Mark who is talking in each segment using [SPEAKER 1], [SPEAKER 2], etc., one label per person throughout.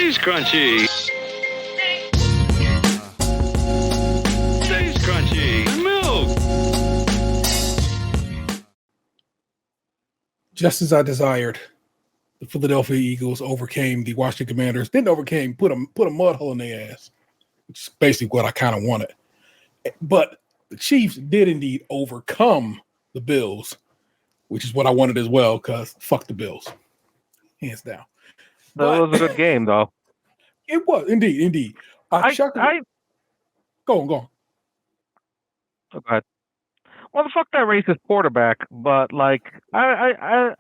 [SPEAKER 1] Stays crunchy. Stays crunchy. Milk.
[SPEAKER 2] Just as I desired, the Philadelphia Eagles overcame the Washington Commanders. Didn't overcame, put a mud hole in their ass, which is basically what I kind of wanted. But the Chiefs did indeed overcome the Bills, which is what I wanted as well, because fuck the Bills. Hands down.
[SPEAKER 3] That was a good game, though.
[SPEAKER 2] It was, indeed. Go on.
[SPEAKER 3] Oh, go ahead. Well, fuck that racist quarterback, but like I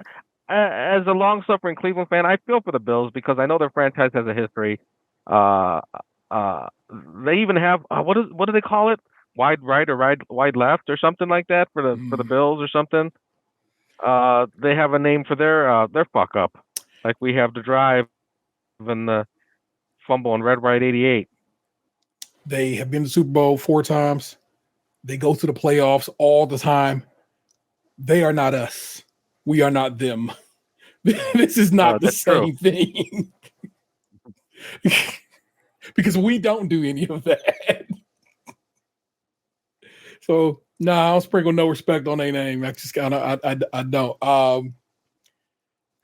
[SPEAKER 3] as a long-suffering Cleveland fan, I feel for the Bills because I know their franchise has a history. They even have what do they call it? Wide right or wide left or something like that for the Bills or something. They have a name for their fuck up, like we have the drive and the fumble on Red Right 88.
[SPEAKER 2] They have been to the Super Bowl 4 times. They go to the playoffs all the time. They are not us. We are not them. This is not the same thing. Because we don't do any of that. So, I'll sprinkle no respect on their name. I just kind of, I don't.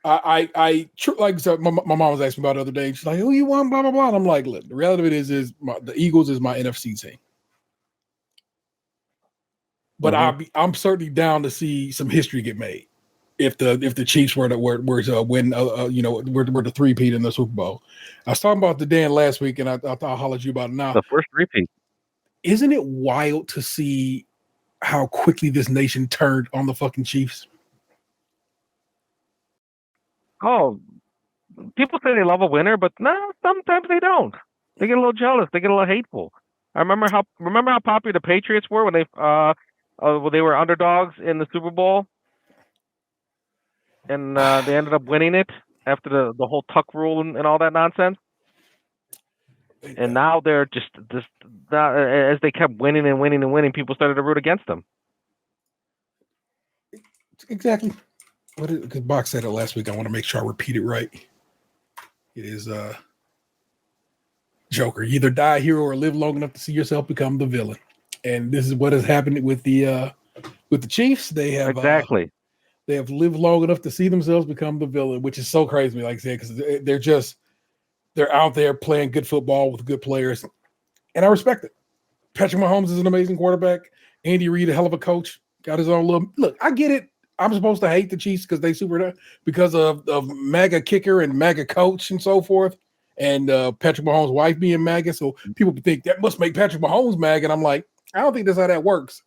[SPEAKER 2] Like so my mom was asking about the other day. She's like, "Who you want?" Blah blah blah. And I'm like, "Look, the reality of it is the Eagles is my NFC team." But I'm certainly down to see some history get made if the Chiefs were to win, were to three-peat in the Super Bowl. I was talking about the Dan last week, and I thought I'll holler at you about it now.
[SPEAKER 3] The first three-peat.
[SPEAKER 2] Isn't it wild to see how quickly this nation turned on the fucking Chiefs?
[SPEAKER 3] Oh, people say they love a winner, but no, sometimes they don't. They get a little jealous. They get a little hateful. I remember how popular the Patriots were when they were underdogs in the Super Bowl, and they ended up winning it after the whole Tuck rule and all that nonsense. And now they're just as they kept winning and winning and winning, people started to root against them.
[SPEAKER 2] Exactly. Because Bach said it last week. I want to make sure I repeat it right. It is Joker. You either die a hero or live long enough to see yourself become the villain. And this is what has happened with the Chiefs. They have
[SPEAKER 3] exactly.
[SPEAKER 2] They have lived long enough to see themselves become the villain, which is so crazy. Like I said, because they're out there playing good football with good players, and I respect it. Patrick Mahomes is an amazing quarterback. Andy Reid, a hell of a coach, got his own little look. I get it. I'm supposed to hate the Chiefs because they because of MAGA kicker and MAGA coach and so forth, and Patrick Mahomes' wife being MAGA. So people think that must make Patrick Mahomes MAGA, and I'm like, I don't think that's how that works.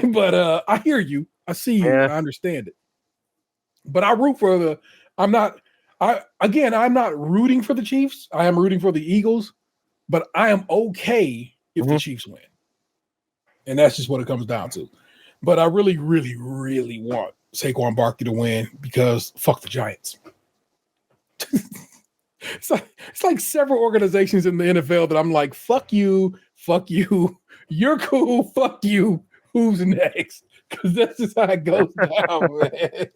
[SPEAKER 2] But I hear you, I see you, and I understand it. But I root for I'm not rooting for the Chiefs. I am rooting for the Eagles, but I am okay if the Chiefs win, and that's just what it comes down to. But I really, really, really want Saquon Barkley to win because fuck the Giants. It's like several organizations in the NFL that I'm like, fuck you, you're cool, fuck you. Who's next? Because that's just how it goes down, man.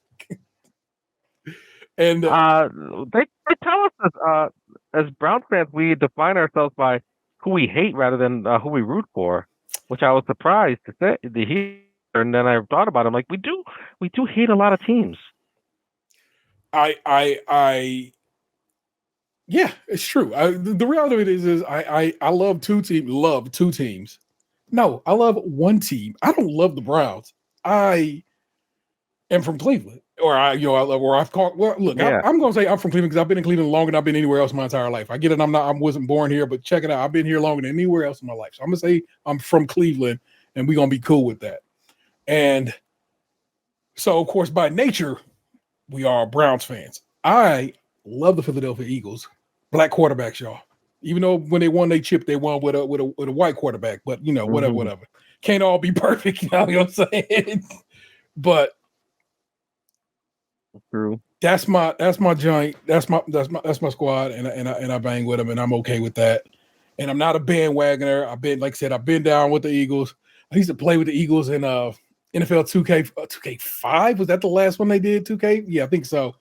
[SPEAKER 2] And
[SPEAKER 3] they tell us as Browns fans, we define ourselves by who we hate rather than who we root for, which I was surprised to hear. And then I thought about it. I'm like, we do hate a lot of teams.
[SPEAKER 2] Yeah, it's true. The reality of it is I love two teams. No, I love one team. I don't love the Browns. I am from Cleveland, or I'm going to say I'm from Cleveland because I've been in Cleveland longer than I've been anywhere else my entire life. I get it. I wasn't born here, but check it out. I've been here longer than anywhere else in my life. So I'm going to say I'm from Cleveland, and we're going to be cool with that. And so, of course, by nature, we are Browns fans. I love the Philadelphia Eagles. Black quarterbacks, y'all. Even though when they won their chip, they won with a white quarterback. But whatever. Can't all be perfect. You know what I'm saying? But
[SPEAKER 3] true.
[SPEAKER 2] That's my joint. That's my squad, and I bang with them, and I'm okay with that. And I'm not a bandwagoner. I've been down with the Eagles. I used to play with the Eagles in NFL 2K5. Was that the last one they did? 2K? Yeah, I think so.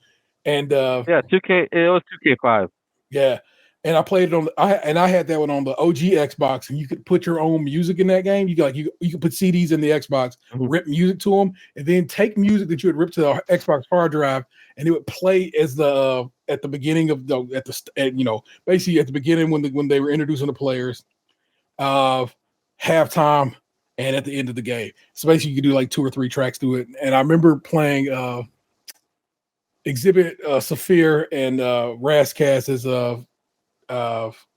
[SPEAKER 2] And
[SPEAKER 3] 2K. It was 2K5.
[SPEAKER 2] Yeah. And I played it on I had that one on the OG Xbox, and you could put your own music in that game. You could put CDs in the Xbox, rip music to them, and then take music that you had ripped to the Xbox hard drive, and it would play as the at the beginning of basically at the beginning when they were introducing the players, halftime, and at the end of the game. So basically, you could do like 2 or 3 tracks to it. And I remember playing Exhibit Saphir and Razcast as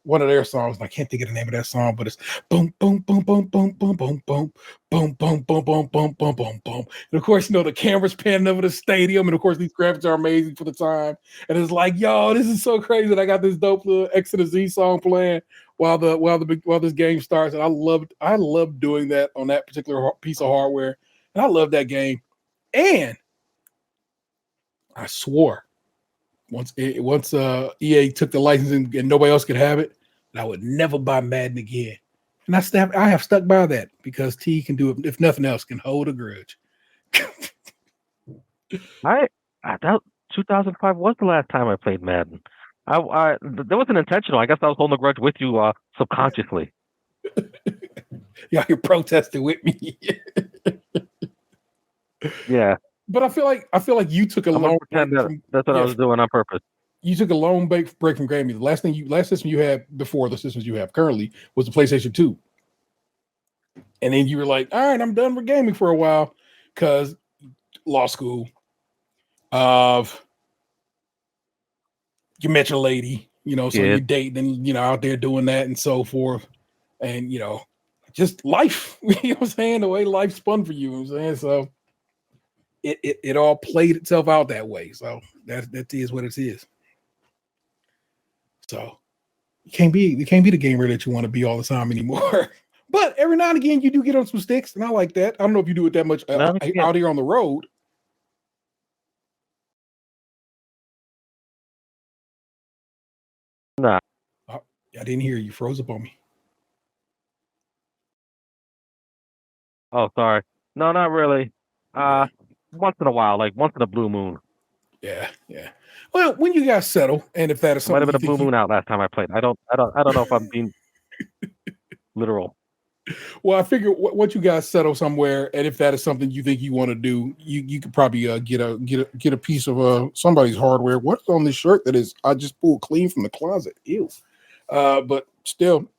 [SPEAKER 2] one of their songs. And I can't think of the name of that song, but it's boom, boom, boom, boom, boom, boom, boom, boom, boom, boom, boom, boom, boom, boom, boom, boom. And of course, the camera's panning over the stadium, and of course, these graphics are amazing for the time. And it's like, yo, this is so crazy that I got this dope little X to the Z song playing while this game starts. And I loved doing that on that particular piece of hardware, and I love that game. And I swore once EA took the license and nobody else could have it, I would never buy Madden again. And I have stuck by that because T can do it, if nothing else, can hold a grudge.
[SPEAKER 3] I doubt 2005 was the last time I played Madden. That wasn't intentional. I guess I was holding a grudge with you subconsciously.
[SPEAKER 2] Yeah, you're protesting with me.
[SPEAKER 3] Yeah.
[SPEAKER 2] But I feel like you took a long break.
[SPEAKER 3] That's what I was doing on purpose.
[SPEAKER 2] You took a long break from gaming. The last system you had before the systems you have currently was the PlayStation 2. And then you were like, all right, I'm done with gaming for a while because law school. You met your lady, so you're dating and, out there doing that and so forth. And, just life, you know what I'm saying? The way life spun for you, know what I'm saying? So it all played itself out that way. So that is what it is. So you can't be the gamer that you want to be all the time anymore. But every now and again, you do get on some sticks, and I like that. I don't know if you do it that much out here on the road.
[SPEAKER 3] Nah.
[SPEAKER 2] I didn't hear you. Froze up on me.
[SPEAKER 3] Oh, sorry. No, not really. Once in a while, like once in a blue moon.
[SPEAKER 2] Yeah. Well, when you guys settle, and if that is something,
[SPEAKER 3] might have been a blue moon out last time I played. I don't know if I'm being literal.
[SPEAKER 2] Well, I figure once you guys settle somewhere, and if that is something you think you want to do, you could probably get a piece of somebody's hardware. What's on this shirt that is I just pulled clean from the closet? Ew. But still,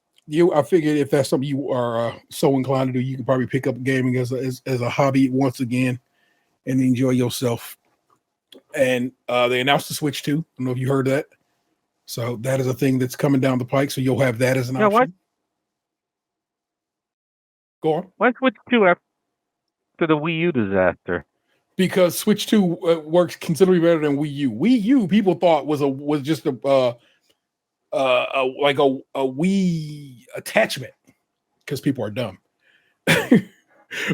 [SPEAKER 2] I figured if that's something you are so inclined to do, you could probably pick up gaming as a hobby once again and enjoy yourself. And they announced the Switch 2. I don't know if you heard that. So that is a thing that's coming down the pike. So you'll have that as an option.
[SPEAKER 3] What?
[SPEAKER 2] Go on.
[SPEAKER 3] Why Switch 2 after the Wii U disaster?
[SPEAKER 2] Because Switch 2 works considerably better than Wii U. Wii U people thought was just a Wii attachment because people are dumb.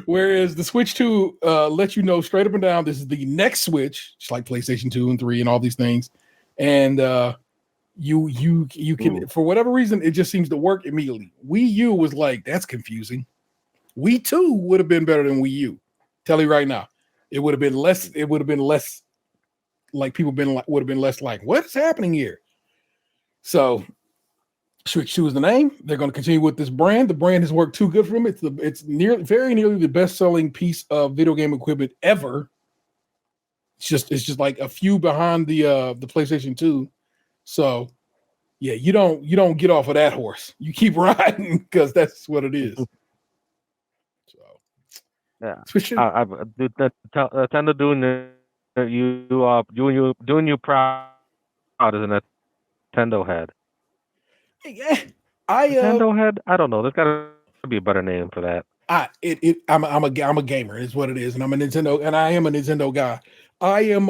[SPEAKER 2] Whereas the Switch 2 lets you know straight up and down this is the next Switch, just like PlayStation 2 and 3 and all these things. And you can, for whatever reason, it just seems to work immediately. Wii U was like, that's confusing. Wii 2 would have been better than Wii U. Tell you right now. It would have been less like people would have been less like, what's happening here? So Switch 2 is the name. They're going to continue with this brand. The brand has worked too good for them. It's very nearly the best-selling piece of video game equipment ever. It's just like a few behind the PlayStation 2. So yeah, you don't get off of that horse. You keep riding because that's what it is. So
[SPEAKER 3] yeah,
[SPEAKER 2] Switch 2.
[SPEAKER 3] Nintendo doing you proud as a Nintendo head.
[SPEAKER 2] Yeah,
[SPEAKER 3] Nintendo head. I don't know. There's got to be a better name for that.
[SPEAKER 2] I'm a gamer. Is what it is, and I'm a Nintendo, and I am a Nintendo guy. I am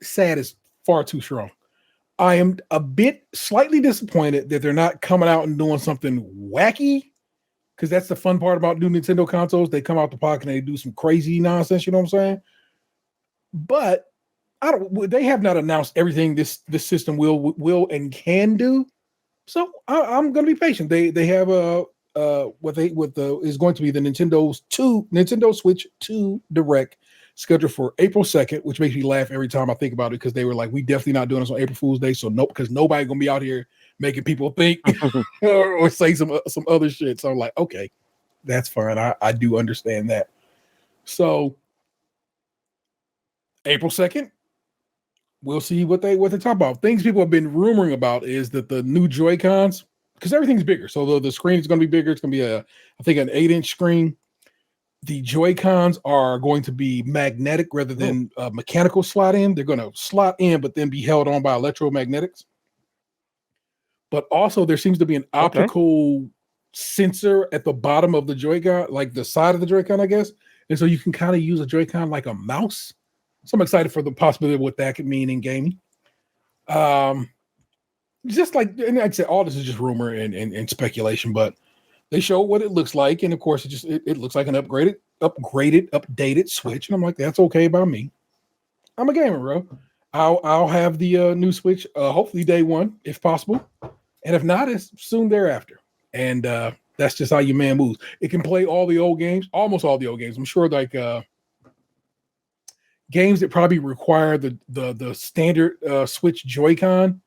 [SPEAKER 2] sad is far too strong. I am a bit slightly disappointed that they're not coming out and doing something wacky, because that's the fun part about new Nintendo consoles. They come out the pocket and they do some crazy nonsense. You know what I'm saying? But they have not announced everything this system will and can do. So I'm going to be patient. They have is going to be the Nintendo Switch 2 Direct scheduled for April 2nd, which makes me laugh every time I think about it because they were like, we definitely not doing this on April Fool's Day. So nope, because nobody gonna be out here making people think or say some other shit. So I'm like, okay, that's fine. I do understand that. So April 2nd, we'll see what they talk about. Things people have been rumoring about is that the new Joy-Cons, because everything's bigger. So the screen is going to be bigger. It's going to be I think an 8-inch screen. The Joy-Cons are going to be magnetic rather than mechanical slot in. They're going to slot in, but then be held on by electromagnetics. But also there seems to be an optical sensor at the bottom of the Joy-Con, like the side of the Joy-Con, I guess. And so you can kind of use a Joy-Con like a mouse. So I'm excited for the possibility of what that could mean in gaming. Just like, and like I said, all this is just rumor and speculation, but they show what it looks like. And of course, it looks like an updated Switch. And I'm like, that's okay by me. I'm a gamer, bro. I'll have the new Switch, hopefully day one, if possible. And if not, it's soon thereafter. And that's just how your man moves. It can play all the old games, almost all the old games. I'm sure like games that probably require the standard Switch Joy-Con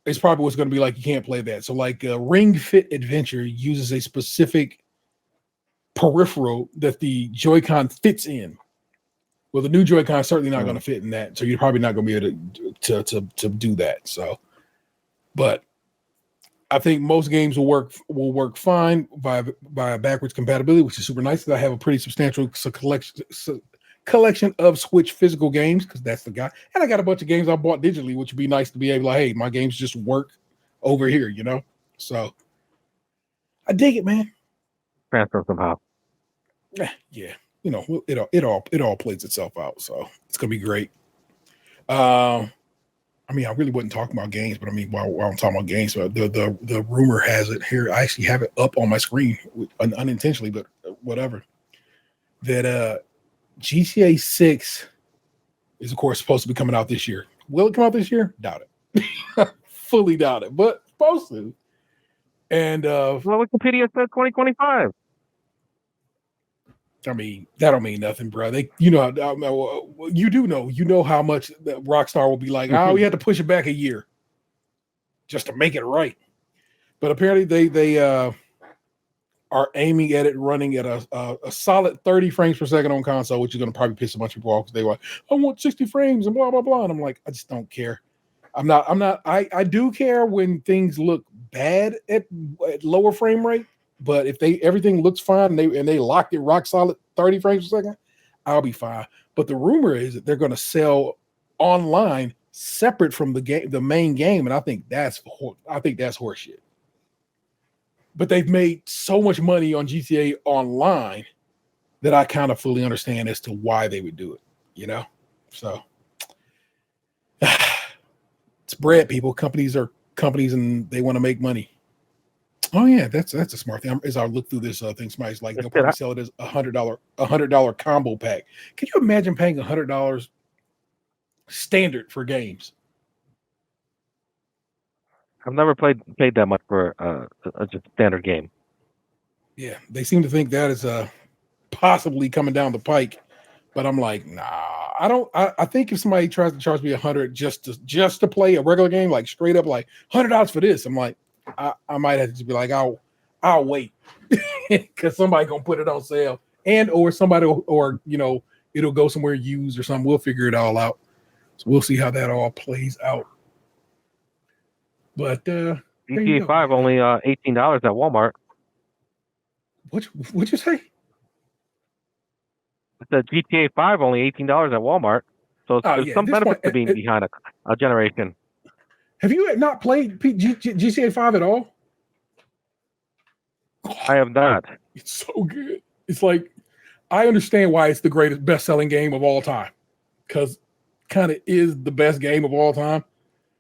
[SPEAKER 2] is probably what's going to be like. You can't play that. So like Ring Fit Adventure uses a specific peripheral that the Joy-Con fits in. Well, the new Joy-Con is certainly not going to fit in that. So you're probably not going to be able to do that. So, but I think most games will work fine by backwards compatibility, which is super nice because I have a pretty substantial collection of Switch physical games because that's the guy. And I got a bunch of games I bought digitally, which would be nice to be able to, like, hey, my games just work over here, you know? So I dig it, man.
[SPEAKER 3] Transfer somehow.
[SPEAKER 2] Yeah. You know, it all plays itself out. So it's gonna be great. I mean, I really wasn't talking about games, but I mean, while I'm talking about games, the rumor has it here. I actually have it up on my screen unintentionally, but whatever. That GTA 6 is, of course, supposed to be coming out this year. Will it come out this year? Doubt it. Fully doubt it, but supposed to. And
[SPEAKER 3] well, Wikipedia said 2025.
[SPEAKER 2] I mean, that don't mean nothing, bro. You know how much that Rockstar will be like, oh, we had to push it back a year just to make it right. But apparently they are aiming at it running at a solid 30 frames per second on console, which is going to probably piss a bunch of people off because they were like, I want 60 frames and blah, blah, blah. And I'm like, I just don't care. I do care when things look bad at lower frame rate, but if everything looks fine and they locked it rock solid 30 frames per second, I'll be fine. But the rumor is that they're going to sell online separate from the main game. And I think that's horseshit. But they've made so much money on GTA Online that I kind of fully understand as to why they would do it, you know? So it's bread, people. Companies are companies and they want to make money. Oh yeah, that's a smart thing. As I look through this thing, somebody's like, they'll probably sell it as $100 combo pack. Can you imagine paying $100 standard for games?
[SPEAKER 3] I've never paid that much for a just standard game.
[SPEAKER 2] Yeah, they seem to think that is possibly coming down the pike, but I'm like, nah, I don't. I think if somebody tries to charge me $100 just to play a regular game, like straight up, like $100 for this, I'm like, I might have to be like, I'll wait because somebody gonna put it on sale, or somebody or you know it'll go somewhere used or something. We'll figure it all out. So we'll see how that all plays out. But
[SPEAKER 3] GTA 5 only $18 at Walmart.
[SPEAKER 2] What'd you say?
[SPEAKER 3] The GTA 5 only $18 at Walmart. So there's some benefit to being behind a generation.
[SPEAKER 2] Have you not played GTA 5 at all?
[SPEAKER 3] I have not.
[SPEAKER 2] It's so good. It's like, I understand why it's the best-selling game of all time, because kind of is the best game of all time.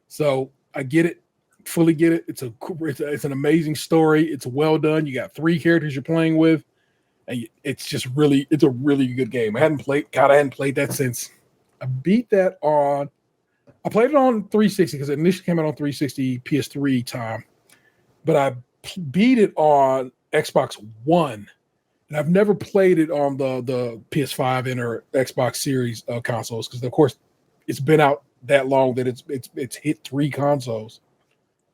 [SPEAKER 2] So I get it, fully get it. It's an amazing story. It's well done. You got 3 characters you're playing with, and it's a really good game. I hadn't played that since I beat that on. I played it on 360 because it initially came out on 360 PS3 time, but I beat it on Xbox One And I've never played it on the PS5 and or Xbox Series consoles because, of course, it's been out that long that it's hit 3 consoles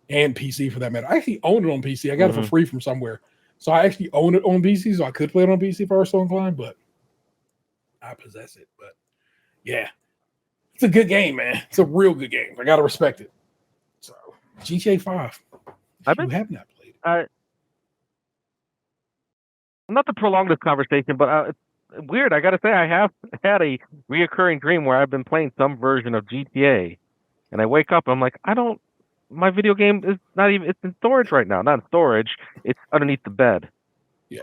[SPEAKER 2] and PC for that matter. I actually own it on PC. I got it for free from somewhere. So I actually own it on PC, so I could play it on PC if I were so inclined, but I possess it. But yeah, it's a good game, man. It's a real good game. I got to respect it. So GTA 5. You have not played it.
[SPEAKER 3] Not to prolong this conversation, but it's weird. I got to say, I have had a reoccurring dream where I've been playing some version of GTA, and I wake up and I'm like, my video game is not even, it's in storage right now. Not in storage, it's underneath the bed.
[SPEAKER 2] Yeah.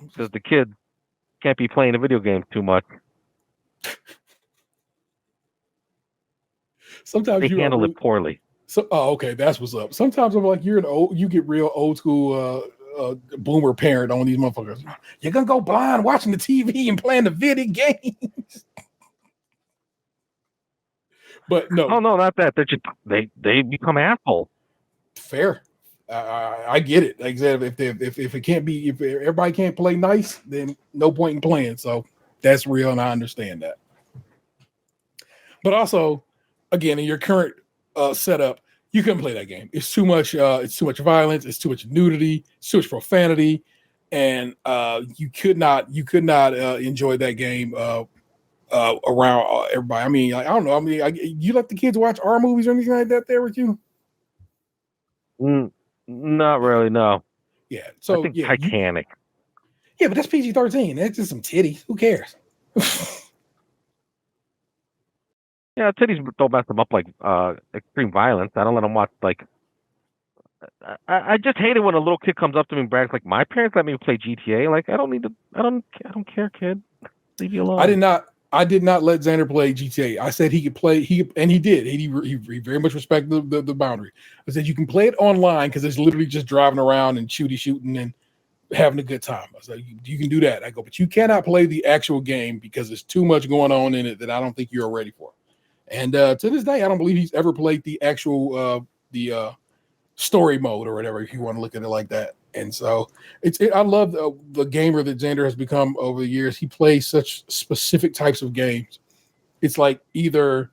[SPEAKER 3] Because the kids can't be playing the video games too much.
[SPEAKER 2] Sometimes
[SPEAKER 3] they handle it poorly.
[SPEAKER 2] So, okay, that's what's up. Sometimes I'm like, you get real old school boomer parent on these motherfuckers. You're gonna go blind watching the TV and playing the video games. But no,
[SPEAKER 3] oh no, not that. They're just they become assholes.
[SPEAKER 2] Fair, I get it. Like I said, if it can't be, if everybody can't play nice, then no point in playing. So that's real, and I understand that. But also, again, in your current setup, you couldn't play that game. It's too much. It's too much violence. It's too much nudity. It's too much profanity, and you could not enjoy that game around everybody. I mean, I don't know. I mean, you let the kids watch R movies or anything like that there with you?
[SPEAKER 3] Not really. No.
[SPEAKER 2] Yeah. So
[SPEAKER 3] I think Titanic.
[SPEAKER 2] But that's PG-13. That's just some titties. Who cares?
[SPEAKER 3] Yeah, titties don't mess them up like extreme violence. I don't let them watch like. I just hate it when a little kid comes up to me and brags like, "My parents let me play GTA." Like, I don't need to. I don't care, kid. Leave me alone.
[SPEAKER 2] I did not let Xander play GTA. I said he could play. He did. He very much respected the boundary. I said you can play it online because it's literally just driving around and shooting and having a good time. I said you can do that. I go, but you cannot play the actual game because there's too much going on in it that I don't think you're ready for. And to this day, I don't believe he's ever played the actual story mode or whatever, if you want to look at it like that. And so I love the gamer that Xander has become over the years. He plays such specific types of games. It's like either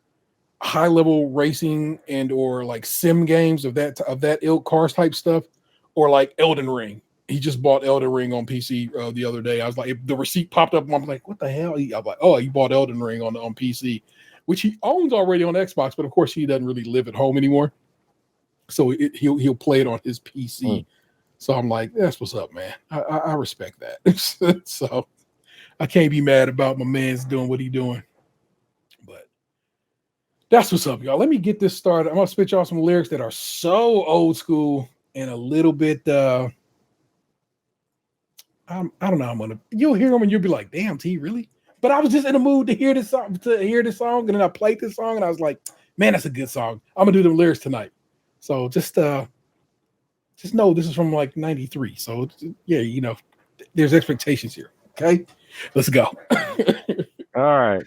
[SPEAKER 2] high level racing and or like sim games of that ilk, cars type stuff, or like Elden Ring. He just bought Elden Ring on PC the other day. I was like, the receipt popped up. I'm like, what the hell? I was like, oh, he bought Elden Ring on PC, which he owns already on Xbox, but of course he doesn't really live at home anymore. So he'll play it on his PC. So I'm like, that's what's up, man. I respect that. So I can't be mad about my man's doing what he's doing. But that's what's up, y'all. Let me get this started. I'm gonna spit y'all some lyrics that are so old school and a little bit I don't know. You'll hear them and you'll be like, damn, T, really? But I was just in the mood to hear this song, and then I played this song, and I was like, man, that's a good song. I'm gonna do the lyrics tonight. So just know this is from like 93. So yeah, there's expectations here. Okay, let's go.
[SPEAKER 3] All right.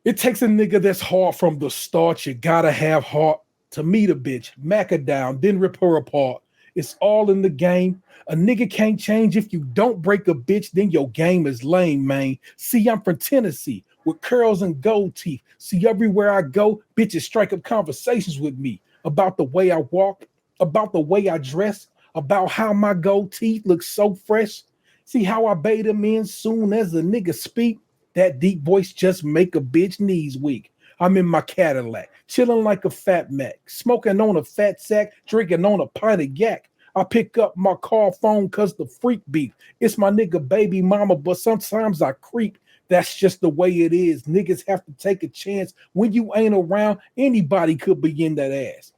[SPEAKER 2] It takes a nigga that's hard from the start. You gotta have heart to meet a bitch, mack her down, then rip her apart. It's all in the game. A nigga can't change if you don't break a bitch, then your game is lame, man. See, I'm from Tennessee with curls and gold teeth. See, everywhere I go, bitches strike up conversations with me about the way I walk, about the way I dress, about how my gold teeth look so fresh. See how I bait them in soon as a nigga speak. That deep voice just make a bitch knees weak. I'm in my Cadillac, chilling like a fat Mac, smoking on a fat sack, drinking on a pint of yak. I pick up my car phone cause the freak beat. It's my nigga baby mama, but sometimes I creep. That's just the way it is. Niggas have to take a chance. When you ain't around, anybody could be in that ass.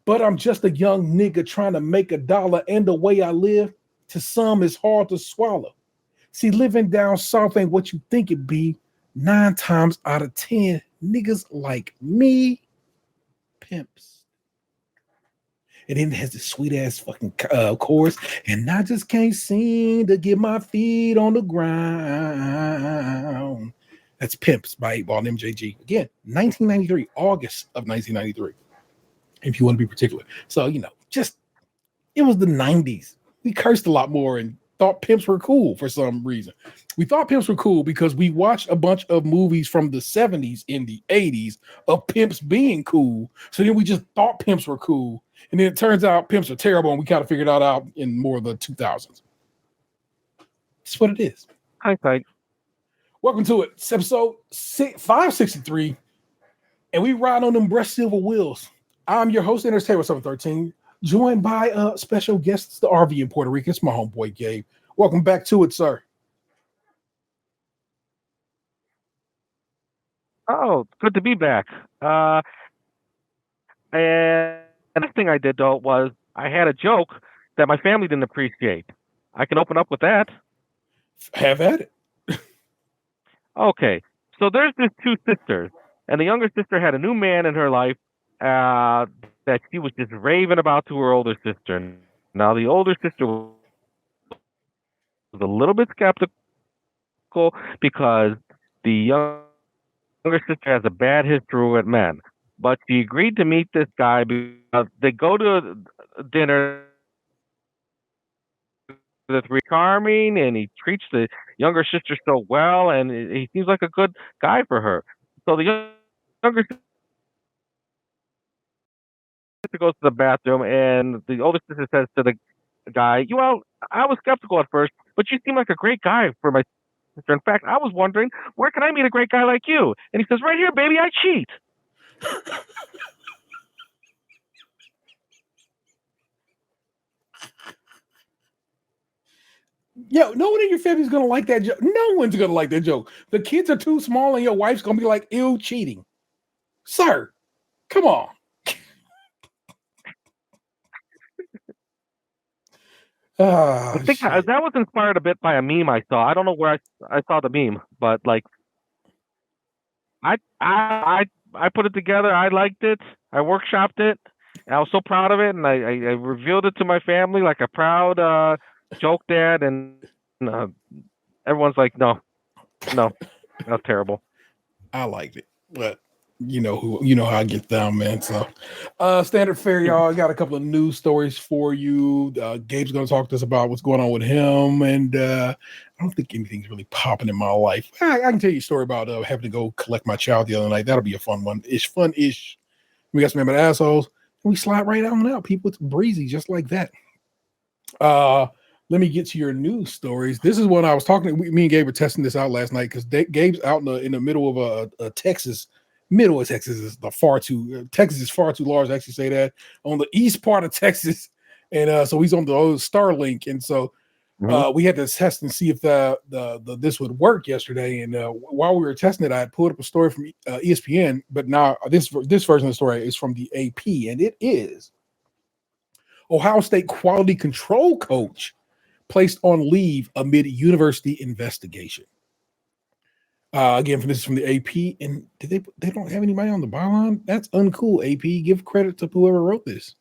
[SPEAKER 2] But I'm just a young nigga trying to make $1, and the way I live, to some is hard to swallow. See, living down south ain't what you think it be. 9 times out of 10, niggas like me, pimps. And then it has this sweet ass fucking chorus, and I just can't seem to get my feet on the ground. That's Pimps by 8Ball and MJG. Again, 1993, August of 1993, if you want to be particular. So, it was the 90s. we cursed a lot more and thought pimps were cool for some reason. We thought pimps were cool because we watched a bunch of movies from the 70s and the 80s of pimps being cool. So then we just thought pimps were cool. And then it turns out pimps are terrible, and we kind of figured that out in more of the 2000s. That's what it is.
[SPEAKER 3] Hindsight.
[SPEAKER 2] Welcome to it. It's episode 563, and we ride on them breast silver wheels. I'm your host, Entertainment 713, joined by special guests, the RV in Puerto Rico. It's my homeboy, Gabe. Welcome back to it, sir.
[SPEAKER 3] Oh, good to be back. And the next thing I did, though, was I had a joke that my family didn't appreciate. I can open up with that.
[SPEAKER 2] Have at it.
[SPEAKER 3] Okay. So there's these two sisters, and the younger sister had a new man in her life that she was just raving about to her older sister. Now, the older sister was a little bit skeptical because the younger sister has a bad history with men. But she agreed to meet this guy because they go to dinner. The three charming, and he treats the younger sister so well, and he seems like a good guy for her. So the younger sister goes to the bathroom, and the older sister says to the guy, "Well, I was skeptical at first, but you seem like a great guy for my sister. In fact, I was wondering, where can I meet a great guy like you?" And he says, "Right here, baby, I cheat."
[SPEAKER 2] Yo, no one in your family is going to like that joke. No one's going to like that joke. The kids are too small, and your wife's going to be like, ew, cheating. Sir, come on.
[SPEAKER 3] I think that was inspired a bit by a meme I saw. I don't know where I saw the meme, but like I put it together. I liked it. I workshopped it. And I was so proud of it, and I revealed it to my family like a proud joke dad, and everyone's like, no, that's terrible.
[SPEAKER 2] I liked it, but you know how I get down, man. So standard fare, y'all. I got a couple of news stories for you. Gabe's going to talk to us about what's going on with him, and I don't think anything's really popping in my life. I can tell you a story about having to go collect my child the other night. That'll be a fun one. It's fun-ish. We got some member assholes, and we slide right on out. People, it's breezy just like that. Let me get to your news stories. This is what I was talking to. Me and Gabe were testing this out last night because Gabe's out in the middle of a Texas. Middle of Texas is Texas is far too large to actually say that, on the east part of Texas, and so he's on the old Starlink, and so we had to test and see if this would work yesterday. And while we were testing it, I had pulled up a story from ESPN, but now this version of the story is from the AP, and it is Ohio State quality control coach placed on leave amid university investigation. Again, this is from the AP, and they don't have anybody on the byline? That's uncool, AP. Give credit to whoever wrote this.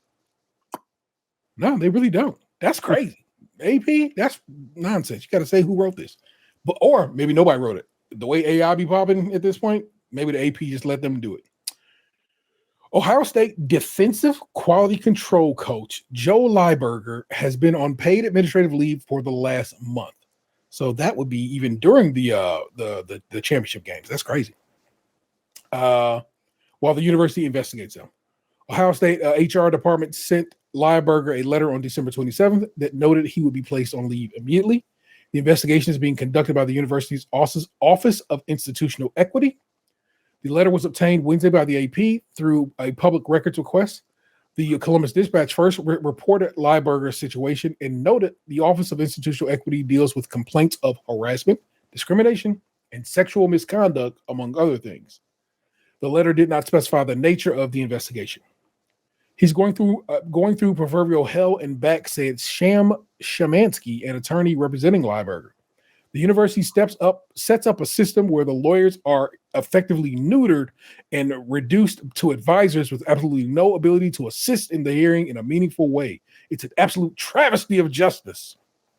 [SPEAKER 2] No, they really don't. That's crazy. AP, that's nonsense. You got to say who wrote this. Or maybe nobody wrote it. The way AI be popping at this point, maybe the AP just let them do it. Ohio State defensive quality control coach Joe Lieberger has been on paid administrative leave for the last month. So that would be even during the championship games. That's crazy. While the university investigates him, Ohio State HR department sent Lieberger a letter on December 27th that noted he would be placed on leave immediately. The investigation is being conducted by the university's Office of Institutional Equity. The letter was obtained Wednesday by the AP through a public records request. The Columbus Dispatch first reported Lieberger's situation and noted the Office of Institutional Equity deals with complaints of harassment, discrimination, and sexual misconduct, among other things. The letter did not specify the nature of the investigation. He's going through proverbial hell and back, said Shamansky, an attorney representing Lieberger. The university sets up a system where the lawyers are effectively neutered and reduced to advisors with absolutely no ability to assist in the hearing in a meaningful way. It's an absolute travesty of justice.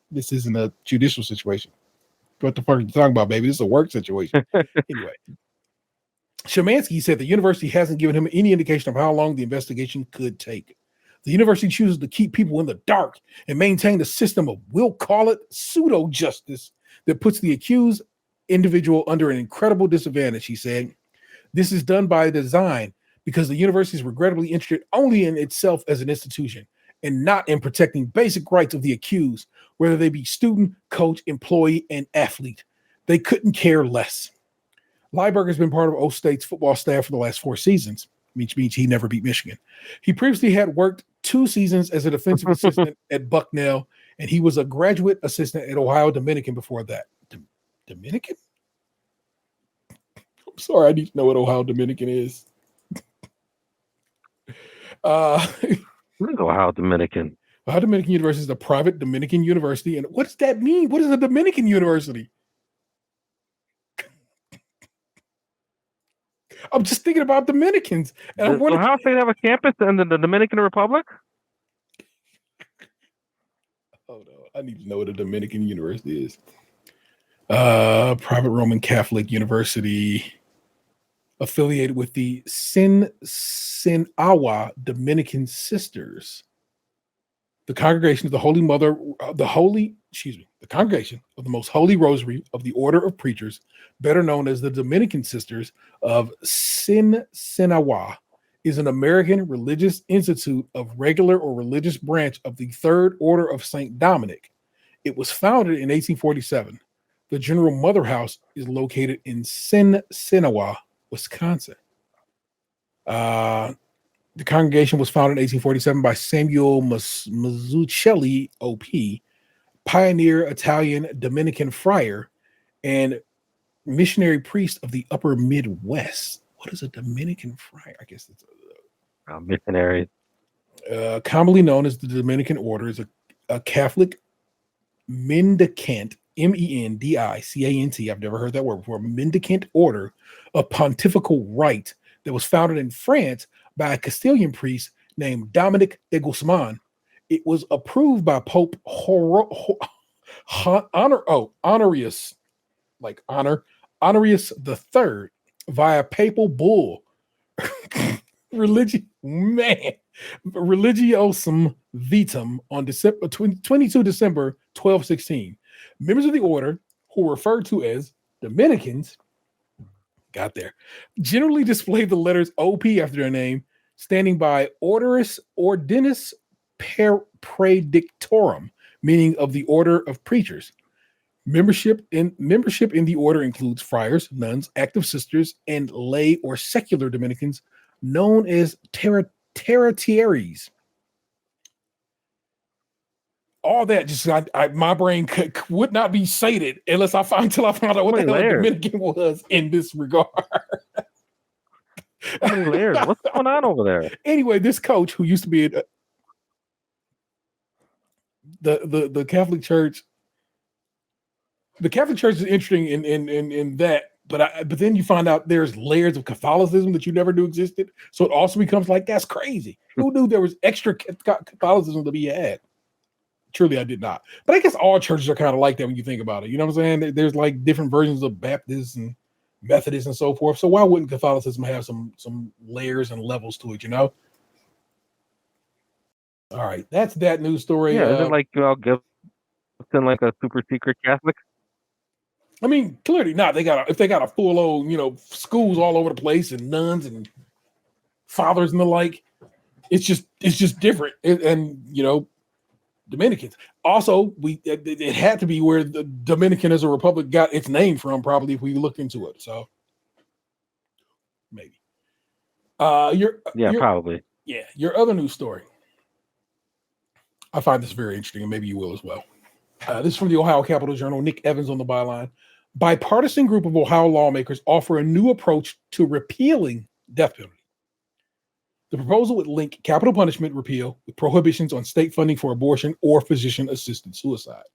[SPEAKER 2] This isn't a judicial situation. What the fuck are you talking about, baby? This is a work situation. Anyway, Shamansky said the university hasn't given him any indication of how long the investigation could take. The university chooses to keep people in the dark and maintain a system of, we'll call it, pseudo justice that puts the accused individual under an incredible disadvantage, he said. This is done by design because the university is regrettably interested only in itself as an institution and not in protecting basic rights of the accused, whether they be student, coach, employee, and athlete. They couldn't care less. Lieberger has been part of O State's football staff for the last 4 seasons, which means he never beat Michigan. He previously had worked 2 seasons as a defensive assistant at Bucknell, and he was a graduate assistant at Ohio Dominican before that. Dominican? I'm sorry, I need to know what Ohio Dominican is.
[SPEAKER 3] What is Ohio Dominican?
[SPEAKER 2] Ohio Dominican University is a private Dominican university. And what does that mean? What is a Dominican university? I'm just thinking about Dominicans. And
[SPEAKER 3] Does Ohio State have a campus in the Dominican Republic?
[SPEAKER 2] Hold on. I need to know what a Dominican university is. Private Roman Catholic University affiliated with the Sinawa Dominican Sisters. The congregation of the Holy Mother, the congregation of the Most Holy Rosary of the Order of Preachers, better known as the Dominican Sisters of Sinawa, is an American religious institute of regular or religious branch of the Third Order of St. Dominic. It was founded in 1847. The General Mother House is located in Sinawa, Wisconsin. The congregation was founded in 1847 by Samuel Mazzucchelli, O.P., pioneer Italian Dominican friar and missionary priest of the upper Midwest. What is a Dominican friar? I guess it's
[SPEAKER 3] a missionary.
[SPEAKER 2] Commonly known as the Dominican Order, is a Catholic mendicant, Mendicant. I've never heard that word before. Mendicant order of pontifical right that was founded in France by a Castilian priest named Dominic de Guzman. It was approved by Pope Honorius III via papal bull. Religiosum Vitam on December 22 December 1216. Members of the order, who are referred to as Dominicans, generally display the letters OP after their name, standing by Ordinis Praedictorum, meaning of the order of preachers. Membership in the order includes friars, nuns, active sisters, and lay or secular Dominicans known as tertiaries. All that just my brain would not be sated unless I found out what the hell a Dominican was in this regard.
[SPEAKER 3] How many layers? What's going on over there?
[SPEAKER 2] Anyway, this coach who used to be at the Catholic Church. The Catholic Church is interesting in that, but then you find out there's layers of Catholicism that you never knew existed. So it also becomes like, that's crazy. Who knew there was extra Catholicism to be had? Truly, I did not. But I guess all churches are kind of like that when you think about it. You know what I'm saying? There's like different versions of Baptists and Methodists and so forth. So why wouldn't Catholicism have some layers and levels to it, you know? All right. That's that news story.
[SPEAKER 3] Yeah, is it like Gibson, like a super secret Catholic?
[SPEAKER 2] I mean, clearly not. If they got a full old, schools all over the place and nuns and fathers and the like, it's just different. And Dominicans. Also, it had to be where the Dominican as a republic got its name from, probably, if we looked into it. So maybe.
[SPEAKER 3] Probably.
[SPEAKER 2] Yeah, your other news story. I find this very interesting, and maybe you will as well. This is from the Ohio Capitol Journal. Nick Evans on the byline. Bipartisan group of Ohio lawmakers offer a new approach to repealing death penalty. The proposal would link capital punishment repeal with prohibitions on state funding for abortion or physician-assisted suicide.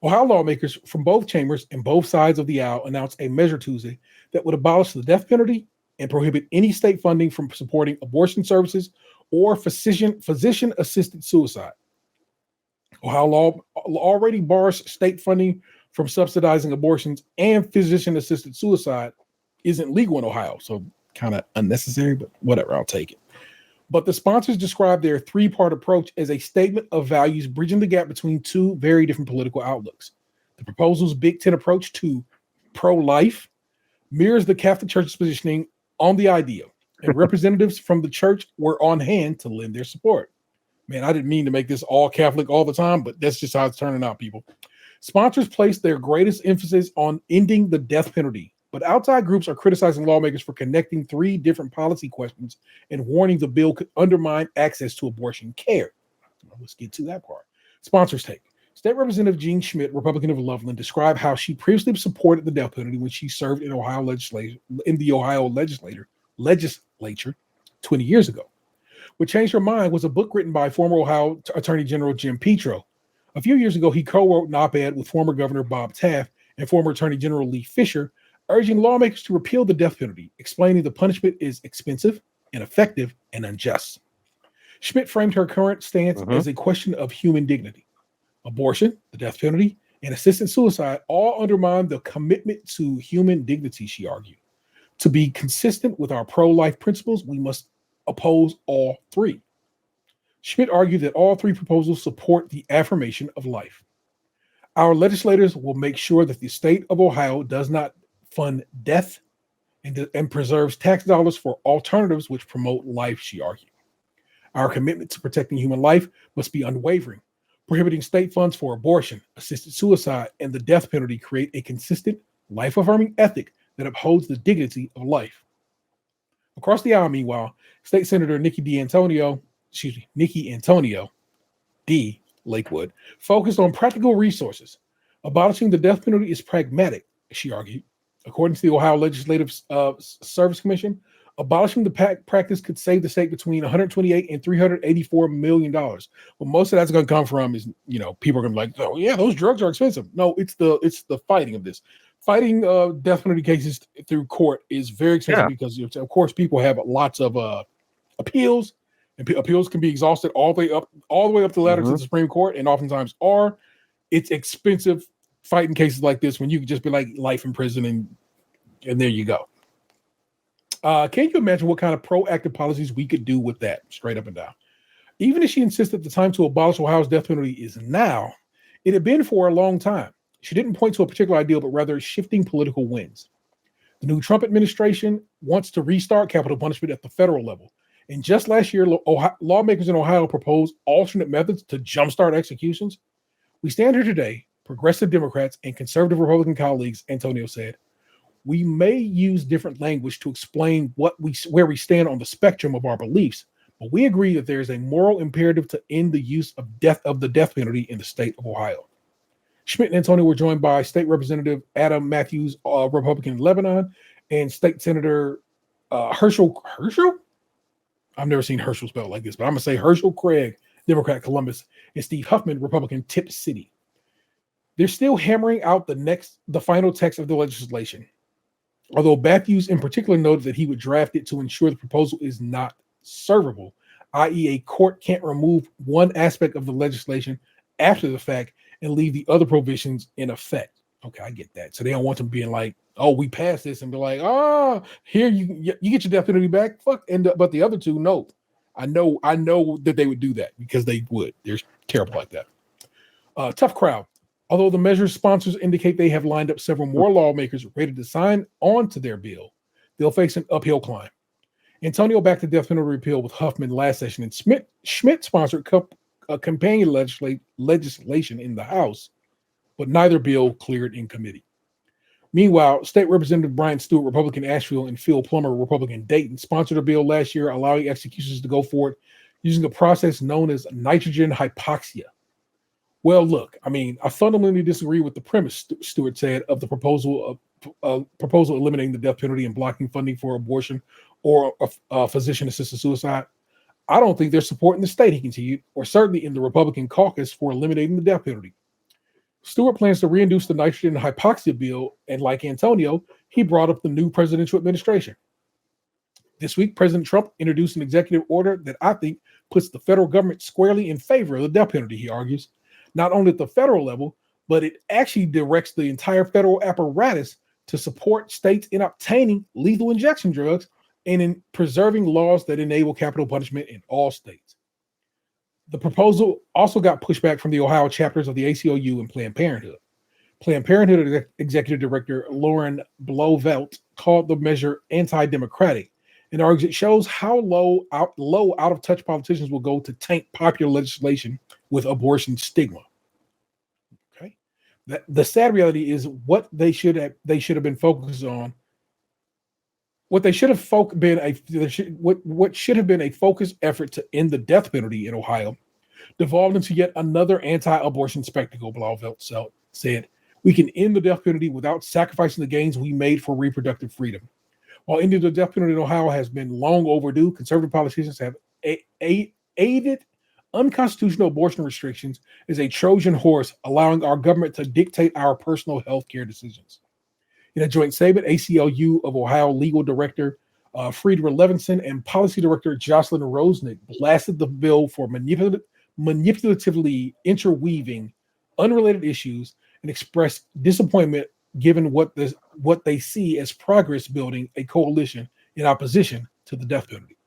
[SPEAKER 2] Ohio lawmakers from both chambers and both sides of the aisle announced a measure Tuesday that would abolish the death penalty and prohibit any state funding from supporting abortion services or physician-assisted suicide. Ohio law already bars state funding from subsidizing abortions, and physician-assisted suicide isn't legal in Ohio, so kind of unnecessary, but whatever, I'll take it. But the sponsors describe their three-part approach as a statement of values bridging the gap between two very different political outlooks. The proposal's Big Ten approach to pro-life mirrors the Catholic Church's positioning on the idea, and representatives from the church were on hand to lend their support. Man, I didn't mean to make this all Catholic all the time, but that's just how it's turning out, people. Sponsors place their greatest emphasis on ending the death penalty, but outside groups are criticizing lawmakers for connecting three different policy questions and warning the bill could undermine access to abortion care. Well, let's get to that part. Sponsors take. State Representative Jean Schmidt, Republican of Loveland, described how she previously supported the death penalty when she served in the Ohio legislature 20 years ago. What changed her mind was a book written by former Ohio Attorney General Jim Petro. A few years ago, he co-wrote an op-ed with former Governor Bob Taft and former Attorney General Lee Fisher, urging lawmakers to repeal the death penalty, explaining the punishment is expensive, ineffective, and unjust. Schmidt framed her current stance as a question of human dignity. Abortion, the death penalty, and assisted suicide all undermine the commitment to human dignity, she argued. To be consistent with our pro-life principles, we must oppose all three. Schmidt argued that all three proposals support the affirmation of life. Our legislators will make sure that the state of Ohio does not fund death and preserves tax dollars for alternatives which promote life, she argued. Our commitment to protecting human life must be unwavering. Prohibiting state funds for abortion, assisted suicide, and the death penalty create a consistent, life-affirming ethic that upholds the dignity of life. Across the aisle, meanwhile, State Senator Nikki Antonio, D. Lakewood, focused on practical resources. Abolishing the death penalty is pragmatic, she argued. According to the Ohio Legislative Service Commission, abolishing the practice could save the state between $128 and $384 million. Well, most of that's going to come from is, people are going to be like, oh yeah, those drugs are expensive. No, it's the fighting of this. Fighting death penalty cases through court is very expensive because, of course, people have lots of appeals, and appeals can be exhausted all the way up the ladder to the Supreme Court, and oftentimes are. It's expensive fighting cases like this when you could just be like life in prison and there you go. Can you imagine what kind of proactive policies we could do with that, straight up and down? Even as she insisted the time to abolish Ohio's death penalty is now, it had been for a long time. She didn't point to a particular ideal, but rather shifting political winds. The new Trump administration wants to restart capital punishment at the federal level. And just last year, lawmakers in Ohio proposed alternate methods to jumpstart executions. We stand here today, progressive Democrats and conservative Republican colleagues, Antonio said. We may use different language to explain where we stand on the spectrum of our beliefs, but we agree that there is a moral imperative to end the use of the death penalty in the state of Ohio. Schmidt and Antonio were joined by State Representative Adam Matthews, Republican in Lebanon, and State Senator Herschel? I've never seen Herschel spelled like this, but I'm going to say Herschel Craig, Democrat Columbus, and Steve Huffman, Republican Tip City. They're still hammering out the final text of the legislation. Although Matthews in particular noted that he would draft it to ensure the proposal is not servable, i.e. a court can't remove one aspect of the legislation after the fact and leave the other provisions in effect. Okay, I get that. So they don't want them being like, oh, we passed this and be like, here you get your death penalty back. Fuck. But the other two, no. I know that they would do that because they would. They're terrible like that. Tough crowd. Although the measure's sponsors indicate they have lined up several more lawmakers ready to sign on to their bill, they'll face an uphill climb. Antonio backed the death penalty repeal with Huffman last session, and Schmidt sponsored a companion legislation in the House, but neither bill cleared in committee. Meanwhile, State Representative Brian Stewart, Republican Asheville, and Phil Plummer, Republican Dayton, sponsored a bill last year allowing executions to go forward using a process known as nitrogen hypoxia. Well, look, I fundamentally disagree with the premise, Stewart said, of the proposal eliminating the death penalty and blocking funding for abortion or physician-assisted suicide. I don't think there's support in the state, he continued, or certainly in the Republican caucus for eliminating the death penalty. Stewart plans to reintroduce the nitrogen hypoxia bill, and like Antonio, he brought up the new presidential administration. This week, President Trump introduced an executive order that I think puts the federal government squarely in favor of the death penalty, he argues. Not only at the federal level, but it actually directs the entire federal apparatus to support states in obtaining lethal injection drugs and in preserving laws that enable capital punishment in all states. The proposal also got pushback from the Ohio chapters of the ACLU and Planned Parenthood. Planned Parenthood Executive Director Lauren Blovelt called the measure anti-democratic and argues it shows how low out-of-touch politicians will go to taint popular legislation with abortion stigma. Okay, the sad reality is what they should have been focused on. What should have been a focused effort to end the death penalty in Ohio devolved into yet another anti-abortion spectacle. Blovelt said, "We can end the death penalty without sacrificing the gains we made for reproductive freedom. While ending the death penalty in Ohio has been long overdue, conservative politicians have aided unconstitutional abortion restrictions as a Trojan horse, allowing our government to dictate our personal health care decisions." In a joint statement, ACLU of Ohio legal director Friedrich Levinson and policy director Jocelyn Rosnick blasted the bill for manipulatively interweaving unrelated issues and expressed disappointment given what they see as progress building a coalition in opposition to the death penalty.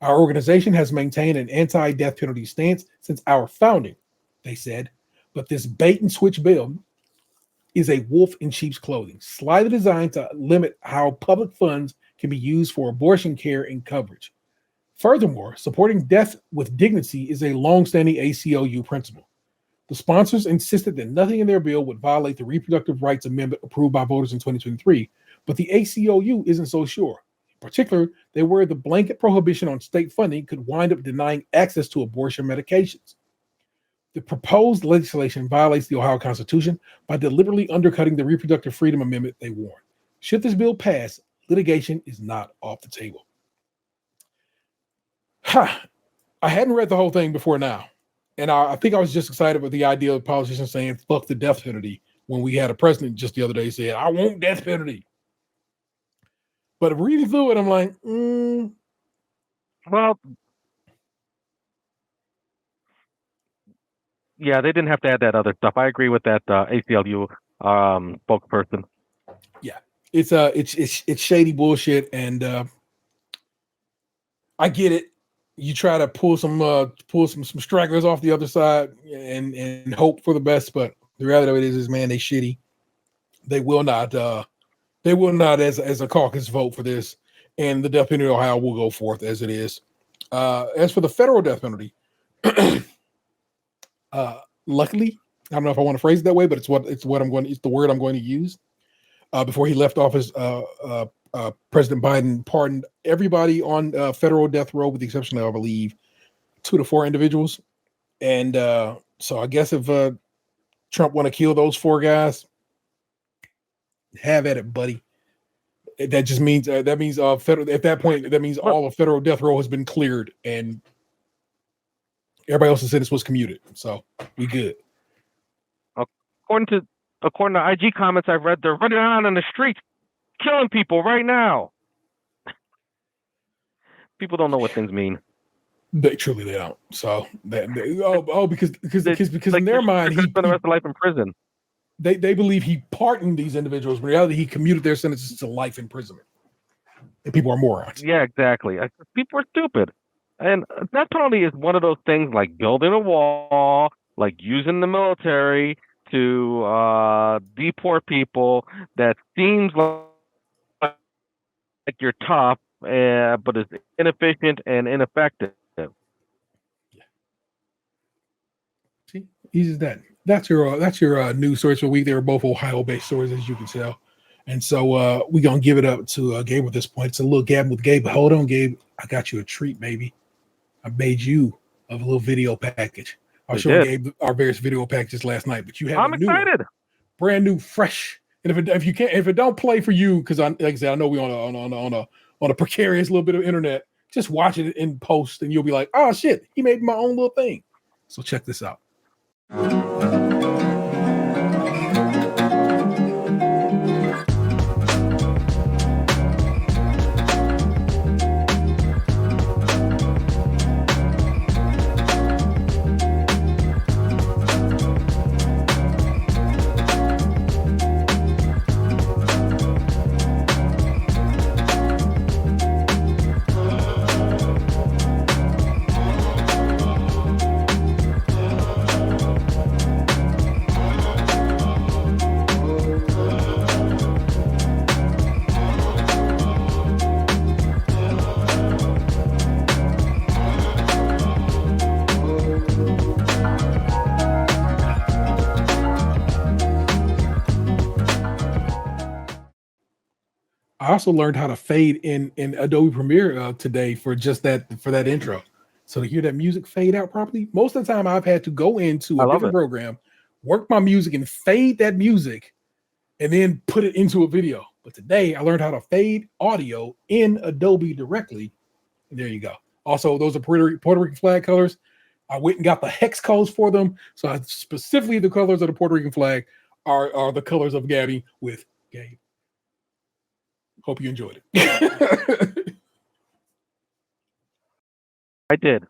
[SPEAKER 2] Our organization has maintained an anti-death penalty stance since our founding, they said, but this bait and switch bill is a wolf in sheep's clothing, slightly designed to limit how public funds can be used for abortion care and coverage. Furthermore, supporting death with dignity is a long-standing ACLU principle. The sponsors insisted that nothing in their bill would violate the Reproductive Rights Amendment approved by voters in 2023, but the ACLU isn't so sure. In particular, they worry the blanket prohibition on state funding could wind up denying access to abortion medications. The proposed legislation violates the Ohio Constitution by deliberately undercutting the Reproductive Freedom Amendment they warned. Should this bill pass, litigation is not off the table. I hadn't read the whole thing before now, and I think I was just excited with the idea of politicians saying, fuck the death penalty, when we had a president just the other day said, I want death penalty. But reading through it, I'm like,
[SPEAKER 3] Well, yeah, they didn't have to add that other stuff. I agree with that ACLU spokesperson.
[SPEAKER 2] Yeah, it's shady bullshit, and I get it. You try to pull some stragglers off the other side and hope for the best, but the reality of it is man, they shitty. They will not as a caucus vote for this, and the death penalty in Ohio will go forth as it is. As for the federal death penalty, luckily, I don't know if I want to phrase it that way, but it's the word I'm going to use. Before he left office, President Biden pardoned everybody on federal death row, with the exception of, I believe, 2 to 4 individuals. And so I guess if Trump want to kill those 4 guys, have at it, buddy. That just means federal. At that point, that means all of federal death row has been cleared, and everybody else's sentence was commuted. So we good.
[SPEAKER 3] According to IG comments I've read, they're running around in the streets killing people right now. People don't know what things mean.
[SPEAKER 2] They don't. So because
[SPEAKER 3] like
[SPEAKER 2] in their mind he
[SPEAKER 3] spent the rest of life in prison.
[SPEAKER 2] They believe he pardoned these individuals, but in reality he commuted their sentences to life imprisonment. And people are morons.
[SPEAKER 3] Yeah, exactly. People are stupid. And that totally is one of those things like building a wall, like using the military to deport people that seems like you're tough, but is inefficient and ineffective.
[SPEAKER 2] Yeah. See, easy as that. That's your news stories for the week. They were both Ohio-based stories, as you can tell. And so we're going to give it up to Gabe at this point. It's a little Gab with Gabe. But hold on, Gabe. I got you a treat, baby. I made you a little video package. I was showing Gabe our various video packages last night, but you have
[SPEAKER 3] I'm excited.
[SPEAKER 2] Brand new, fresh. And if it don't play for you, because like I said, I know we on a precarious little bit of internet, just watch it in post and you'll be like, oh shit, he made my own little thing. So check this out. I also learned how to fade in Adobe Premiere today for that intro. So to hear that music fade out properly, most of the time I've had to go into
[SPEAKER 3] I
[SPEAKER 2] a
[SPEAKER 3] love
[SPEAKER 2] different
[SPEAKER 3] it.
[SPEAKER 2] program, work my music, and fade that music, and then put it into a video. But today I learned how to fade audio in Adobe directly. And there you go. Also, those are Puerto Rican flag colors. I went and got the hex codes for them. So specifically the colors of the Puerto Rican flag are the colors of Gabby with Gabe. Hope you enjoyed it.
[SPEAKER 3] I did.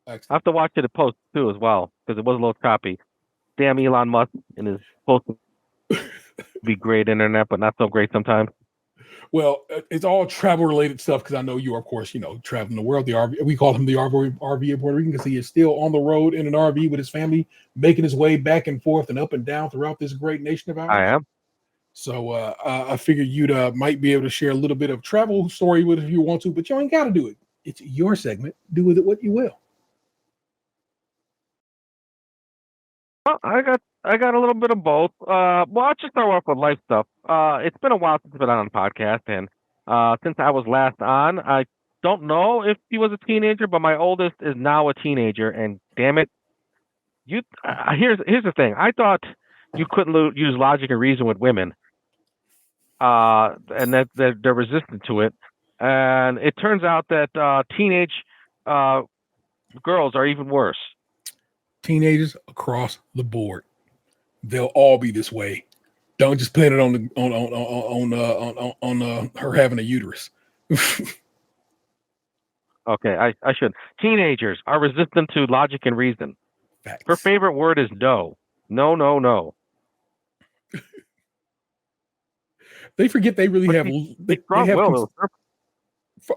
[SPEAKER 3] I
[SPEAKER 2] Excellent.
[SPEAKER 3] have to watch it in post too as well because it was a little choppy. Damn Elon Musk and his supposed to be great internet, but not so great sometimes.
[SPEAKER 2] Well, it's all travel related stuff because I know you are, of course, traveling the world. The RV, we call him the RV of Puerto Rican because he is still on the road in an RV with his family, making his way back and forth and up and down throughout this great nation of ours.
[SPEAKER 3] I am.
[SPEAKER 2] So I figured you might be able to share a little bit of travel story with it if you want to, but you ain't got to do it. It's your segment. Do with it what you will.
[SPEAKER 3] Well, I got a little bit of both. Well, I'll just start off with life stuff. It's been a while since I've been on a podcast, and since I was last on, I don't know if he was a teenager, but my oldest is now a teenager, and damn it, here's the thing. I thought you couldn't use logic and reason with women, and that they're resistant to it, and it turns out that teenage girls are even worse.
[SPEAKER 2] Teenagers across the board, they'll all be this way. Don't just pin it on her having a uterus.
[SPEAKER 3] Okay, I should. Teenagers are resistant to logic and reason.
[SPEAKER 2] Facts.
[SPEAKER 3] Her favorite word is no. No, no, no.
[SPEAKER 2] They forget they really have. They have.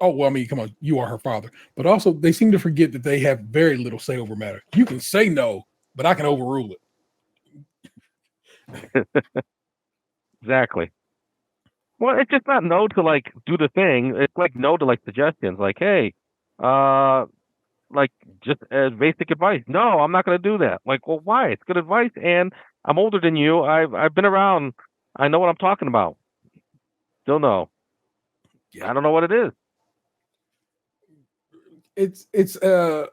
[SPEAKER 2] Oh well, I mean, come on, you are her father, but also they seem to forget that they have very little say over matter. You can say no, but I can overrule
[SPEAKER 3] it. Exactly. Well, it's just not no to like do the thing. It's like no to like suggestions. Like, hey, like just as basic advice. No, I'm not going to do that. Like, well, why? It's good advice, and I'm older than you. I've been around. I know what I'm talking about. Still no. Yeah. I don't know what it is.
[SPEAKER 2] It's well,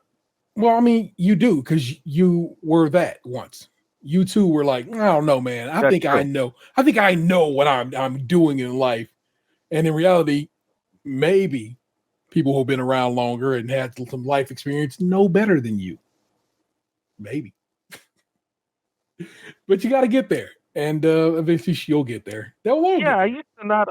[SPEAKER 2] I mean, you do because you were that once. You too were like, I don't know, man. I think I know what I'm doing in life. And in reality, maybe people who've been around longer and had some life experience know better than you. Maybe. But you got to get there. And eventually you'll get there. They'll all get there.
[SPEAKER 3] I used to not.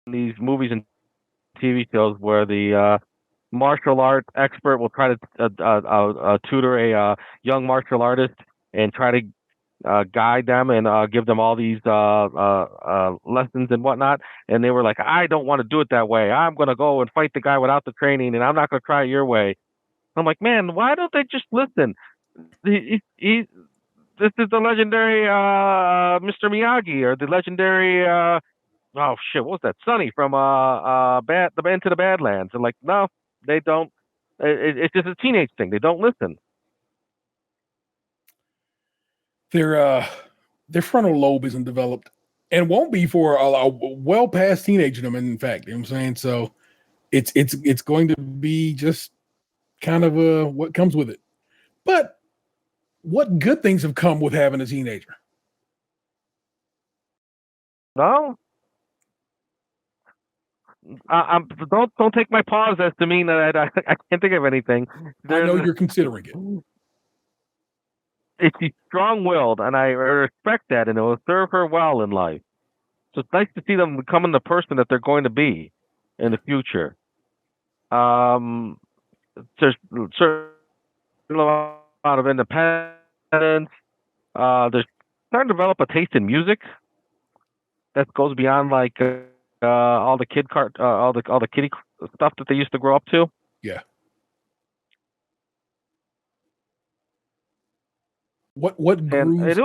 [SPEAKER 3] These movies and TV shows where the martial art expert will try to tutor a young martial artist and try to guide them and give them all these lessons and whatnot. And they were like, I don't want to do it that way. I'm going to go and fight the guy without the training, and I'm not going to try it your way. I'm like, man, why don't they just listen? This is the legendary Mr. Miyagi or the legendary oh shit, what was that? Sonny from the Into the Badlands. And like, no, they don't. It's just a teenage thing. They don't listen.
[SPEAKER 2] Their frontal lobe isn't developed and won't be for a well past teenager. In fact, you know what I'm saying? So it's going to be just kind of what comes with it. But what good things have come with having a teenager?
[SPEAKER 3] No, don't take my pause as to mean that I can't think of anything.
[SPEAKER 2] I know you're considering it.
[SPEAKER 3] She's strong-willed, and I respect that, and it will serve her well in life. So it's nice to see them becoming the person that they're going to be in the future. There's certainly a lot of independence. They're starting to develop a taste in music that goes beyond like all the all the kiddie stuff that they used to grow up to.
[SPEAKER 2] Yeah. What grooves?
[SPEAKER 3] And it's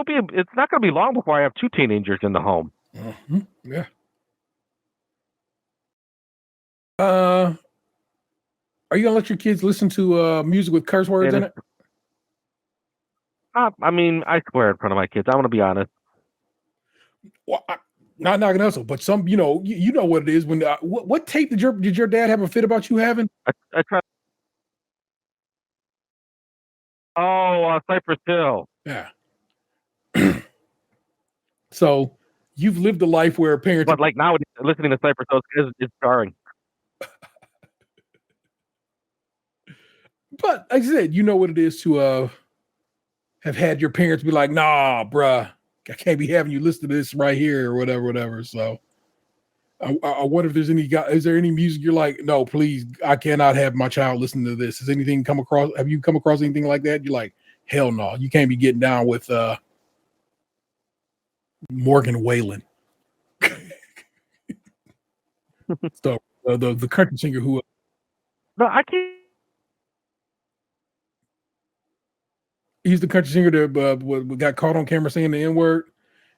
[SPEAKER 3] not going to be long before I have two teenagers in the home.
[SPEAKER 2] Mm-hmm. Yeah. Are you gonna let your kids listen to music with curse words in it?
[SPEAKER 3] I mean, I swear in front of my kids. I want to be honest.
[SPEAKER 2] Well, not knocking us, but some, you know what it is when what tape did your dad have a fit about you having?
[SPEAKER 3] I try. Oh, Cypress Hill.
[SPEAKER 2] Yeah. So you've lived a life where parents,
[SPEAKER 3] But like now, listening to Cypress Hill is jarring.
[SPEAKER 2] but like I said, you know what it is to have had your parents be like, nah, bruh, I can't be having you listen to this right here or whatever. So I wonder if there's is there any music you're like, no, please, I cannot have my child listen to this. Have you come across anything like that? You're like, hell no, you can't be getting down with Morgan Wallen. So the country singer who
[SPEAKER 3] No, I can't.
[SPEAKER 2] he's the country singer that got caught on camera saying the N-word.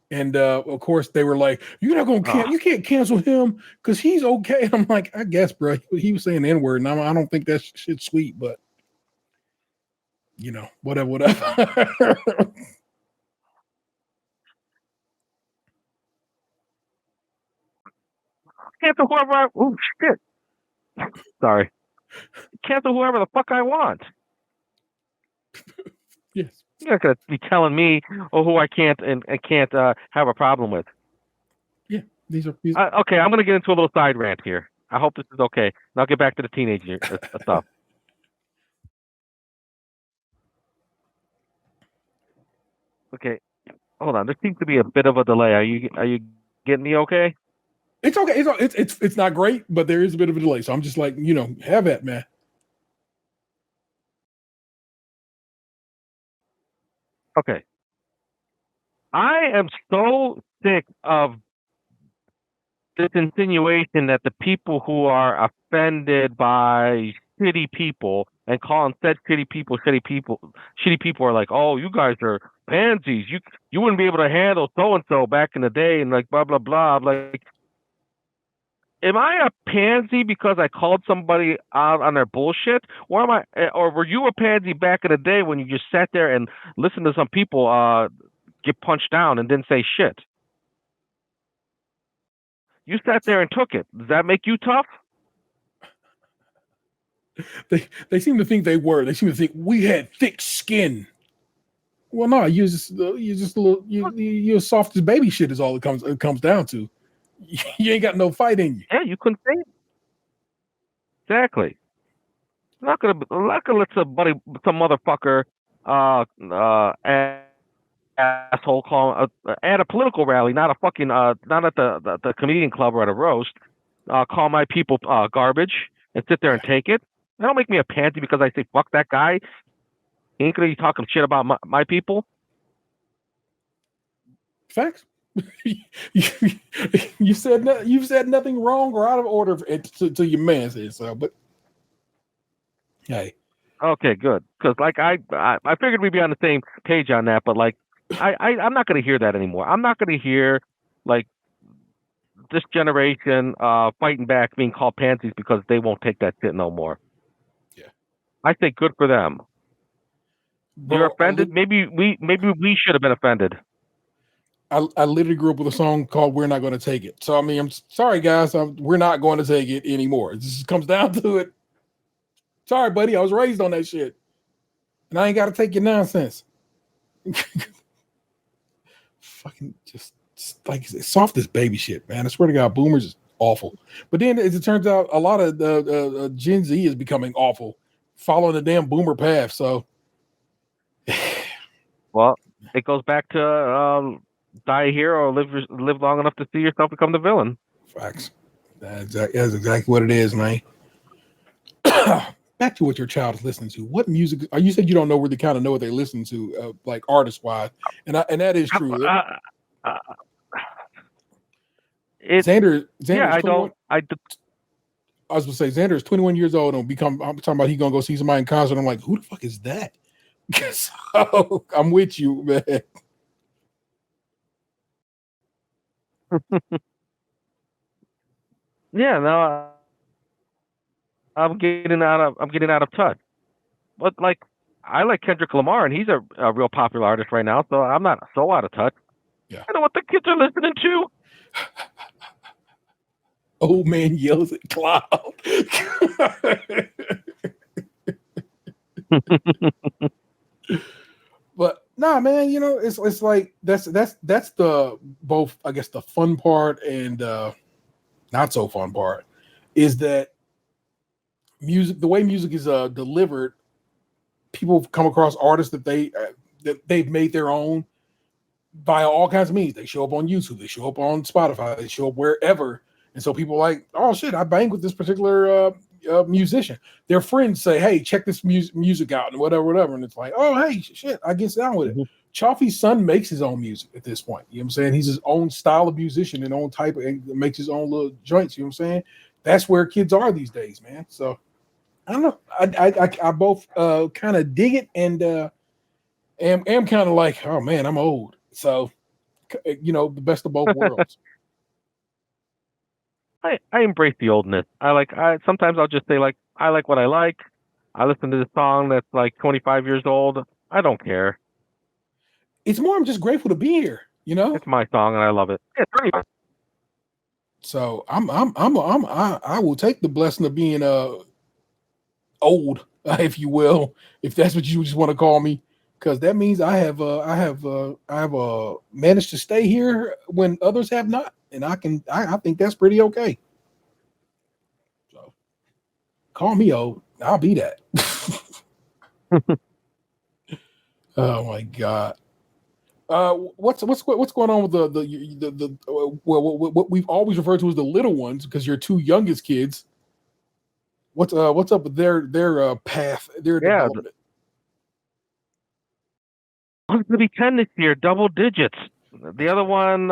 [SPEAKER 2] And of course they were like, you're not gonna you can't cancel him because he's okay. And I'm like, I guess, bro. He was saying the N-word, and I don't think that shit's sweet, but you know, whatever.
[SPEAKER 3] Cancel whoever. Oh shit! Sorry. Cancel whoever the fuck I want.
[SPEAKER 2] Yes.
[SPEAKER 3] You're not gonna be telling me who I can't and can't have a problem with.
[SPEAKER 2] Yeah, these are
[SPEAKER 3] okay. I'm gonna get into a little side rant here. I hope this is okay, and I'll get back to the teenager stuff. Okay, hold on. There seems to be a bit of a delay. Are you getting me okay?
[SPEAKER 2] It's okay. It's not great, but there is a bit of a delay. So I'm just like, have at man.
[SPEAKER 3] Okay. I am so sick of this insinuation that the people who are offended by shitty people and calling said shitty people are like, oh, you guys are pansies. You wouldn't be able to handle so and so back in the day and like blah blah blah. Like, am I a pansy because I called somebody out on their bullshit, or were you a pansy back in the day when you just sat there and listened to some people get punched down and didn't say shit? You sat there and took it. Does that make you tough?
[SPEAKER 2] They seem to think they were. They seem to think we had thick skin. Well, no, you're just a little you're soft as baby shit is all it comes down to. You ain't got no fight in you.
[SPEAKER 3] Yeah, you couldn't say it. Exactly. I'm not gonna let some motherfucker asshole call at a political rally, not a fucking not at the comedian club or at a roast, call my people garbage and sit there and take it. That don't make me a pansy because I say fuck that guy. He ain't gonna be talking shit about my people.
[SPEAKER 2] Facts. You've said nothing wrong or out of order to your man says so, but hey.
[SPEAKER 3] Okay, good. Because like I figured we'd be on the same page on that, but like I'm not gonna hear that anymore. I'm not gonna hear like this generation fighting back being called pansies because they won't take that shit no more.
[SPEAKER 2] Yeah.
[SPEAKER 3] I say good for them. Bro, you're offended? Maybe we should have been offended.
[SPEAKER 2] I literally grew up with a song called "We're Not Going to Take It." So I mean, I'm sorry, guys. We're not going to take it anymore. It just comes down to it. Sorry, buddy. I was raised on that shit, and I ain't got to take your nonsense. Fucking just like soft as baby shit, man. I swear to God, boomers is awful. But then, as it turns out, a lot of the Gen Z is becoming awful, following the damn boomer path. So,
[SPEAKER 3] well, it goes back to die a hero or live long enough to see yourself become the villain.
[SPEAKER 2] Facts. That's exactly what it is, man. Back to what your child is listening to. What music? You said you don't know where they kind of know what they listen to, like artist wise, and that is true. Xander,
[SPEAKER 3] yeah, I don't.
[SPEAKER 2] I was gonna say Xander is 21 years old and I'm talking about he gonna go see somebody in concert. I'm like, who the fuck is that? So I'm with you, man.
[SPEAKER 3] Yeah, no, I'm getting out of touch. But like, I like Kendrick Lamar, and he's a real popular artist right now, so I'm not so out of touch.
[SPEAKER 2] Yeah.
[SPEAKER 3] I know what the kids are listening to.
[SPEAKER 2] Old man yells at cloud. But nah, man, you know, it's like that's the both, I guess, the fun part and not so fun part is that music, the way music is delivered, people come across artists that they've made their own via all kinds of means. They show up on YouTube, they show up on Spotify, they show up wherever. And so people are like, oh shit, I bang with this particular musician. Their friends say, hey, check this music out and whatever. And it's like, oh, hey, shit, I get down with it. Chaffee's son makes his own music at this point. You know what I'm saying? He's his own style of musician and own type and makes his own little joints. You know what I'm saying? That's where kids are these days, man. So I don't know. I both kind of dig it and am kind of like, oh man, I'm old. So, you know, the best of both worlds.
[SPEAKER 3] I embrace the oldness. Sometimes I'll just say like I like what I like. I listen to the song that's like 25 years old. I don't care.
[SPEAKER 2] It's more I'm just grateful to be here, you know?
[SPEAKER 3] It's my song and I love it. Yeah,
[SPEAKER 2] so I will take the blessing of being old, if you will, if that's what you just want to call me, because that means I have managed to stay here when others have not. And I think that's pretty okay. So call me old. I'll be that. Oh my God. What's going on with the what we've always referred to as the little ones, because your two youngest kids? What's up with their path, their development?
[SPEAKER 3] One's gonna be 10 this year, double digits. The other one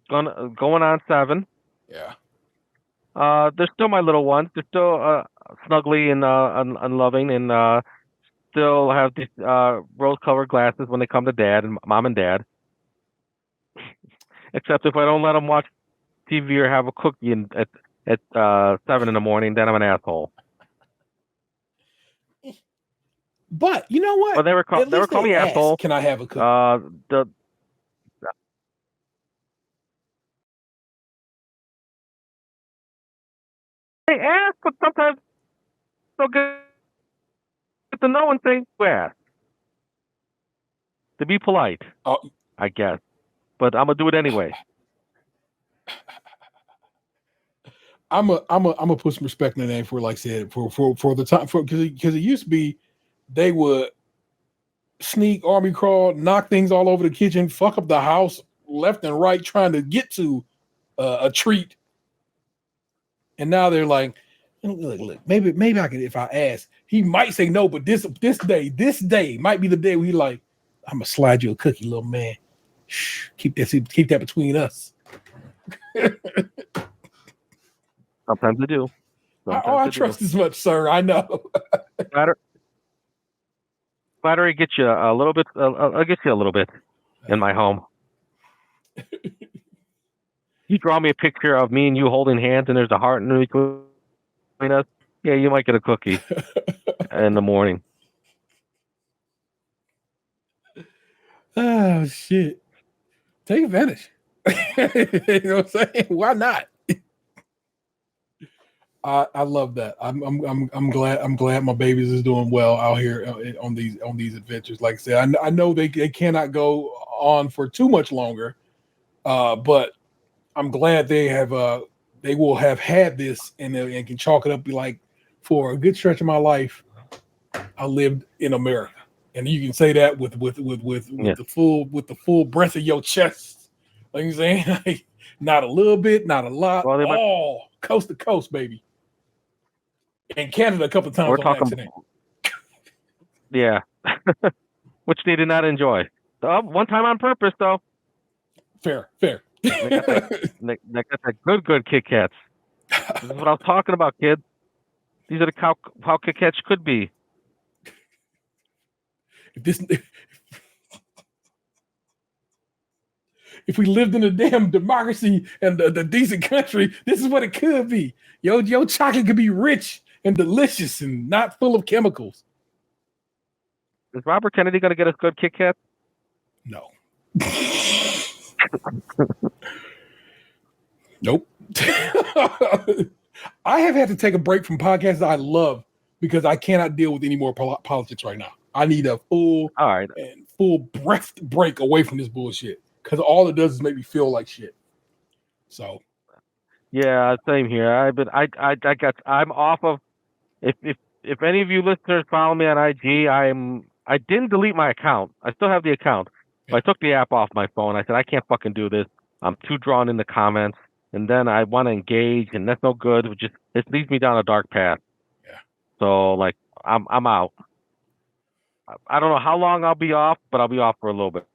[SPEAKER 3] going on 7.
[SPEAKER 2] Yeah.
[SPEAKER 3] They're still my little ones. They're still snuggly and loving, and still have these rose-colored glasses when they come to dad and mom and dad. Except if I don't let them watch TV or have a cookie at 7 in the morning, then I'm an asshole.
[SPEAKER 2] But you know what?
[SPEAKER 3] Well, they were calling me asshole.
[SPEAKER 2] Can I have a cookie?
[SPEAKER 3] They ask, but sometimes they'll get to know and say, "Ask." To be polite, I guess, but I'm gonna do it anyway.
[SPEAKER 2] I'm gonna put some respect in the name for, like I said, for the time, because it used to be they would sneak, army crawl, knock things all over the kitchen, fuck up the house left and right, trying to get to a treat. And now they're like, look, maybe I can, if I ask, he might say no, but this day might be the day where he like, I'm gonna slide you a cookie, little man. Shh, keep that between us.
[SPEAKER 3] Sometimes I do.
[SPEAKER 2] I trust as much, sir. I know.
[SPEAKER 3] Flattery gets you a little bit. I'll get you a little bit in my home. You draw me a picture of me and you holding hands, and there's a heart in between us. Yeah, you might get a cookie in the morning.
[SPEAKER 2] Oh shit! Take advantage. You know what I'm saying? Why not? I love that. I'm glad my babies is doing well out here on these adventures. Like I said, I know they cannot go on for too much longer, but I'm glad they will have had this and can chalk it up. Be like, for a good stretch of my life, I lived in America, and you can say that with the full breath of your chest. Like you're saying, like, not a little bit, not a lot, all coast to coast, baby. In Canada, a couple of times on accident.
[SPEAKER 3] Yeah, which they did not enjoy. One time on purpose, though.
[SPEAKER 2] Fair.
[SPEAKER 3] They got that good Kit Kats. This is what I was talking about, kids. These are how Kit Kats could be.
[SPEAKER 2] If we lived in a damn democracy and the decent country, this is what it could be. Your chocolate could be rich and delicious and not full of chemicals.
[SPEAKER 3] Is Robert Kennedy going to get us good Kit Kats?
[SPEAKER 2] No. Nope. I have had to take a break from podcasts that I love because I cannot deal with any more politics right now. I need a full breath break away from this bullshit because all it does is make me feel like shit. So,
[SPEAKER 3] yeah, same here. I'm off of. If any of you listeners follow me on IG, I didn't delete my account. I still have the account, but I took the app off my phone. I said I can't fucking do this. I'm too drawn in the comments, and then I want to engage, and that's no good. It leads me down a dark path.
[SPEAKER 2] Yeah.
[SPEAKER 3] So like I'm out. I don't know how long I'll be off, but I'll be off for a little bit.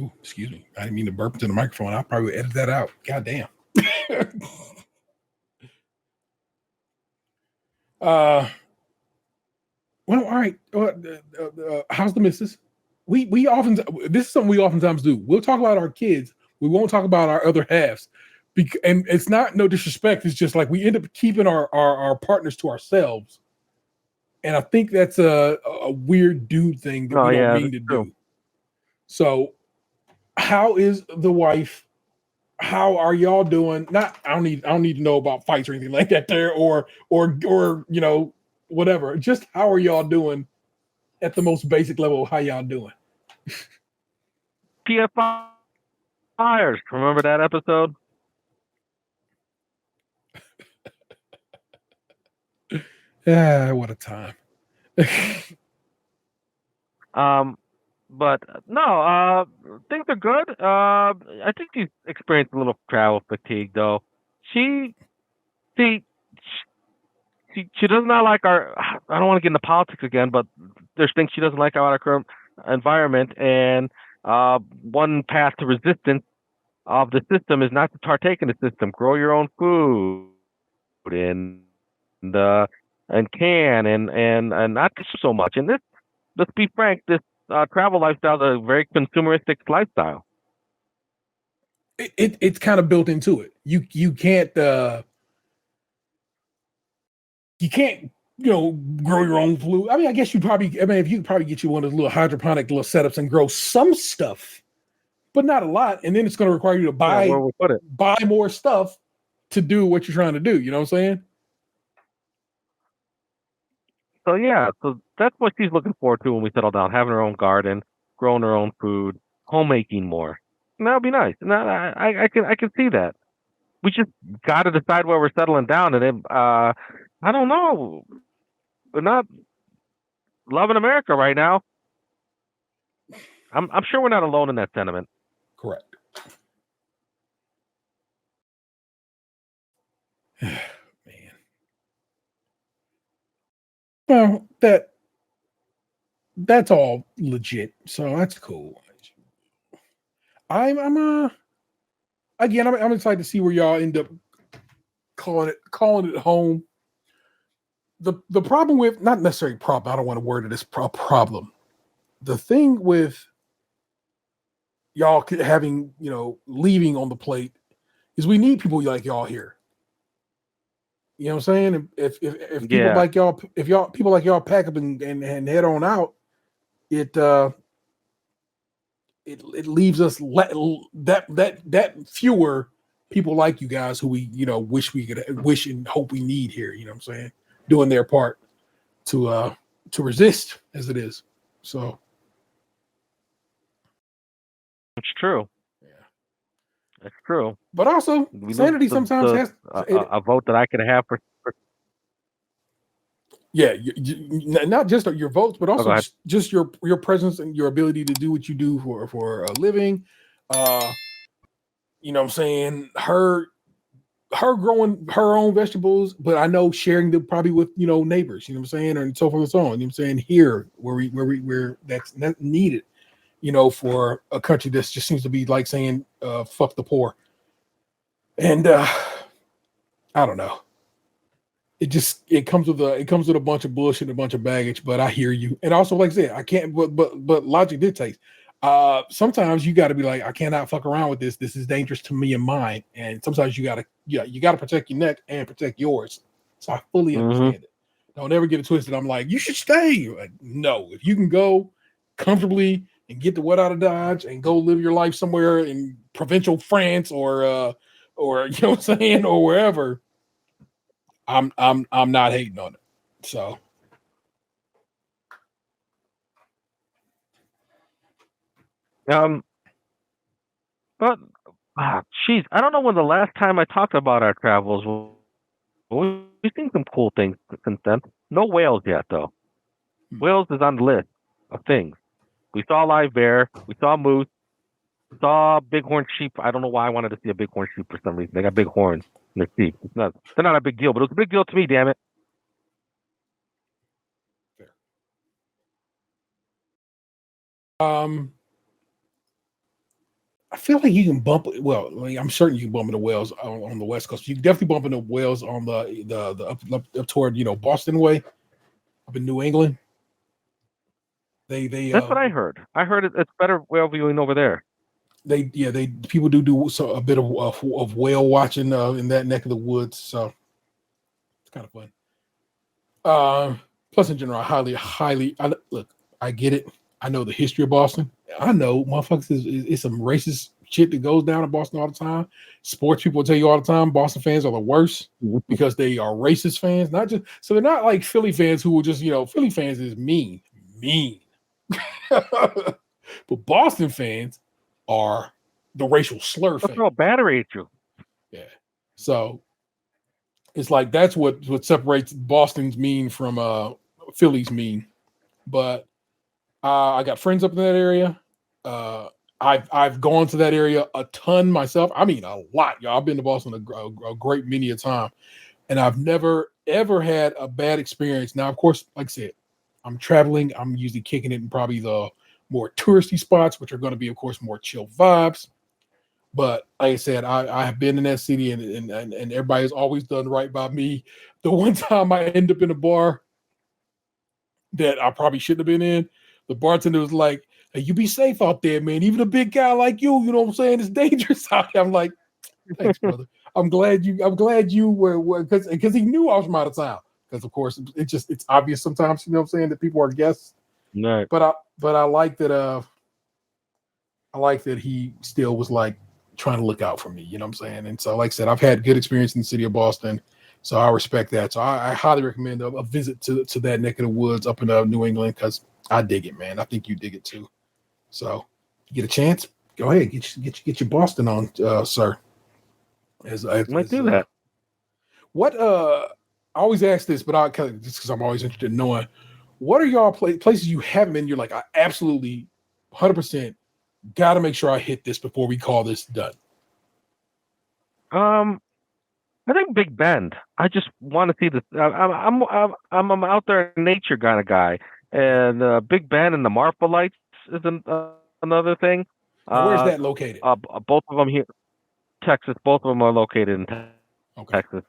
[SPEAKER 2] Ooh, excuse me. I didn't mean to burp into the microphone. I'll probably edit that out. God damn. Well, all right. How's the missus? We often, this is something we oftentimes do. We'll talk about our kids. We won't talk about our other halves. And it's not no disrespect. It's just like we end up keeping our partners to ourselves. And I think that's a weird dude thing that we don't mean to do. So how is the wife? How are y'all doing? I don't need to know about fights or anything like that there, or you know, whatever. Just how are y'all doing at the most basic level of how y'all doing?
[SPEAKER 3] PF Fires. Remember that episode?
[SPEAKER 2] What a time.
[SPEAKER 3] But no, things are good. I think she's experienced a little travel fatigue, though. She does not like our. I don't want to get into politics again, but there's things she doesn't like about our current environment, and one path to resistance of the system is not to partake in the system. Grow your own food, and can and not so much. And this, let's be frank, this travel lifestyle is a very consumeristic lifestyle.
[SPEAKER 2] It's kind of built into it. You can't grow your own food. I mean, I guess if you could probably get you one of those little hydroponic little setups and grow some stuff, but not a lot. And then it's going to require you to buy more stuff to do what you're trying to do. You know what I'm saying?
[SPEAKER 3] So yeah, so that's what she's looking forward to when we settle down, having her own garden, growing her own food, homemaking more. And that'll be nice. And I can see that. We just got to decide where we're settling down, and then I don't know. We're not loving America right now. I'm sure we're not alone in that sentiment.
[SPEAKER 2] Correct. Man. Well, that's all legit. So that's cool. I'm excited to see where y'all end up calling it home. The problem with, not necessarily problem, I don't want to word it as problem. The thing with y'all having, leaving on the plate is we need people like y'all here. You know what I'm saying? If people like y'all, people like y'all pack up and head on out, it leaves us that fewer people like you guys who we wish and hope we need here. You know what I'm saying? Doing their part to resist as it is. So
[SPEAKER 3] it's true. That's true.
[SPEAKER 2] But also, sanity sometimes has
[SPEAKER 3] a vote that I could have for.
[SPEAKER 2] Yeah, not just your votes, but also just your presence and your ability to do what you do for a living. You know what I'm saying? Her growing her own vegetables, but I know sharing them probably with neighbors. You know what I'm saying, and so forth and so on. You know what I'm saying? Here, where that's needed. For a country that just seems to be like saying, fuck the poor. And I don't know. It comes with a bunch of bullshit and a bunch of baggage, but I hear you. And also, like I said, I can't, but logic dictates. Sometimes you got to be like, I cannot fuck around with this. This is dangerous to me and mine. And sometimes you gotta protect your neck and protect yours. So I fully understand it. Don't ever get it twisted. I'm like, you should stay. Like, no, if you can go comfortably and get the wet out of Dodge and go live your life somewhere in provincial France or you know what I'm saying, or wherever, I'm not hating on it. So
[SPEAKER 3] but jeez, I don't know when the last time I talked about our travels. We've seen some cool things since then. No whales yet, though. Whales is on the list of things. We saw a live bear. We saw a moose. We saw bighorn sheep. I don't know why I wanted to see a bighorn sheep for some reason. They got big horns in their teeth. They're not a big deal, but it was a big deal to me, damn it.
[SPEAKER 2] I feel like you can bump. Well, like, I'm certain you can bump into whales on the West Coast. You can definitely bump into whales on the up toward Boston way, up in New England. They
[SPEAKER 3] That's what I heard. I heard it's better whale viewing over there.
[SPEAKER 2] People do a bit of whale watching in that neck of the woods. So it's kind of fun. Plus, in general, I get it. I know the history of Boston. I know motherfuckers is some racist shit that goes down in Boston all the time. Sports people tell you all the time Boston fans are the worst because they are racist fans. Not just so they're not like Philly fans who will just, Philly fans is mean. But Boston fans are the racial slur fans.
[SPEAKER 3] They'll battery at you.
[SPEAKER 2] Yeah. So it's like that's what separates Boston's mean from Philly's mean. But I got friends up in that area. I've gone to that area a ton myself. I mean, a lot, y'all. I've been to Boston a great many a time, and I've never ever had a bad experience. Now, of course, like I said, I'm traveling. I'm usually kicking it in probably the more touristy spots, which are going to be, of course, more chill vibes. But like I said, I have been in that city, and everybody has always done right by me. The one time I end up in a bar that I probably shouldn't have been in, the bartender was like, "Hey, you be safe out there, man. Even a big guy like you know what I'm saying, it's dangerous out there." I'm like, "Thanks, brother. I'm glad you were because he knew I was from out of town. Because of course it's obvious sometimes, you know what I'm saying, that people are guests.
[SPEAKER 3] Right.
[SPEAKER 2] But I like that he still was like trying to look out for me, you know what I'm saying? And so, like I said, I've had good experience in the city of Boston, so I respect that. So I highly recommend a visit to that neck of the woods up in New England, because I dig it, man. I think you dig it too. So you get a chance, go ahead, get your Boston on, sir.
[SPEAKER 3] Might do that.
[SPEAKER 2] What I always ask this, but just because I'm always interested in knowing, what are y'all places you haven't been? You're like, I absolutely 100% got to make sure I hit this before we call this done.
[SPEAKER 3] I think Big Bend. I just want to see this. I'm out there nature kind of guy, and Big Bend and the Marfa Lights is another thing.
[SPEAKER 2] Now, where's that located?
[SPEAKER 3] Both of them here, Texas. Both of them are located in Texas.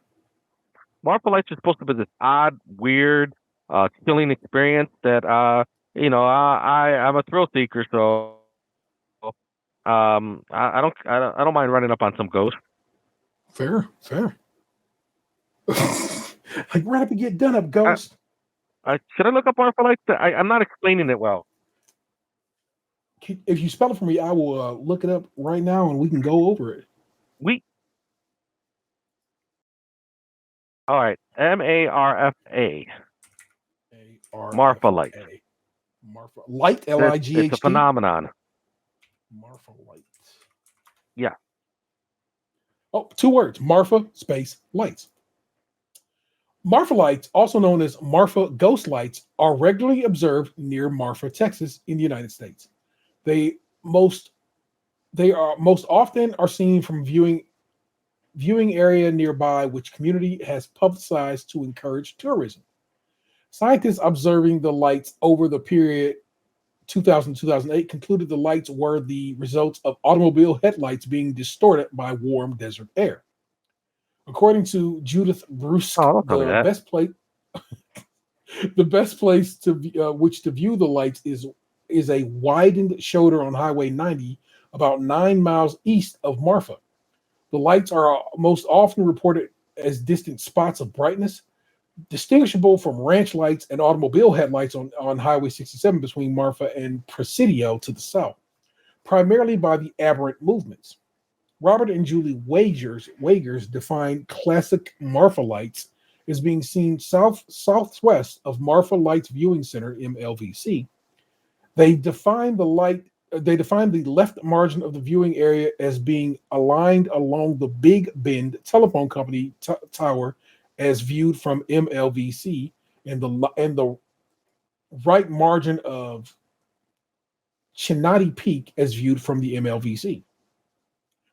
[SPEAKER 3] Marfa Lights is supposed to be this odd, weird, chilling experience that I'm a thrill seeker, so I don't mind running up on some ghosts.
[SPEAKER 2] Fair. Like, run up and get done up, ghost.
[SPEAKER 3] Should I look up Marfa Lights? I'm not explaining it well.
[SPEAKER 2] If you spell it for me, I will look it up right now, and we can go over it.
[SPEAKER 3] All right, MARFA. Marfa Light.
[SPEAKER 2] Marfa Light, LIGHT.
[SPEAKER 3] It's a phenomenon.
[SPEAKER 2] Marfa Light.
[SPEAKER 3] Yeah.
[SPEAKER 2] Oh, 2 words: Marfa space lights. Marfa lights, also known as Marfa ghost lights, are regularly observed near Marfa, Texas, in the United States. They most often are seen from viewing area nearby, which community has publicized to encourage tourism. Scientists observing the lights over the period 2000-2008 concluded the lights were the results of automobile headlights being distorted by warm desert air. According to Judith Bruce, the best place to view the lights is is a widened shoulder on Highway 90, about 9 miles east of Marfa. The lights are most often reported as distant spots of brightness, distinguishable from ranch lights and automobile headlights on Highway 67 between Marfa and Presidio to the south, primarily by the aberrant movements. Robert and Julie Wagers define classic Marfa lights as being seen southwest of Marfa Lights Viewing Center, MLVC. They define the left margin of the viewing area as being aligned along the Big Bend Telephone Company tower as viewed from MLVC, and the right margin of Chinati Peak as viewed from the MLVC.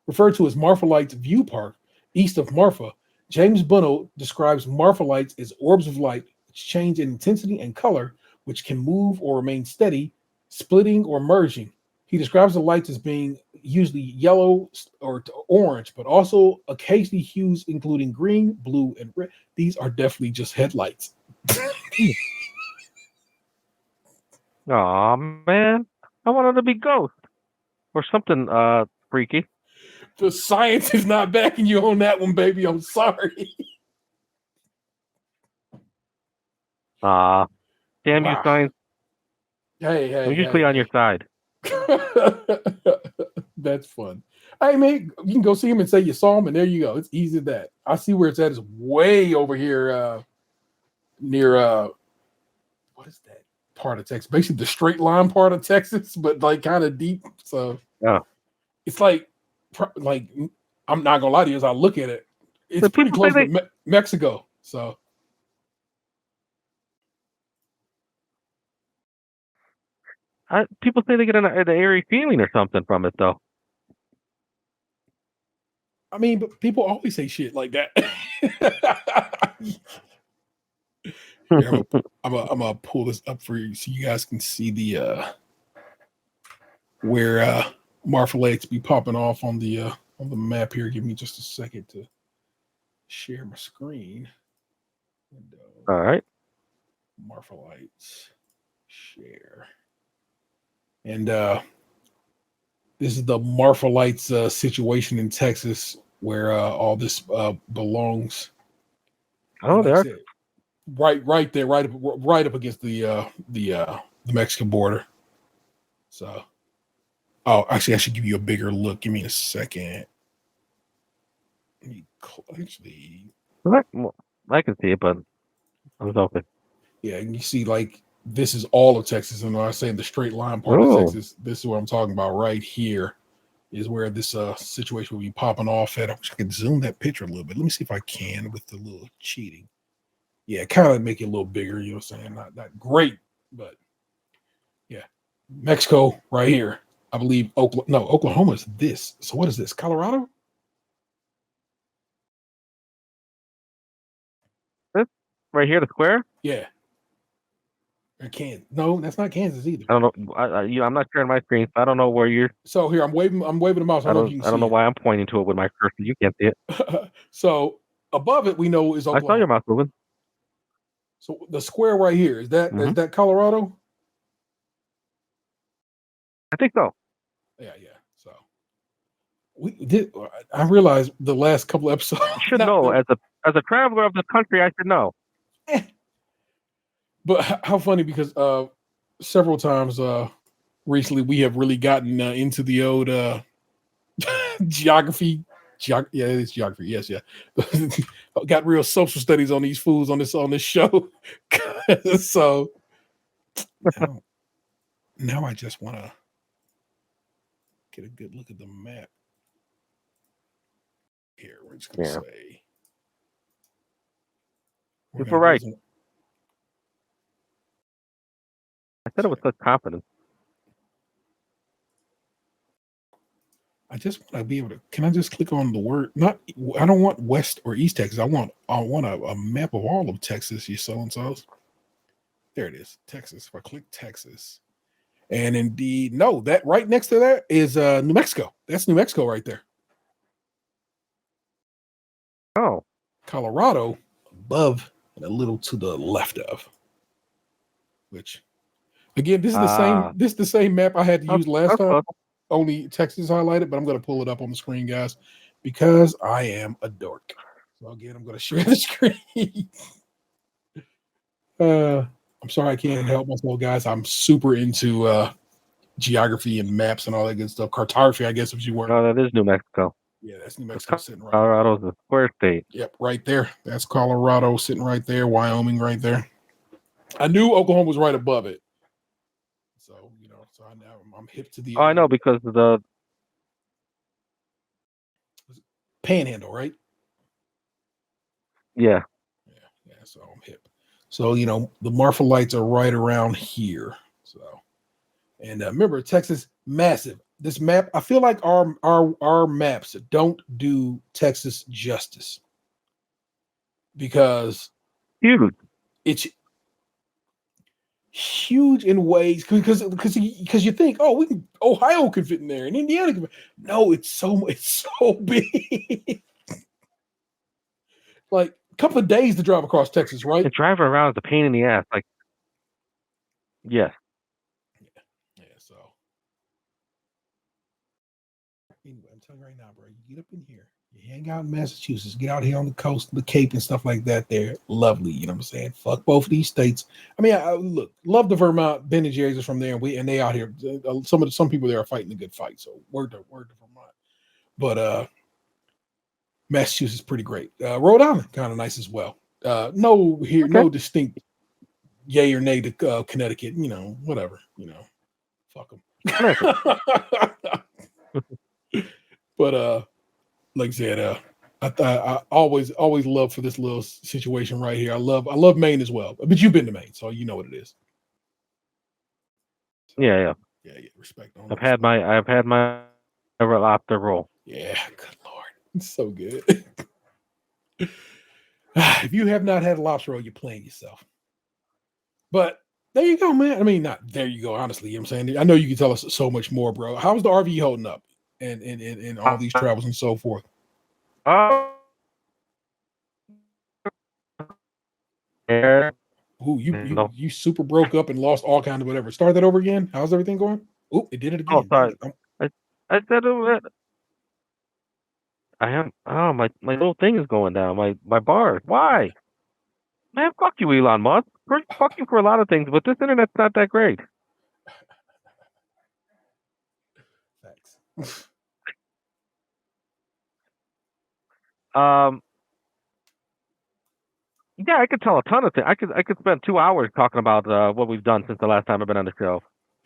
[SPEAKER 2] Referred to as Marfa Lights View Park, east of Marfa, James Bunnell describes Marfa lights as orbs of light which change in intensity and color, which can move or remain steady, splitting or merging. He describes the lights as being usually yellow or orange, but also occasionally hues including green, blue, and red. These are definitely just headlights.
[SPEAKER 3] Aw, man. I wanted to be Ghost or something freaky.
[SPEAKER 2] The science is not backing you on that one, baby. I'm sorry.
[SPEAKER 3] Damn
[SPEAKER 2] Wow.
[SPEAKER 3] you, science.
[SPEAKER 2] Hey.
[SPEAKER 3] I'm usually on your side.
[SPEAKER 2] That's fun. Hey, man, you can go see him and say you saw him, and there you go. It's easy as that. I see where it's at. It's way over here near, what is that part of Texas? Basically the straight line part of Texas, but like kind of deep. So it's like I'm not going to lie to you as I look at it. It's pretty close to Mexico. So.
[SPEAKER 3] People say they get an airy feeling or something from it, though.
[SPEAKER 2] I mean, but people always say shit like that. Here, I'm gonna pull this up for you so you guys can see the where Marfa Lakes be popping off on the map here. Give me just a second to share my screen. Window.
[SPEAKER 3] All right.
[SPEAKER 2] Marfa Lights share. And this is the Marfa Lights situation in Texas where all this belongs.
[SPEAKER 3] Oh, there.
[SPEAKER 2] Right there, right up against the Mexican border. So, actually, I should give you a bigger look. Give me a second. Actually,
[SPEAKER 3] I can see it, but I was open.
[SPEAKER 2] Yeah, and you see, like, this is all of Texas, and when I say the straight line part of Texas, this is what I'm talking about. Right here is where this situation will be popping off at. I wish I could zoom that picture a little bit. Let me see if I can with the little cheating. Yeah, kind of make it a little bigger, you know what I'm saying? Not great, but yeah. Mexico right here. I believe Oklahoma is this. So what is this? Colorado?
[SPEAKER 3] This right here, the square?
[SPEAKER 2] Yeah. Or Kansas. No, that's not Kansas either.
[SPEAKER 3] I don't know. I'm not sharing my screen, so I don't know where you're.
[SPEAKER 2] So here I'm waving the mouse. I
[SPEAKER 3] don't know why I'm pointing to it with my cursor. You can't see it.
[SPEAKER 2] So above it, we know is Oklahoma.
[SPEAKER 3] I saw your mouse moving.
[SPEAKER 2] So the square right here is that Colorado?
[SPEAKER 3] I think so.
[SPEAKER 2] Yeah. So we did. I realized the last couple episodes.
[SPEAKER 3] You should know as a traveler of this country. I should know.
[SPEAKER 2] But how funny, because several times recently we have really gotten into the old geography. Yeah, it's geography. Yes, yeah. Got real social studies on these fools on this show. So now I just want to get a good look at the map. Here, we're just going to say.
[SPEAKER 3] Super right. I said it with such confidence.
[SPEAKER 2] I just want to be able to. Can I just click on the word? I don't want West or East Texas. I want a map of all of Texas. You so and so's. There it is, Texas. If I click Texas, and indeed, no, that right next to that is New Mexico. That's New Mexico right there.
[SPEAKER 3] Oh,
[SPEAKER 2] Colorado above and a little to the left of. Which Again, this is the same. This is the same map I had to use last time. Only Texas highlighted, but I'm going to pull it up on the screen, guys, because I am a dork. So again, I'm going to share the screen. I'm sorry I can't help myself, guys. I'm super into geography and maps and all that good stuff. Cartography, I guess, if you were.
[SPEAKER 3] Oh, that is New Mexico.
[SPEAKER 2] Yeah, that's New Mexico sitting right.
[SPEAKER 3] Colorado's a square state.
[SPEAKER 2] Yep, right there. That's Colorado sitting right there. Wyoming right there. I knew Oklahoma was right above it. So, so I'm hip to the.
[SPEAKER 3] Oh, I know, because the
[SPEAKER 2] Panhandle, right?
[SPEAKER 3] Yeah.
[SPEAKER 2] So I'm hip. So, the Marfa lights are right around here. So, and remember, Texas, massive. This map, I feel like our maps don't do Texas justice because
[SPEAKER 3] huge.
[SPEAKER 2] It's huge in ways because you think, Ohio can fit in there and Indiana can fit. No, it's so big. Like a couple of days to drive across Texas, right?
[SPEAKER 3] And driving around is a pain in the ass. Like, yes.
[SPEAKER 2] Yeah. So anyway, I'm telling you right now, bro, you get up in here, you hang out in Massachusetts, get out here on the coast, the Cape and stuff like that. They're lovely. You know what I'm saying? Fuck both of these states. I mean, I look, love the Vermont. Ben and Jerry's are from there, and they out here. Some people there are fighting a good fight. So word to Vermont. But Massachusetts is pretty great. Rhode Island kind of nice as well. No distinct yay or nay to Connecticut. Whatever. Fuck them. But like I said, I always love for this little situation right here. I love Maine as well. But you've been to Maine, so you know what it is.
[SPEAKER 3] So, yeah.
[SPEAKER 2] Respect.
[SPEAKER 3] I've had my lobster roll.
[SPEAKER 2] Yeah, good lord, it's so good. If you have not had a lobster roll, you're playing yourself. But there you go, man. I mean, not there you go. Honestly, you know what I'm saying? I know you can tell us so much more, bro. How's the RV holding up and all these travels and so forth? Ooh, you super broke up and lost all kinds of whatever. Start that over again. How's everything going? Oh, it did it again.
[SPEAKER 3] Oh, sorry. I said it. I am. Oh, my little thing is going down. My bar. Why? Man, fuck you, Elon Musk. Fuck you for a lot of things, but this internet's not that great.
[SPEAKER 2] Thanks.
[SPEAKER 3] Yeah, I could tell a ton of things. I could spend 2 hours talking about what we've done since the last time I've been on the show,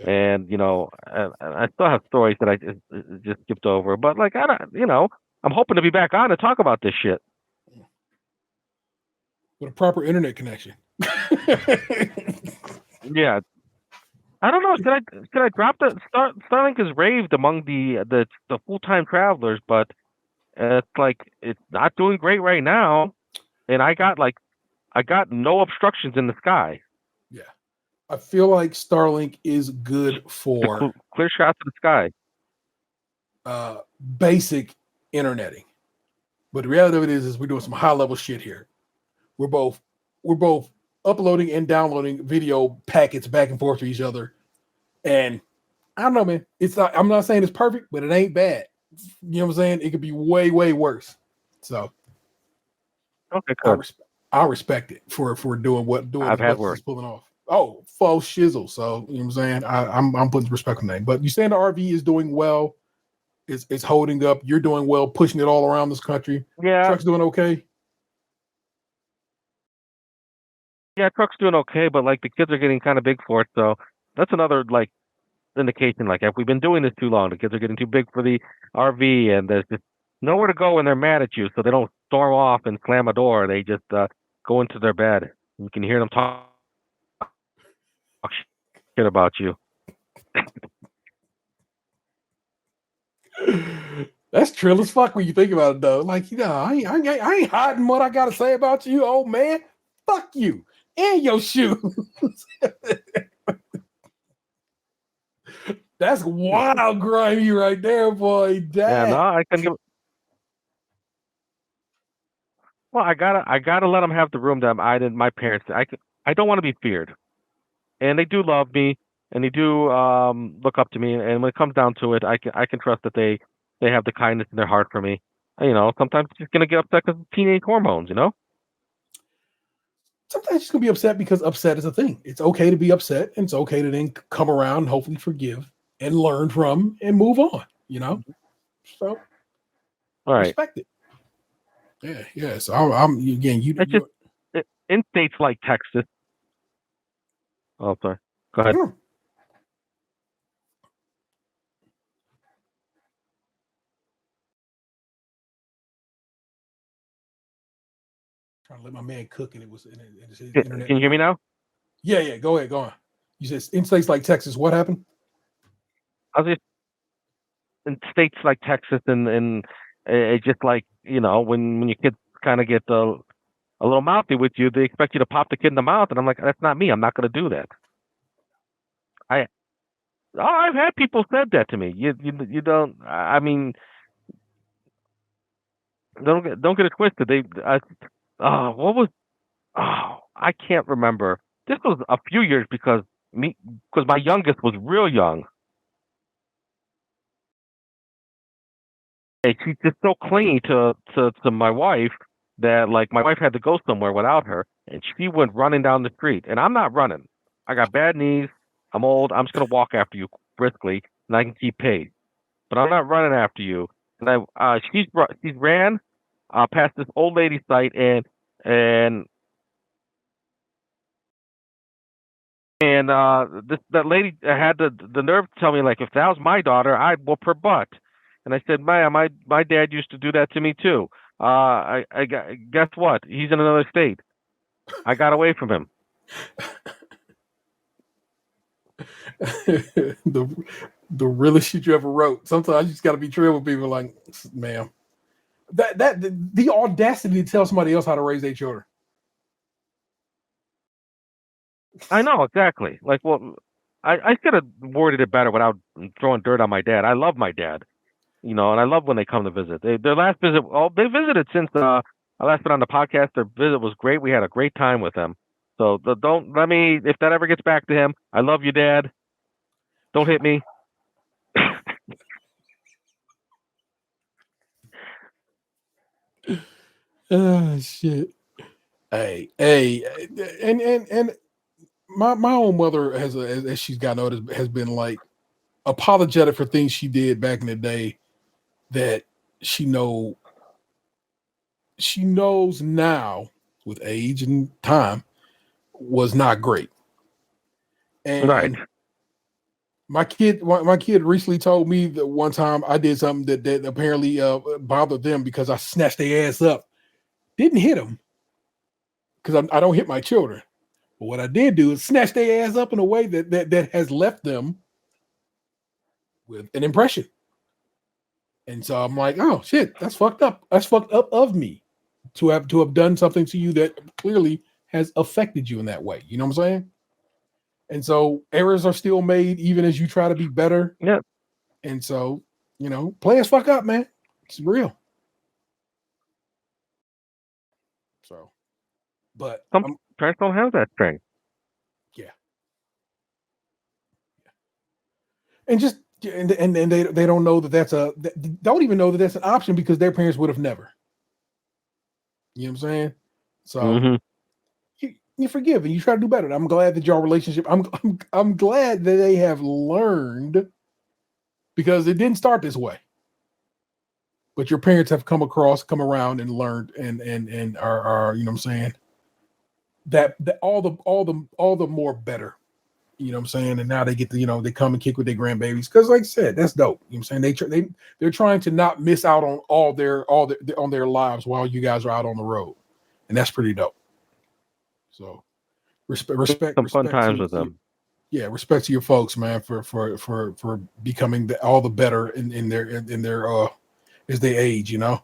[SPEAKER 3] and I still have stories that I just skipped over. But like I don't, I'm hoping to be back on to talk about this shit
[SPEAKER 2] with a proper internet connection.
[SPEAKER 3] Yeah, I don't know. Should I drop the Starlink is raved among the full-time travelers, but it's not doing great right now, and I got no obstructions in the sky.
[SPEAKER 2] Yeah, I feel like Starlink is good for
[SPEAKER 3] clear shots of the sky.
[SPEAKER 2] Basic interneting, but the reality of it is we're doing some high-level shit here. We're both uploading and downloading video packets back and forth to each other, and I don't know, man. It's not. I'm not saying it's perfect, but it ain't bad. You know what I'm saying? It could be way, way worse. So,
[SPEAKER 3] okay, cool.
[SPEAKER 2] I respect it for doing
[SPEAKER 3] I've had worse.
[SPEAKER 2] Pulling off. Oh, faux shizzle. So you know what I'm saying? I'm putting respect on the name. But you saying the RV is doing well? It's holding up. You're doing well, pushing it all around this country.
[SPEAKER 3] Yeah,
[SPEAKER 2] truck's doing okay.
[SPEAKER 3] Yeah, truck's doing okay, but like the kids are getting kind of big for it, so that's another like indication. Like, if we've been doing this too long, the kids are getting too big for the RV, and there's just nowhere to go when they're mad at you, so they don't storm off and slam a door. They just go into their bed. You can hear them talk shit about you.
[SPEAKER 2] That's trill as fuck when you think about it, though. Like, I ain't hiding what I gotta say about you, old man. Fuck you and your shoes. That's wild grimy right there, boy. Damn.
[SPEAKER 3] Yeah, no, I can give. Well, I gotta let them have the room that my parents. I don't want to be feared, and they do love me. and they do look up to me. And when it comes down to it, I can trust that they have the kindness in their heart for me. Sometimes it's just gonna get upset because of teenage hormones.
[SPEAKER 2] Sometimes she's gonna be upset because upset is a thing. It's okay to be upset, and it's okay to then come around and hopefully forgive and learn from and move on. So
[SPEAKER 3] All right.
[SPEAKER 2] respect it. Yeah. So I'm again.
[SPEAKER 3] In states like Texas. Oh, sorry. Go ahead.
[SPEAKER 2] Trying to let my man cook, and it was his
[SPEAKER 3] internet. Can you hear me now?
[SPEAKER 2] Yeah. Go ahead. Go on. You said in states like Texas, what happened?
[SPEAKER 3] I was just in states like Texas, and it's just like when your kids kind of get a little mouthy with you, they expect you to pop the kid in the mouth, and I'm like, that's not me. I'm not going to do that. I've had people said that to me. You don't. I mean, don't get it twisted. What was? Oh, I can't remember. This was a few years because my youngest was real young. And she's just so clingy to my wife that like my wife had to go somewhere without her, and she went running down the street. And I'm not running. I got bad knees. I'm old. I'm just gonna walk after you briskly, and I can keep pace. But I'm not running after you. And she's ran past this old lady site, and that lady had the nerve to tell me, like, if that was my daughter, I'd whoop her butt. And I said, my dad used to do that to me too. Guess what? He's in another state. I got away from him.
[SPEAKER 2] the realest shit you ever wrote. Sometimes you just got to be true with people. Like, ma'am, the audacity to tell somebody else how to raise their children.
[SPEAKER 3] I know exactly. Like, well, I could have worded it better without throwing dirt on my dad. I love my dad, and I love when they come to visit. Their last visit, they visited since I last been on the podcast. Their visit was great. We had a great time with them. So don't let me, if that ever gets back to him, I love you, Dad. Don't hit me.
[SPEAKER 2] Oh shit. Hey, and my own mother as she's gotten older has been like apologetic for things she did back in the day that she knows now with age and time was not great. And
[SPEAKER 3] Right.
[SPEAKER 2] my kid recently told me that one time I did something that apparently bothered them because I snatched their ass up. Didn't hit them because I don't hit my children. But what I did do is snatch their ass up in a way that has left them with an impression. And so I'm like, oh shit, that's fucked up. That's fucked up of me to have done something to you that clearly has affected you in that way. You know what I'm saying? And so errors are still made even as you try to be better.
[SPEAKER 3] Yeah.
[SPEAKER 2] And so, players fuck up, man. It's real. So, but
[SPEAKER 3] some parents don't have that strength.
[SPEAKER 2] Yeah. And just and they don't know don't even know that that's an option because their parents would have never. You know what I'm saying? So you forgive and you try to do better. I'm glad that your relationship. I'm glad that they have learned because it didn't start this way. But your parents have come around and learned and are you know what I'm saying? That all the more better. You know what I'm saying? And now they get to, they come and kick with their grandbabies. Because like I said, that's dope. You know what I'm saying? They're trying to not miss out on on their lives while you guys are out on the road. And that's pretty dope. So respect
[SPEAKER 3] some fun times with them.
[SPEAKER 2] Yeah, respect to your folks, man, for becoming all the better in their as they age, You know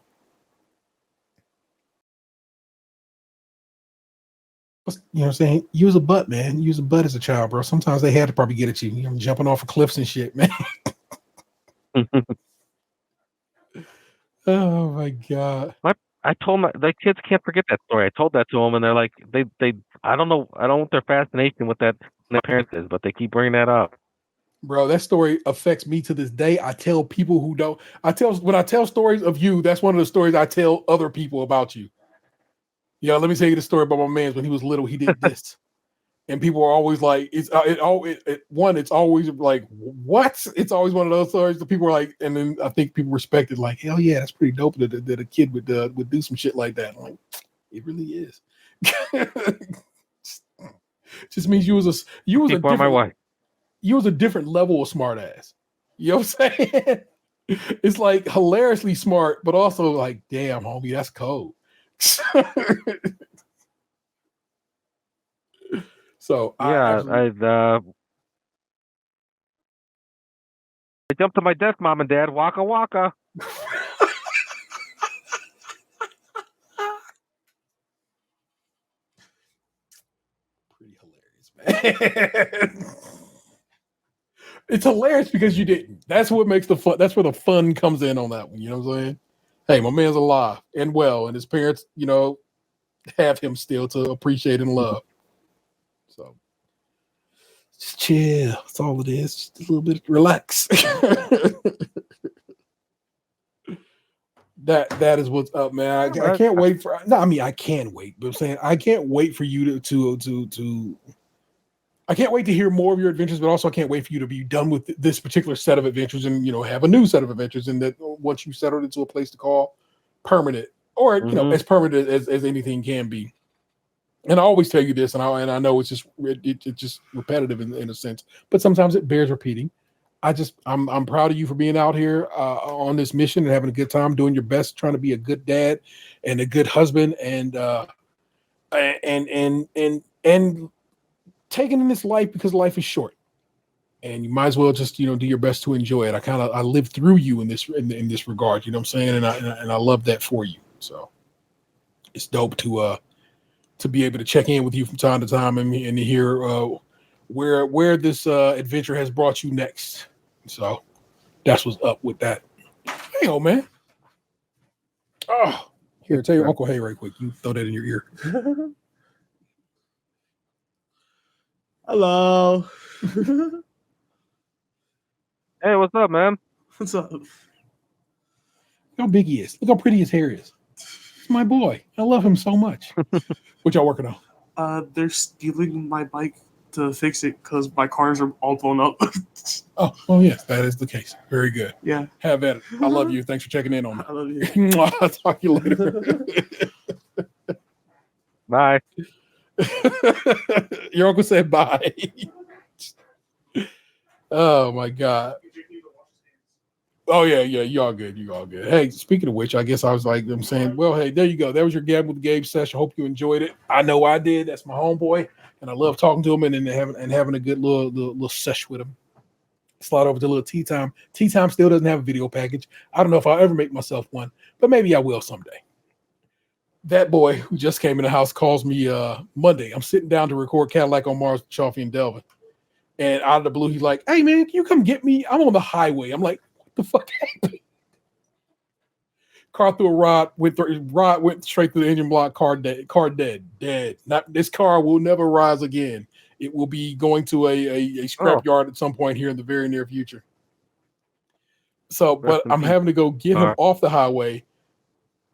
[SPEAKER 2] what I'm saying? Use a butt, man. Use a butt as a child, bro. Sometimes they had to probably get at you. Jumping off of cliffs and shit, man. Oh my god.
[SPEAKER 3] I told the kids can't forget that story. I told that to them, and they're like, they I don't know their fascination with that their parents is, but they keep bringing that up.
[SPEAKER 2] Bro, that story affects me to this day. I tell people who don't. When I tell stories of you, that's one of the stories I tell other people about you. Yeah, let me tell you the story about my man. When he was little, he did this, and people are always like, "It's It's always like, what?" It's always one of those stories that people are like, and then I think people respect it. Like, hell yeah, that's pretty dope that a kid would do some shit like that. I'm like, it really is. Just means you was a different. You was a different level of smart ass. You know what I'm saying? It's like hilariously smart, but also like, damn, homie, that's cold. So
[SPEAKER 3] yeah, I jumped to my desk, mom and dad. Waka waka.
[SPEAKER 2] Pretty hilarious, man. It's hilarious because you didn't. That's what makes the fun. That's where the fun comes in on that one. You know what I'm saying? Hey, my man's alive and well, and his parents, have him still to appreciate and love. So just chill. That's all it is. Just a little bit relax. That is what's up, man. I can't wait for. No, I mean I can wait, but I'm saying I can't wait for you to. I can't wait to hear more of your adventures, but also I can't wait for you to be done with this particular set of adventures and have a new set of adventures, and that once you settled into a place to call permanent, or as permanent as anything can be. And I always tell you this, and I know it's just repetitive in a sense, but sometimes it bears repeating. I'm proud of you for being out here on this mission and having a good time, doing your best, trying to be a good dad and a good husband, and taking in this life because life is short, and you might as well just do your best to enjoy it. I lived through you in this regard, you know what I'm saying, and I love that for you. So it's dope to be able to check in with you from time to time and to hear where this adventure has brought you next. So that's what's up with that. Hey, old man. Oh, here, tell your Uncle Hey right quick. You throw that in your ear.
[SPEAKER 4] Hello.
[SPEAKER 3] Hey, what's up, man?
[SPEAKER 4] What's up?
[SPEAKER 2] Look how big he is. Look how pretty his hair is. It's my boy. I love him so much. What y'all working on?
[SPEAKER 4] They're stealing my bike to fix it because my cars are all blown up.
[SPEAKER 2] Oh yes, that is the case. Very good.
[SPEAKER 4] Yeah.
[SPEAKER 2] Have at it. I love you. Thanks for checking in on me.
[SPEAKER 4] I love you.
[SPEAKER 2] I'll talk to you later.
[SPEAKER 3] Bye.
[SPEAKER 2] Your uncle said bye. Oh my God. Oh yeah. You all good. Hey, speaking of which, I guess I was like, I'm saying, well, hey, there you go. That was your Gab with Gabe session. Hope you enjoyed it. I know I did. That's my homeboy, and I love talking to him and having a good little sesh with him. Slide over to a little tea time. Tea time still doesn't have a video package. I don't know if I'll ever make myself one, but maybe I will someday. That boy who just came in the house calls me Monday. I'm sitting down to record Cadillac on Mars, Chaffee and Delvin. And out of the blue, he's like, hey, man, can you come get me? I'm on the highway. I'm like, what the fuck happened? Car through a rod, went straight through the engine block, car dead. Not, this car will never rise again. It will be going to a scrap yard at some point here in the very near future. So, but I'm having to go get him off the highway.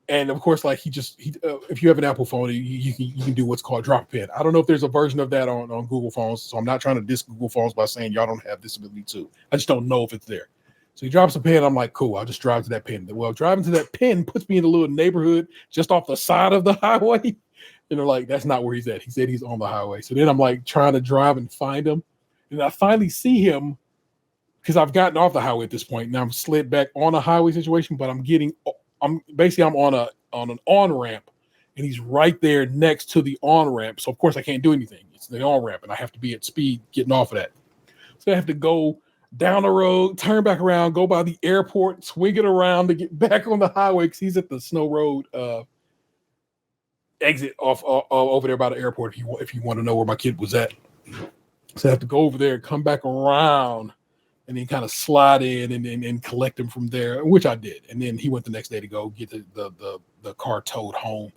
[SPEAKER 2] And of course, like if you have an Apple phone, you can do what's called drop a pin. I don't know if there's a version of that on Google phones, so I'm not trying to diss Google phones by saying y'all don't have this ability too. I just don't know if it's there. So he drops a pin. I'm like, cool. I'll just drive to that pin. Well, driving to that pin puts me in a little neighborhood just off the side of the highway. And they're like, that's not where he's at. He said he's on the highway. So then I'm like trying to drive and find him, and I finally see him because I've gotten off the highway at this point. Now I'm slid back on a highway situation, but I'm on an on-ramp, and he's right there next to the on-ramp. So of course I can't do anything. It's the on-ramp, and I have to be at speed getting off of that. So I have to go down the road, turn back around, go by the airport, swing it around to get back on the highway because he's at the Snow Road exit off over there by the airport. If you want to know where my kid was at, so I have to go over there, come back around, and then kind of slide in and collect him from there, which I did. And then he went the next day to go get the car towed home.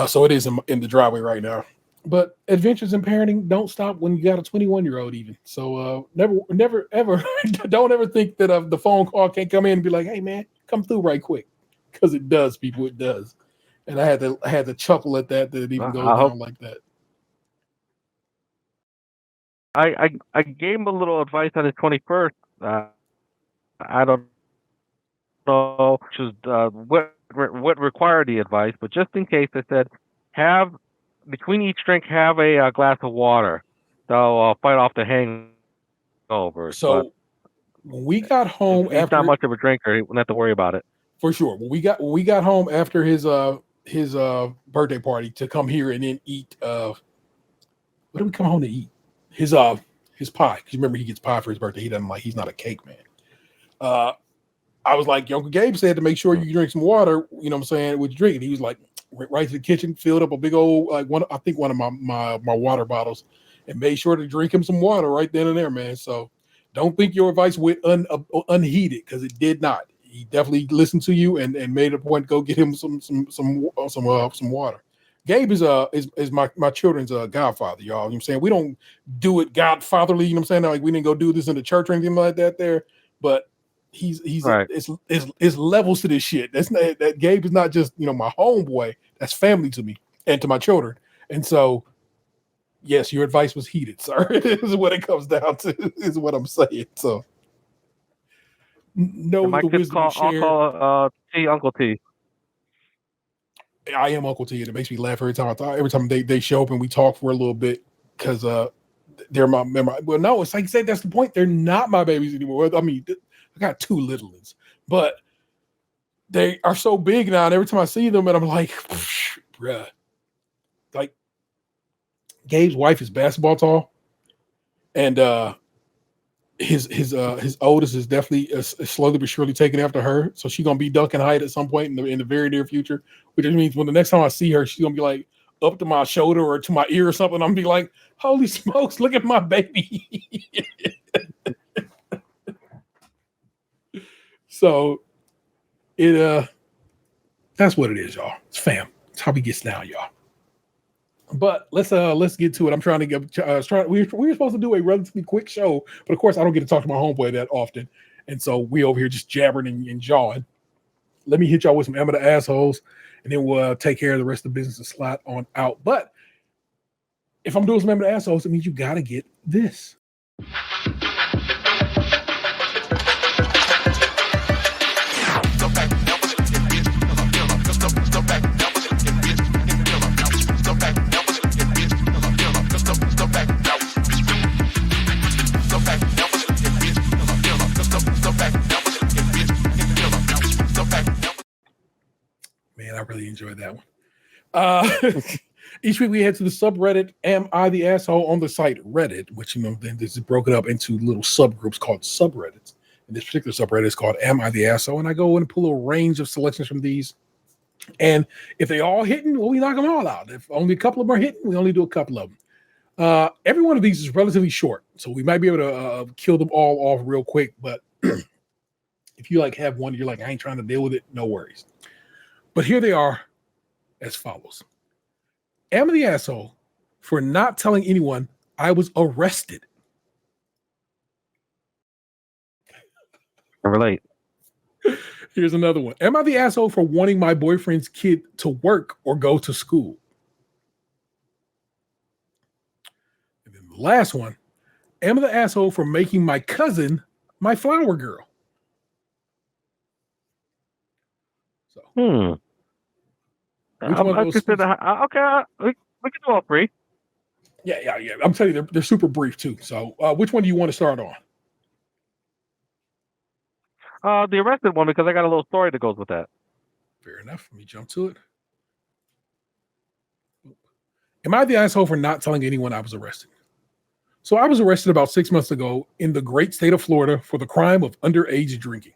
[SPEAKER 2] So it is in the driveway right now. But adventures in parenting don't stop when you got a 21-year-old even. So never, ever, don't ever think that the phone call can't come in and be like, hey, man, come through right quick. Because it does, people, it does. And I had to chuckle at that it even goes down like that.
[SPEAKER 3] I gave him a little advice on his 21st. I don't know what required the advice, but just in case, I said, have between each drink, have a glass of water. So fight off the hangover.
[SPEAKER 2] So when we got home
[SPEAKER 3] he's
[SPEAKER 2] after,
[SPEAKER 3] not much of a drinker, he wouldn't have to worry about it.
[SPEAKER 2] For sure. When we got home after his birthday party to come here and then eat what did we come home to eat? His pie. Because remember, he gets pie for his birthday. He's not a cake man. I was like, Uncle Gabe said to make sure you drink some water, you know what I'm saying, with your drink. And he was like, went right to the kitchen, filled up a big old one of my water bottles, and made sure to drink him some water right then and there, man. So don't think your advice went unheeded, because it did not. He definitely listened to you and made a point to go get him some water. Gabe is my children's godfather, y'all. You know what I'm saying? We don't do it godfatherly, you know what I'm saying? Like, we didn't go do this in the church or anything like that there, but he's
[SPEAKER 3] right.
[SPEAKER 2] It's levels to this shit. That Gabe is not just, my homeboy. That's family to me and to my children. And so, yes, your advice was heeded, sir. Is what it comes down to. Is what I'm saying. So, know the wisdom you share.
[SPEAKER 3] I'll call T Uncle T.
[SPEAKER 2] I am Uncle T, and it makes me laugh every time they show up and we talk for a little bit, because they're my well, no, it's like I said, that's the point. They're not my babies anymore. I mean, I got two little ones, but they are so big now, and every time I see them, and I'm like, bruh. Like, Gabe's wife is basketball tall, and his oldest is definitely slowly but surely taking after her. So she's gonna be Duncan height at some point in the very near future, which means when the next time I see her, she's gonna be like up to my shoulder or to my ear or something. I'm gonna be like, holy smokes, look at my baby. So that's what it is, y'all. It's fam. It's how we get down, y'all. But let's get to it. I'm trying to get we were supposed to do a relatively quick show, but of course I don't get to talk to my homeboy that often, and so we over here just jabbering and jawing. Let me hit y'all with some Emma the assholes, and then we'll take care of the rest of the business and slide on out. But if I'm doing some Emma the assholes, it means you gotta get this. Man, I really enjoyed that one. Each week we head to the subreddit Am I the Asshole on the site Reddit, which, then this is broken up into little subgroups called subreddits. And this particular subreddit is called Am I the Asshole? And I go in and pull a range of selections from these. And if they all hitting, well, we knock them all out. If only a couple of them are hitting, we only do a couple of them. Every one of these is relatively short, so we might be able to kill them all off real quick. But if you have one, you're like, I ain't trying to deal with it, no worries. But here they are as follows. Am I the asshole for not telling anyone I was arrested?
[SPEAKER 3] I relate.
[SPEAKER 2] Here's another one. Am I the asshole for wanting my boyfriend's kid to work or go to school? And then the last one. Am I the asshole for making my cousin my flower girl?
[SPEAKER 3] So. I consider okay. We can do all three.
[SPEAKER 2] Yeah. I'm telling you, they're super brief too. So, which one do you want to start on?
[SPEAKER 3] The arrested one, because I got a little story that goes with that.
[SPEAKER 2] Fair enough. Let me jump to it. Am I the asshole for not telling anyone I was arrested? So I was arrested about 6 months ago in the great state of Florida for the crime of underage drinking.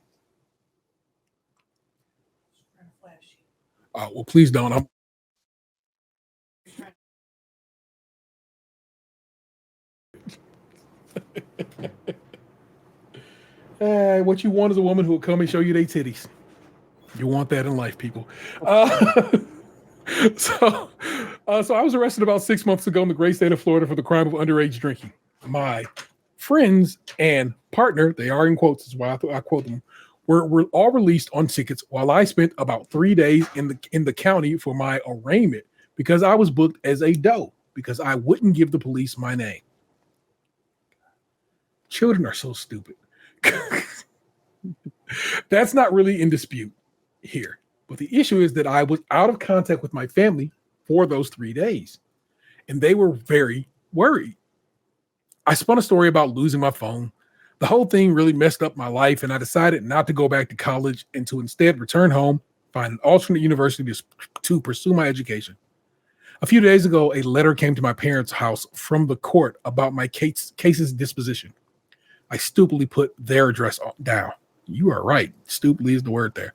[SPEAKER 2] Well, please don't. What you want is a woman who will come and show you their titties. You want that in life, people. So So I was arrested about 6 months ago in the great state of Florida for the crime of underage drinking. My friends and partner, they are in quotes, is why I quote them, were all released on tickets while I spent about 3 days in the county for my arraignment because I was booked as a doe because I wouldn't give the police my name. Children are so stupid. That's not really in dispute here. But the issue is that I was out of contact with my family for those 3 days, and they were very worried. I spun a story about losing my phone. The whole thing really messed up my life, and I decided not to go back to college and to instead return home, find an alternate university to pursue my education. A few days ago, a letter came to my parents' house from the court about my case's disposition. I stupidly put their address down. You are right. Stupidly is the word there.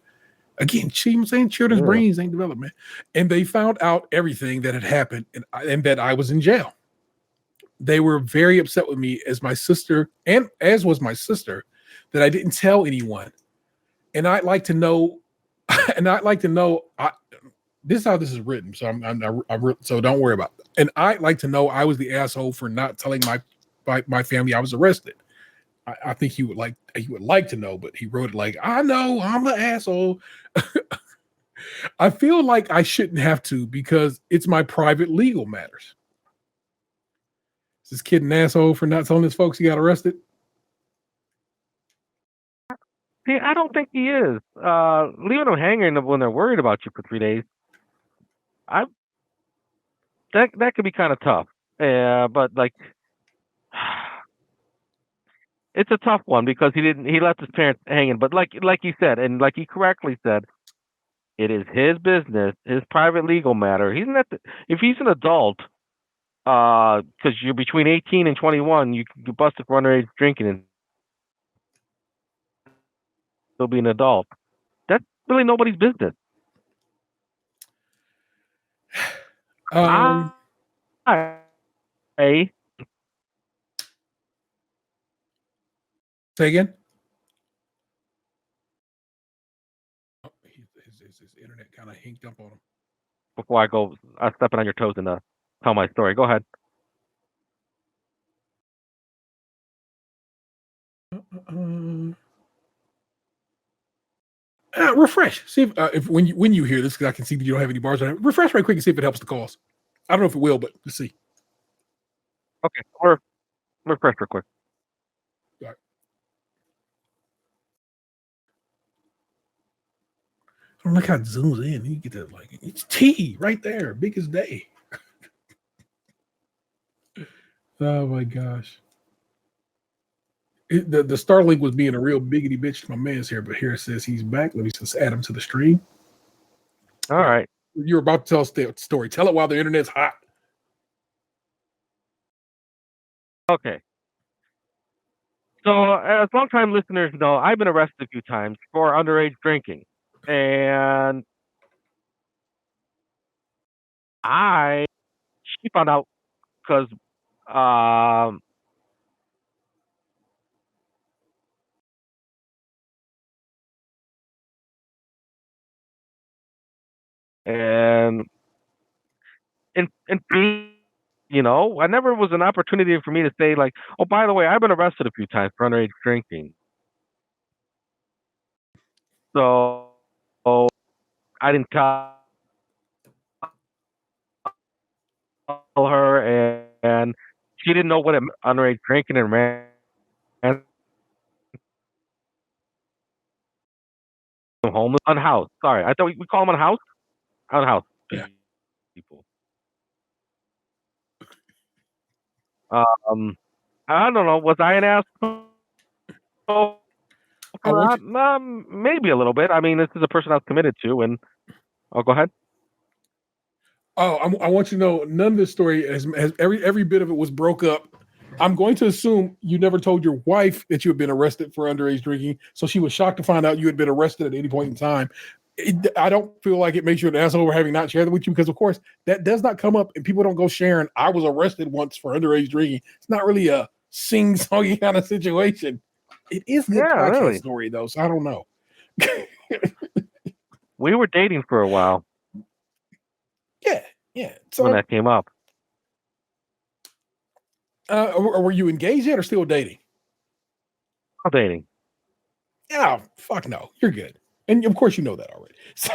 [SPEAKER 2] Again, I'm saying children's brains ain't developed, man. And they found out everything that had happened and that I was in jail. They were very upset with me as my sister, and as was my sister, that I didn't tell anyone. And I'd like to know, this is how this is written. So so don't worry about it. And I'd like to know I was the asshole for not telling my family I was arrested. I think he would like to know, but he wrote it like, I know I'm the asshole. I feel like I shouldn't have to because it's my private legal matters. Is this kid an asshole for not telling his folks he got arrested?
[SPEAKER 3] See, I don't think he is. Leaving them hanging when they're worried about you for 3 days, that could be kind of tough. But like, it's a tough one because he left his parents hanging. But like he said, and like he correctly said, it is his business, his private legal matter. If he's an adult, because you're between 18 and 21, you can get busted for underage drinking and still be an adult. That's really nobody's business. I
[SPEAKER 2] Say again? Oh, his internet kind of hinked up on him.
[SPEAKER 3] Before I'm stepping on your toes and tell my story. Go ahead.
[SPEAKER 2] Refresh. See if when you hear this, because I can see that you don't have any bars on it. Refresh right quick and see if it helps the cause. I don't know if it will, but let's see.
[SPEAKER 3] Okay, or refresh real quick.
[SPEAKER 2] All right. I don't like how it zooms in. You get that like it's T right there, big as day. Oh my gosh. The Starlink was being a real biggity bitch to my man's here, but here it says he's back. Let me just add him to the stream.
[SPEAKER 3] All right.
[SPEAKER 2] You're about to tell a story. Tell it while the internet's hot.
[SPEAKER 3] Okay. So, as longtime listeners know, I've been arrested a few times for underage drinking. And she found out because and I never was an opportunity for me to say like, oh, by the way, I've been arrested a few times for underage drinking. So I didn't tell her, and she didn't know what underage drinking and ran homeless, unhoused. Sorry, I thought we call them unhoused. Unhoused people. I don't know. Was I an asshole? Maybe a little bit. I mean, this is a person I was committed to, and I'll go ahead.
[SPEAKER 2] Oh, I want you to know none of this story has every bit of it was broke up. I'm going to assume you never told your wife that you had been arrested for underage drinking, so she was shocked to find out you had been arrested at any point in time. I don't feel like it makes you an asshole for having not shared that with you because, of course, that does not come up, and people don't go sharing. I was arrested once for underage drinking. It's not really a sing-songy kind of situation. It is a good podcast story, though, so I don't know.
[SPEAKER 3] We were dating for a while.
[SPEAKER 2] Yeah, Yeah. So,
[SPEAKER 3] when that came up.
[SPEAKER 2] were you engaged yet or still dating?
[SPEAKER 3] Still dating.
[SPEAKER 2] Yeah, fuck no. You're good. And of course you know that already. So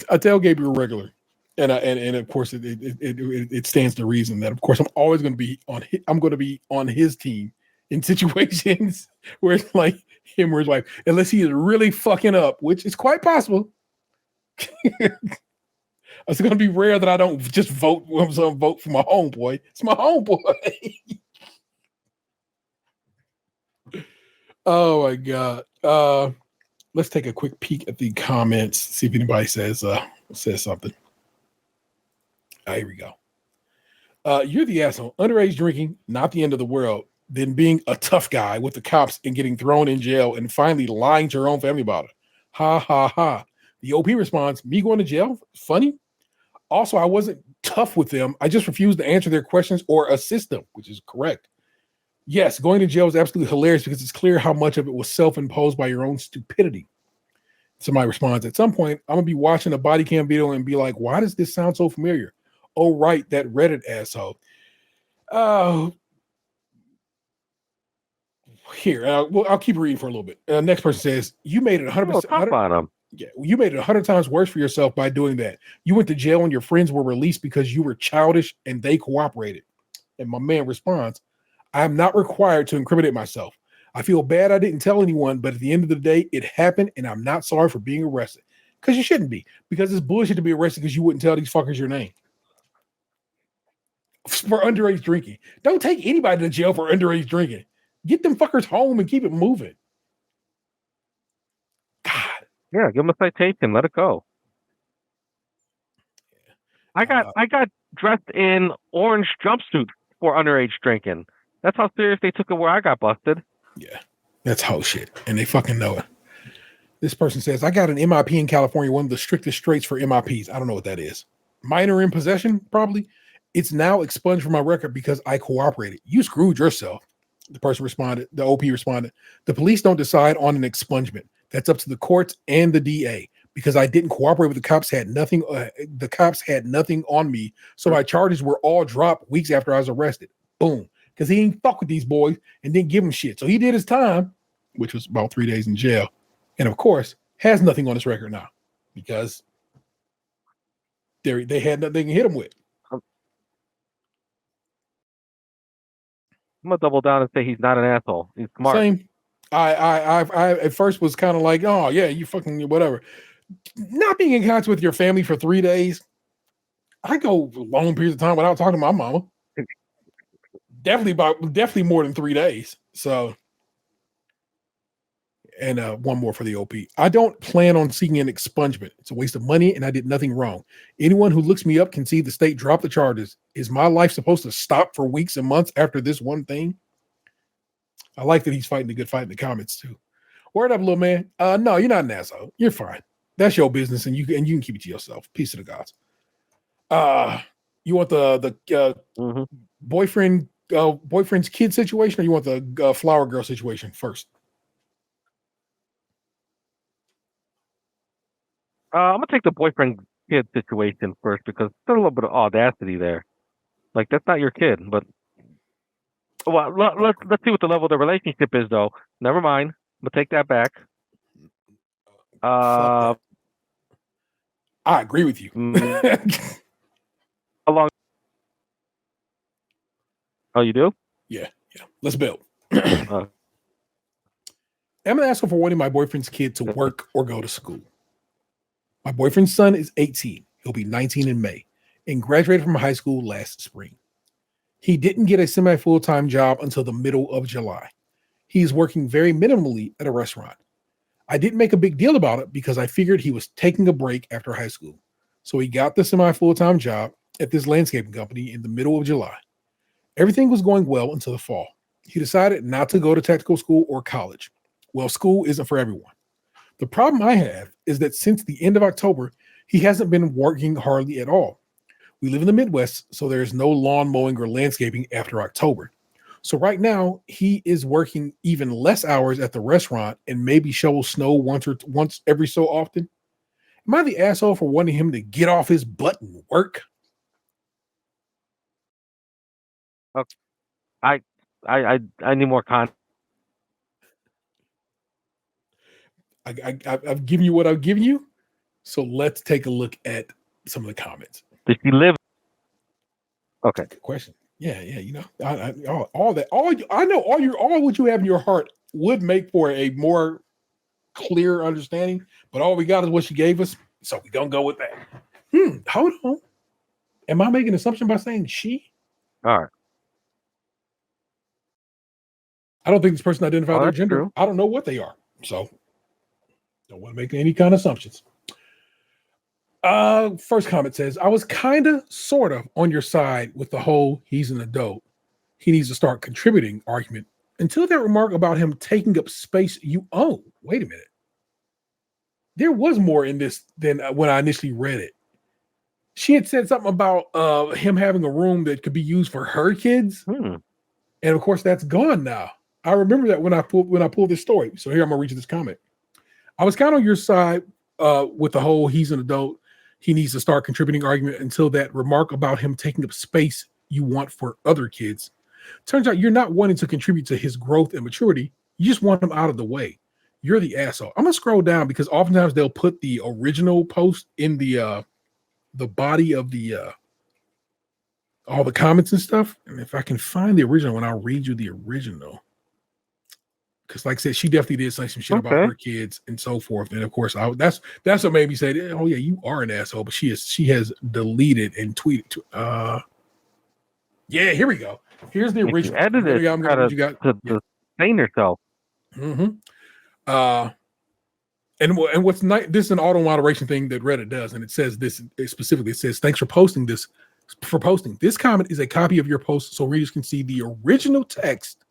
[SPEAKER 2] I tell Gabe you're a regular. And of course it stands to reason that of course I'm always going to be on his team in situations where it's like him or his wife, unless he is really fucking up, which is quite possible. It's going to be rare that I don't just vote for my homeboy. It's my homeboy. Oh my god. Let's take a quick peek at the comments, see if anybody says something. Here we go. You're the asshole. Underage drinking, not the end of the world. Then being a tough guy with the cops and getting thrown in jail and finally lying to your own family about it. Ha ha ha. The OP responds, me going to jail? Funny. Also, I wasn't tough with them. I just refused to answer their questions or assist them, which is correct. Yes, going to jail is absolutely hilarious because it's clear how much of it was self-imposed by your own stupidity. Somebody responds, at some point, I'm going to be watching a body cam video and be like, why does this sound so familiar? Oh, right, that Reddit asshole. Here, I'll keep reading for a little bit. Next person says, you made it 100%.
[SPEAKER 3] Talk about him.
[SPEAKER 2] Yeah, you made it 100 times worse for yourself by doing that. You went to jail and your friends were released because you were childish and they cooperated. And my man responds, I am not required to incriminate myself. I feel bad I didn't tell anyone, but at the end of the day, it happened and I'm not sorry for being arrested. Because you shouldn't be. Because it's bullshit to be arrested because you wouldn't tell these fuckers your name. For underage drinking. Don't take anybody to jail for underage drinking. Get them fuckers home and keep it moving. God.
[SPEAKER 3] Yeah, give him a citation. Let it go. I got dressed in orange jumpsuit for underage drinking. That's how serious they took it where I got busted.
[SPEAKER 2] Yeah, that's whole shit. And they fucking know it. This person says, I got an MIP in California, one of the strictest straits for MIPs. I don't know what that is. Minor in possession, probably. It's now expunged from my record because I cooperated. You screwed yourself. The person responded, the OP responded, the police don't decide on an expungement. That's up to the courts and the DA. Because I didn't cooperate with the cops, the cops had nothing on me. So my charges were all dropped weeks after I was arrested. Boom. Because he didn't fuck with these boys and didn't give them shit. So he did his time, which was about 3 days in jail. And of course, has nothing on his record now. Because they had nothing to hit him with.
[SPEAKER 3] I'm gonna double down and say he's not an asshole. He's smart.
[SPEAKER 2] Same. I at first was kind of like, oh yeah, you fucking whatever. Not being in contact with your family for 3 days. I go long periods of time without talking to my mama. Definitely more than 3 days. So, and one more for the OP. I don't plan on seeking an expungement. It's a waste of money, and I did nothing wrong. Anyone who looks me up can see the state drop the charges. Is my life supposed to stop for weeks and months after this one thing? I like that he's fighting a good fight in the comments too. Word up, little man. No, you're not an asshole. You're fine. That's your business, and you can keep it to yourself. Peace to the gods. You want the boyfriend's kid situation, or you want the flower girl situation first?
[SPEAKER 3] I'm gonna take the boyfriend kid situation first because there's a little bit of audacity there. Like that's not your kid, but well, let's see what the level of the relationship is, though. Never mind. We'll take that back.
[SPEAKER 2] I agree with you.
[SPEAKER 3] How long? Oh, you do?
[SPEAKER 2] Yeah. Let's build. I'm gonna ask for wanting my boyfriend's kid to work or go to school. My boyfriend's son is 18. He'll be 19 in May and graduated from high school last spring. He didn't get a semi-full-time job until the middle of July. He's working very minimally at a restaurant. I didn't make a big deal about it because I figured he was taking a break after high school. So he got the semi-full-time job at this landscaping company in the middle of July. Everything was going well until the fall. He decided not to go to technical school or college. Well, school isn't for everyone. The problem I have is that since the end of October, he hasn't been working hardly at all. We live in the Midwest, so there's no lawn mowing or landscaping after October. So right now, he is working even less hours at the restaurant and maybe shovel snow once every so often. Am I the asshole for wanting him to get off his butt and work?
[SPEAKER 3] I need more context.
[SPEAKER 2] I've given you what I've given you. So let's take a look at some of the comments.
[SPEAKER 3] Does she live? Okay.
[SPEAKER 2] Good question. Yeah. You know, all what you have in your heart would make for a more clear understanding. But all we got is what she gave us. So we're going to go with that. Hold on. Am I making an assumption by saying she?
[SPEAKER 3] All right.
[SPEAKER 2] I don't think this person identified their
[SPEAKER 3] That's
[SPEAKER 2] gender.
[SPEAKER 3] true.
[SPEAKER 2] I don't know what they are. So don't want to make any kind of assumptions. First comment says, I was kind of, sort of on your side with the whole he's an adult, he needs to start contributing argument until that remark about him taking up space you own. Wait a minute. There was more in this than when I initially read it. She had said something about him having a room that could be used for her kids. And of course, that's gone now. I remember that when I pulled this story. So here I'm going to read you this comment. I was kind of on your side with the whole he's an adult, he needs to start contributing argument until that remark about him taking up space you want for other kids. Turns out you're not wanting to contribute to his growth and maturity. You just want him out of the way. You're the asshole. I'm going to scroll down because oftentimes they'll put the original post in the body of the all the comments and stuff. And if I can find the original one, I'll read you the original. Because like I said, she definitely did say some shit about her kids and so forth. And of course, that's what made me say, oh yeah, you are an asshole. But she has deleted and tweeted. Yeah, here we go. Here's the original.
[SPEAKER 3] Edited. You got to sustain herself.
[SPEAKER 2] And what's nice, this is an auto moderation thing that Reddit does, and it says this specifically. It says, thanks for posting this. This comment is a copy of your post so readers can see the original text.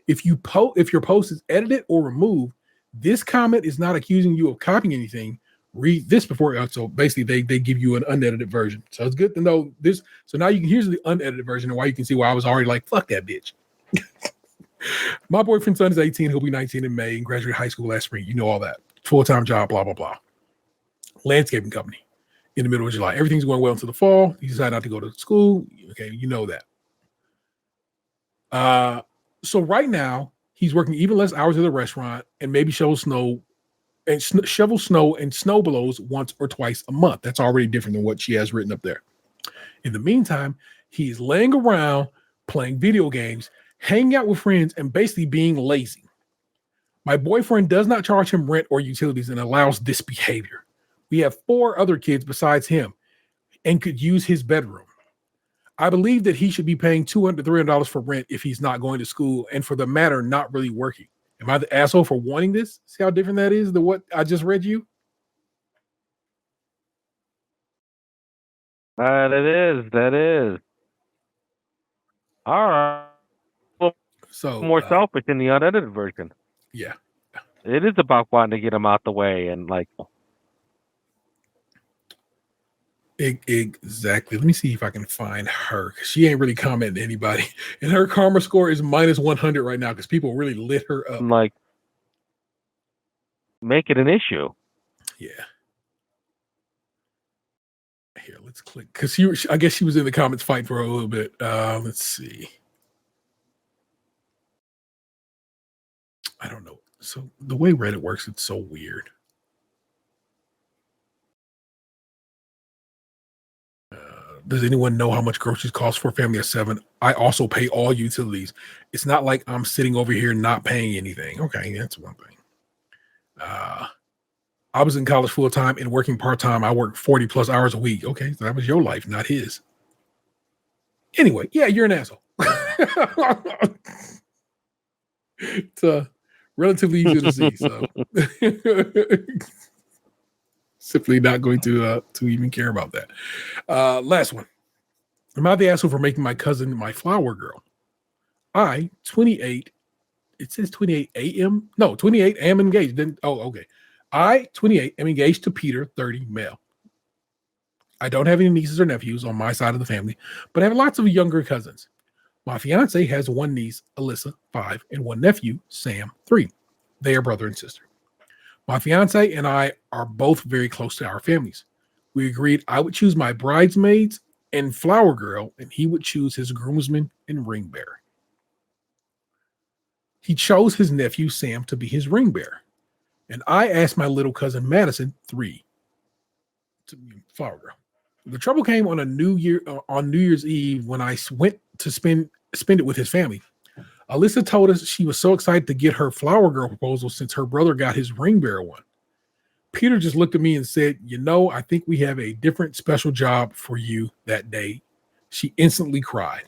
[SPEAKER 2] If your post is edited or removed, this comment is not accusing you of copying anything. Read this before. So basically, they give you an unedited version. So it's good to know this. So now here's the unedited version, and why you can see why I was already like, fuck that bitch. My boyfriend's son is 18. He'll be 19 in May and graduated high school last spring. You know all that. Full-time job, blah, blah, blah. Landscaping company in the middle of July. Everything's going well until the fall. He decided not to go to school. Okay, you know that. So right now, he's working even less hours at the restaurant and maybe shovel snow and snow blows once or twice a month. That's already different than what she has written up there. In the meantime, he's laying around playing video games, hanging out with friends, and basically being lazy. My boyfriend does not charge him rent or utilities and allows this behavior. We have 4 other kids besides him and could use his bedroom. I believe that he should be paying $200 to $300 for rent if he's not going to school and, for the matter, not really working. Am I the asshole for wanting this? See how different that is than what I just read you?
[SPEAKER 3] That is. All right. So more selfish in the unedited version.
[SPEAKER 2] Yeah.
[SPEAKER 3] It is about wanting to get him out the way and like.
[SPEAKER 2] Exactly. Let me see if I can find her, because she ain't really commenting to anybody. And her karma score is minus 100 right now because people really lit her up.
[SPEAKER 3] Like, make it an issue.
[SPEAKER 2] Yeah. Here, let's click. Because I guess she was in the comments fighting for her a little bit. Let's see. I don't know. So the way Reddit works, it's so weird. Does anyone know how much groceries cost for a family of 7? I also pay all utilities. It's not like I'm sitting over here not paying anything. Okay, that's one thing. I was in college full time and working part time. I worked 40 plus hours a week. Okay, so that was your life, not his. Anyway, yeah, you're an asshole. It's relatively easy to see. So simply not going to even care about that. Last one. Am I the asshole for making my cousin my flower girl? I, 28, it says 28 a.m. No, 28 am engaged. Then, okay. I, 28, am engaged to Peter, 30, male. I don't have any nieces or nephews on my side of the family, but I have lots of younger cousins. My fiance has one niece, Alyssa, 5, and one nephew, Sam, 3. They are brother and sister. My fiance and I are both very close to our families. We agreed I would choose my bridesmaids and flower girl, and he would choose his groomsman and ring bearer. He chose his nephew Sam to be his ring bearer, and I asked my little cousin Madison, 3, to be flower girl. The trouble came on New Year's Eve when I went to spend it with his family. Alyssa told us she was so excited to get her flower girl proposal since her brother got his ring bearer one. Peter just looked at me and said, I think we have a different special job for you that day. She instantly cried.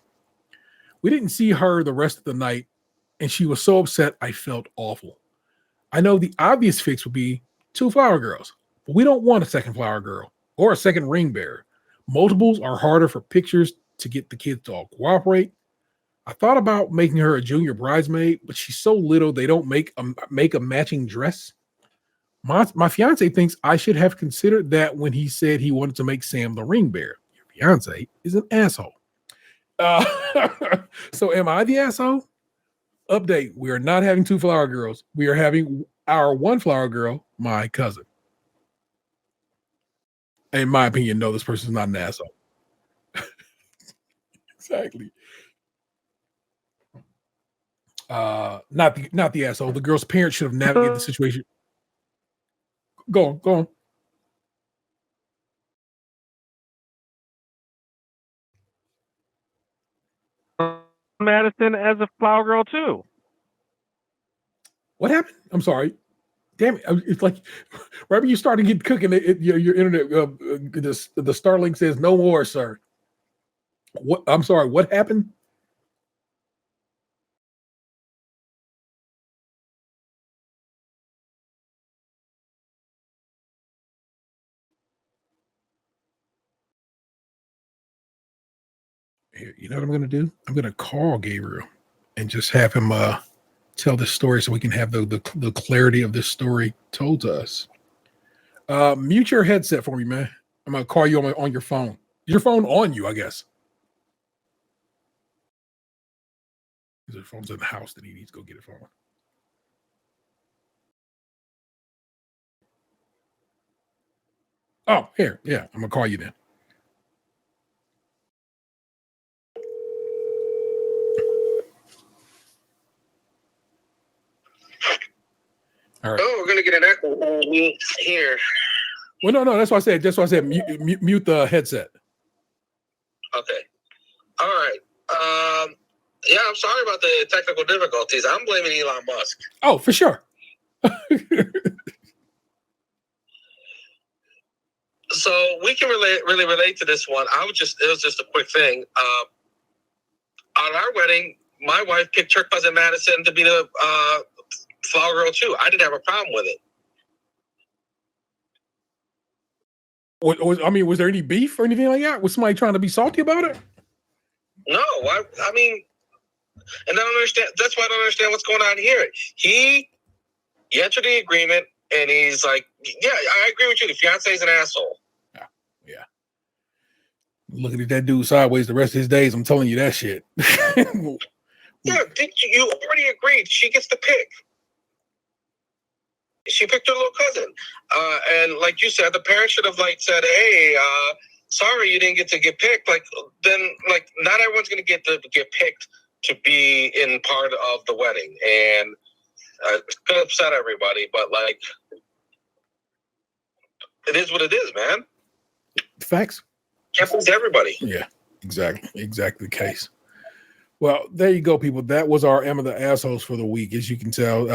[SPEAKER 2] We didn't see her the rest of the night, and she was so upset I felt awful. I know the obvious fix would be 2 flower girls, but we don't want a second flower girl or a second ring bearer. Multiples are harder for pictures to get the kids to all cooperate. I thought about making her a junior bridesmaid, but she's so little they don't make a matching dress. My fiance thinks I should have considered that when he said he wanted to make Sam the ring bearer. Your fiance is an asshole. So am I the asshole? Update: we are not having 2 flower girls. We are having our 1 flower girl, my cousin. In my opinion, no, this person is not an asshole. Exactly. Not the asshole. The girl's parents should have navigated the situation. Go on.
[SPEAKER 3] Madison as a flower girl too.
[SPEAKER 2] What happened? I'm sorry. Damn it! It's like right when you start to get cooking, your internet, the Starlink says no more, sir. What? I'm sorry. What happened? Here, you know what I'm going to do? I'm going to call Gabriel and just have him tell this story so we can have the clarity of this story told to us. Mute your headset for me, man. I'm going to call you on your phone. Your phone on you, I guess. His phone's in the house that he needs to go get it from. Oh, here. Yeah, I'm going to call you then. All right.
[SPEAKER 5] Oh, we're gonna get an echo here.
[SPEAKER 2] Well, no. That's why I said mute the headset.
[SPEAKER 5] Okay. All right. Yeah, I'm sorry about the technical difficulties. I'm blaming Elon Musk.
[SPEAKER 2] Oh, for sure.
[SPEAKER 5] So we can really relate to this one. It was just a quick thing. On our wedding, my wife picked her cousin Madison to be the flower girl too. I didn't have a problem with it.
[SPEAKER 2] Was there any beef or anything like that? Was somebody trying to be salty about it?
[SPEAKER 5] No, I mean, and I don't understand. That's why I don't understand what's going on here. He entered the agreement, and he's like, "Yeah, I agree with you. The fiance is an asshole."
[SPEAKER 2] Yeah. Looking at that dude sideways the rest of his days, I'm telling you that shit.
[SPEAKER 5] Yeah, you already agreed. She gets to pick. She picked her little cousin. And like you said, the parents should have said, hey, sorry you didn't get to get picked. Then not everyone's going to get picked to be in part of the wedding. And it's going to upset everybody, but it is what it is, man.
[SPEAKER 2] Facts.
[SPEAKER 5] Can't please everybody.
[SPEAKER 2] Yeah, exactly the case. Well, there you go, people. That was our Emma the Assholes for the week. As you can tell,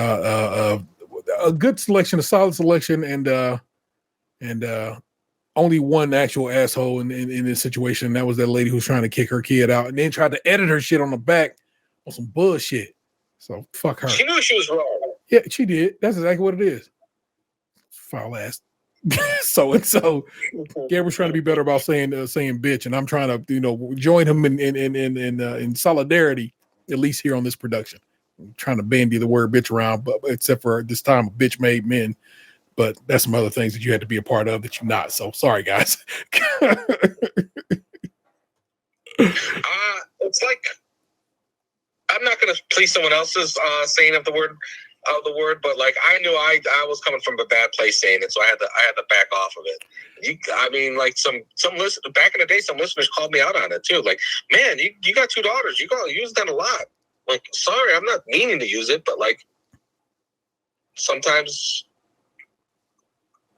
[SPEAKER 2] a good selection, a solid selection, and only one actual asshole in this situation. That was that lady who's trying to kick her kid out and then tried to edit her shit on the back on some bullshit. So fuck her.
[SPEAKER 5] She knew she was wrong.
[SPEAKER 2] Yeah, she did. That's exactly what it is. Foul ass. So Gabe was trying to be better about saying bitch, and I'm trying to join him in solidarity, at least here on this production. I'm trying to bandy the word bitch around, but except for this time, a bitch made men. But that's some other things that you had to be a part of that you're not. So sorry, guys.
[SPEAKER 5] It's like I'm not going to please someone else's saying of the word of the word, but like I knew I was coming from a bad place saying it, so I had to back off of it. I mean, like some listen back in the day, some listeners called me out on it too. Like, man, you got 2 daughters, you gotta use that a lot. Like, sorry, I'm not meaning to use it, but like sometimes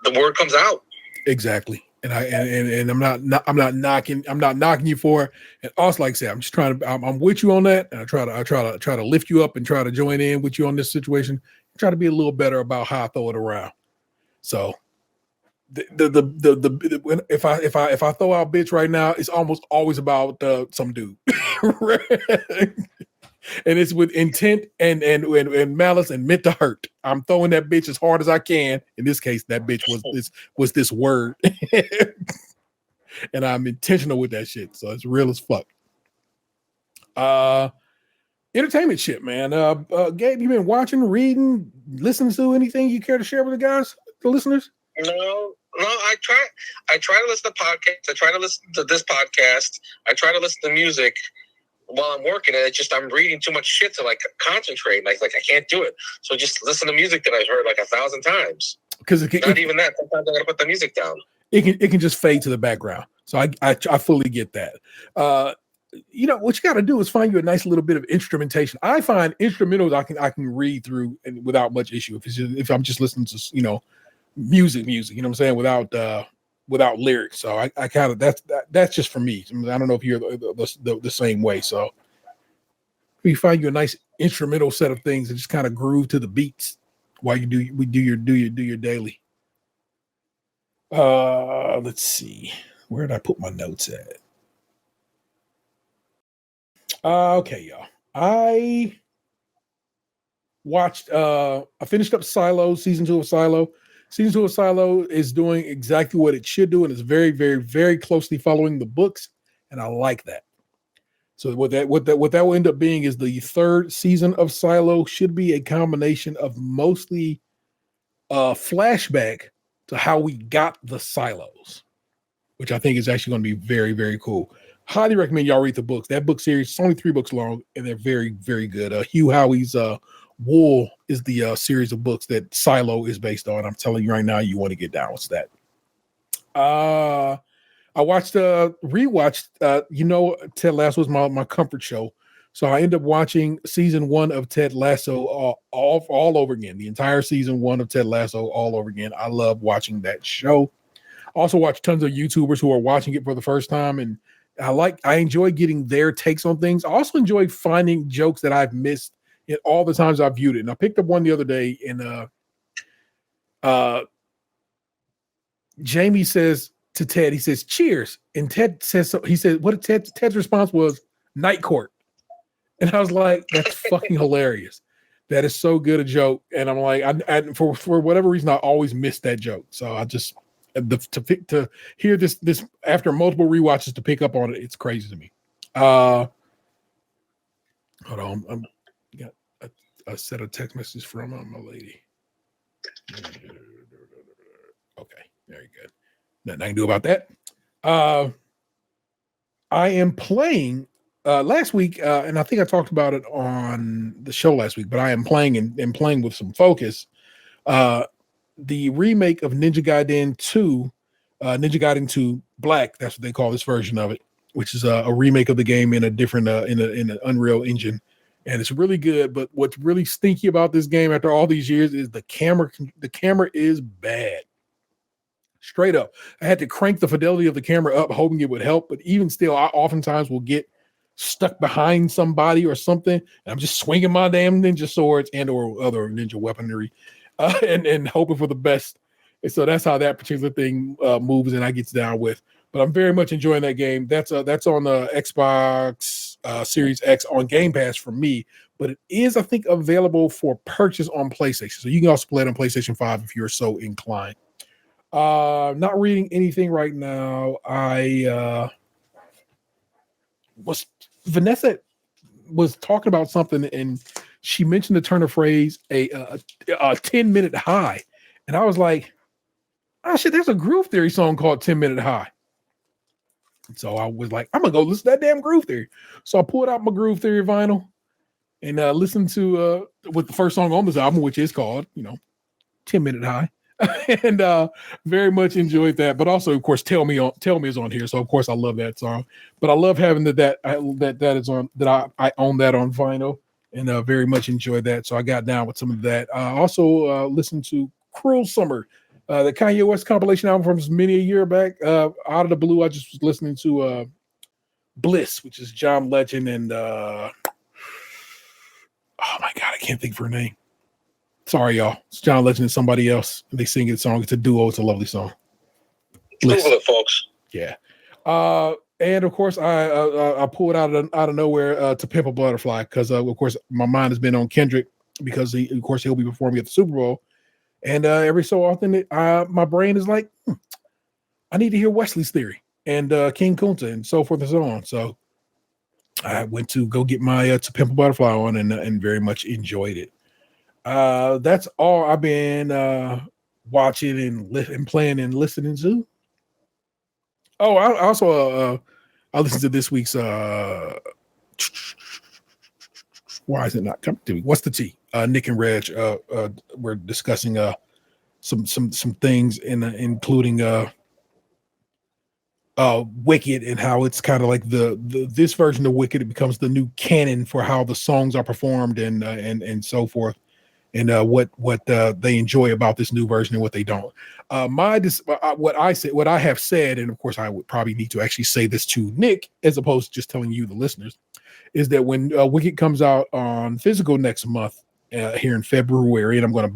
[SPEAKER 5] the word comes out.
[SPEAKER 2] Exactly. And I'm not knocking you for it. And also, like I said, I'm just I'm with you on that. And I try to lift you up and try to join in with you on this situation. Try to be a little better about how I throw it around. So if I throw out bitch right now, it's almost always about some dude. And it's with intent and malice and meant to hurt. I'm throwing that bitch as hard as I can. In this case, that bitch was this word. And I'm intentional with that shit. So it's real as fuck. Entertainment shit, man. Gabe, you been watching, reading, listening to anything you care to share with the guys, the listeners?
[SPEAKER 5] No, I try to listen to podcasts. I try to listen to this podcast. I try to listen to music while I'm working, and it's just I'm reading too much shit to like concentrate. Like I can't do it. So just listen to music that I've heard like 1,000 times. Because not even that. Sometimes I gotta put the music down.
[SPEAKER 2] It can just fade to the background. So I fully get that. You know what you got to do is find you a nice little bit of instrumentation. I find instrumentals I can read through and without much issue. If I'm just listening to music, you know what I'm saying, without lyrics. So I kind of that's just for me. I mean, I don't know if you're the same way. So if you find you a nice instrumental set of things and just kind of groove to the beats while you do your daily. Let's see. Where did I put my notes at? Okay, y'all. I finished up Silo, season 2 of Silo. Season 2 of Silo is doing exactly what it should do, and it's very, very, very closely following the books, and I like that. So what that will end up being is the 3rd season of Silo should be a combination of mostly flashback to how we got the silos, which I think is actually going to be very, very cool. Highly recommend y'all read the books. That book series is only 3 books long, and they're very, very good. Hugh Howey's Wool is the series of books that Silo is based on. I'm telling you right now, you want to get down with that. I rewatched, Ted Lasso was my comfort show. So I ended up watching season 1 of Ted Lasso all over again. The entire season 1 of Ted Lasso all over again. I love watching that show. Also watch tons of YouTubers who are watching it for the first time, and I enjoy getting their takes on things. I also enjoy finding jokes that I've missed in all the times I've viewed it. And I picked up one the other day, and Jamie says to Ted, he says, "Cheers." And Ted says, so he said, what Ted's response was, "Night court." And I was like, that's fucking hilarious. That is so good a joke. And I'm like, I for whatever reason, I always miss that joke. So I just to hear this after multiple rewatches to pick up on it, it's crazy to me. Hold on, I'm got a set of text messages from my lady. Okay, very good. Nothing I can do about that. I am playing last week, and I think I talked about it on the show last week, but I am playing and playing with some focus. The remake of Ninja Gaiden 2, Ninja Gaiden 2 Black, that's what they call this version of it, which is a remake of the game in a different in an Unreal Engine, and it's really good. But what's really stinky about this game after all these years is the camera. The camera is bad. Straight up, I had to crank the fidelity of the camera up, hoping it would help. But even still, I oftentimes will get stuck behind somebody or something, and I'm just swinging my damn ninja swords or other ninja weaponry, and hoping for the best. And so that's how that particular thing moves and I gets down with. But I'm very much enjoying that game. That's on the Xbox Series X on Game Pass for me. But it is, I think, available for purchase on PlayStation. So you can also play it on PlayStation 5 if you're so inclined. Not reading anything right now. Vanessa was talking about something and she mentioned the turn of phrase a 10-minute high. And I was like, oh shit, there's a Groove Theory song called 10-Minute High. So I was like, I'm gonna go listen to that damn Groove Theory. So I pulled out my Groove Theory vinyl and listen to with the first song on this album, which is called 10 Minute High. And very much enjoyed that. But also, of course, Tell Me is on here. So of course I love that song. But I love having that is on that I own that on vinyl, and very much enjoyed that. So I got down with some of that. Also listened to Cruel Summer, the Kanye West compilation album from many a year back. Out of the blue, I just was listening to Bliss, which is John Legend and oh my God, I can't think of her name. Sorry, y'all. It's John Legend and somebody else. They sing the song. It's a duo. It's a lovely song. Bliss.
[SPEAKER 5] Google it, folks.
[SPEAKER 2] Yeah. And of course, I pulled out of nowhere To Pimp a Butterfly because of course my mind has been on Kendrick because he'll be performing at the Super Bowl, and every so often my brain is like, I need to hear Wesley's Theory and King Kunta and so forth and so on. So I went to go get my To Pimp a Butterfly on and very much enjoyed it. That's all I've been watching and playing and listening to. Oh, I also I listened to this week's why is it not coming to me? What's the Tea? Nick and Reg we're discussing some things including Wicked and how it's kind of like this version of Wicked, it becomes the new canon for how the songs are performed and so forth. And what they enjoy about this new version and what they don't. What I have said, and of course I would probably need to actually say this to Nick as opposed to just telling you, the listeners, is that when Wicked comes out on physical next month here in February, and I'm going to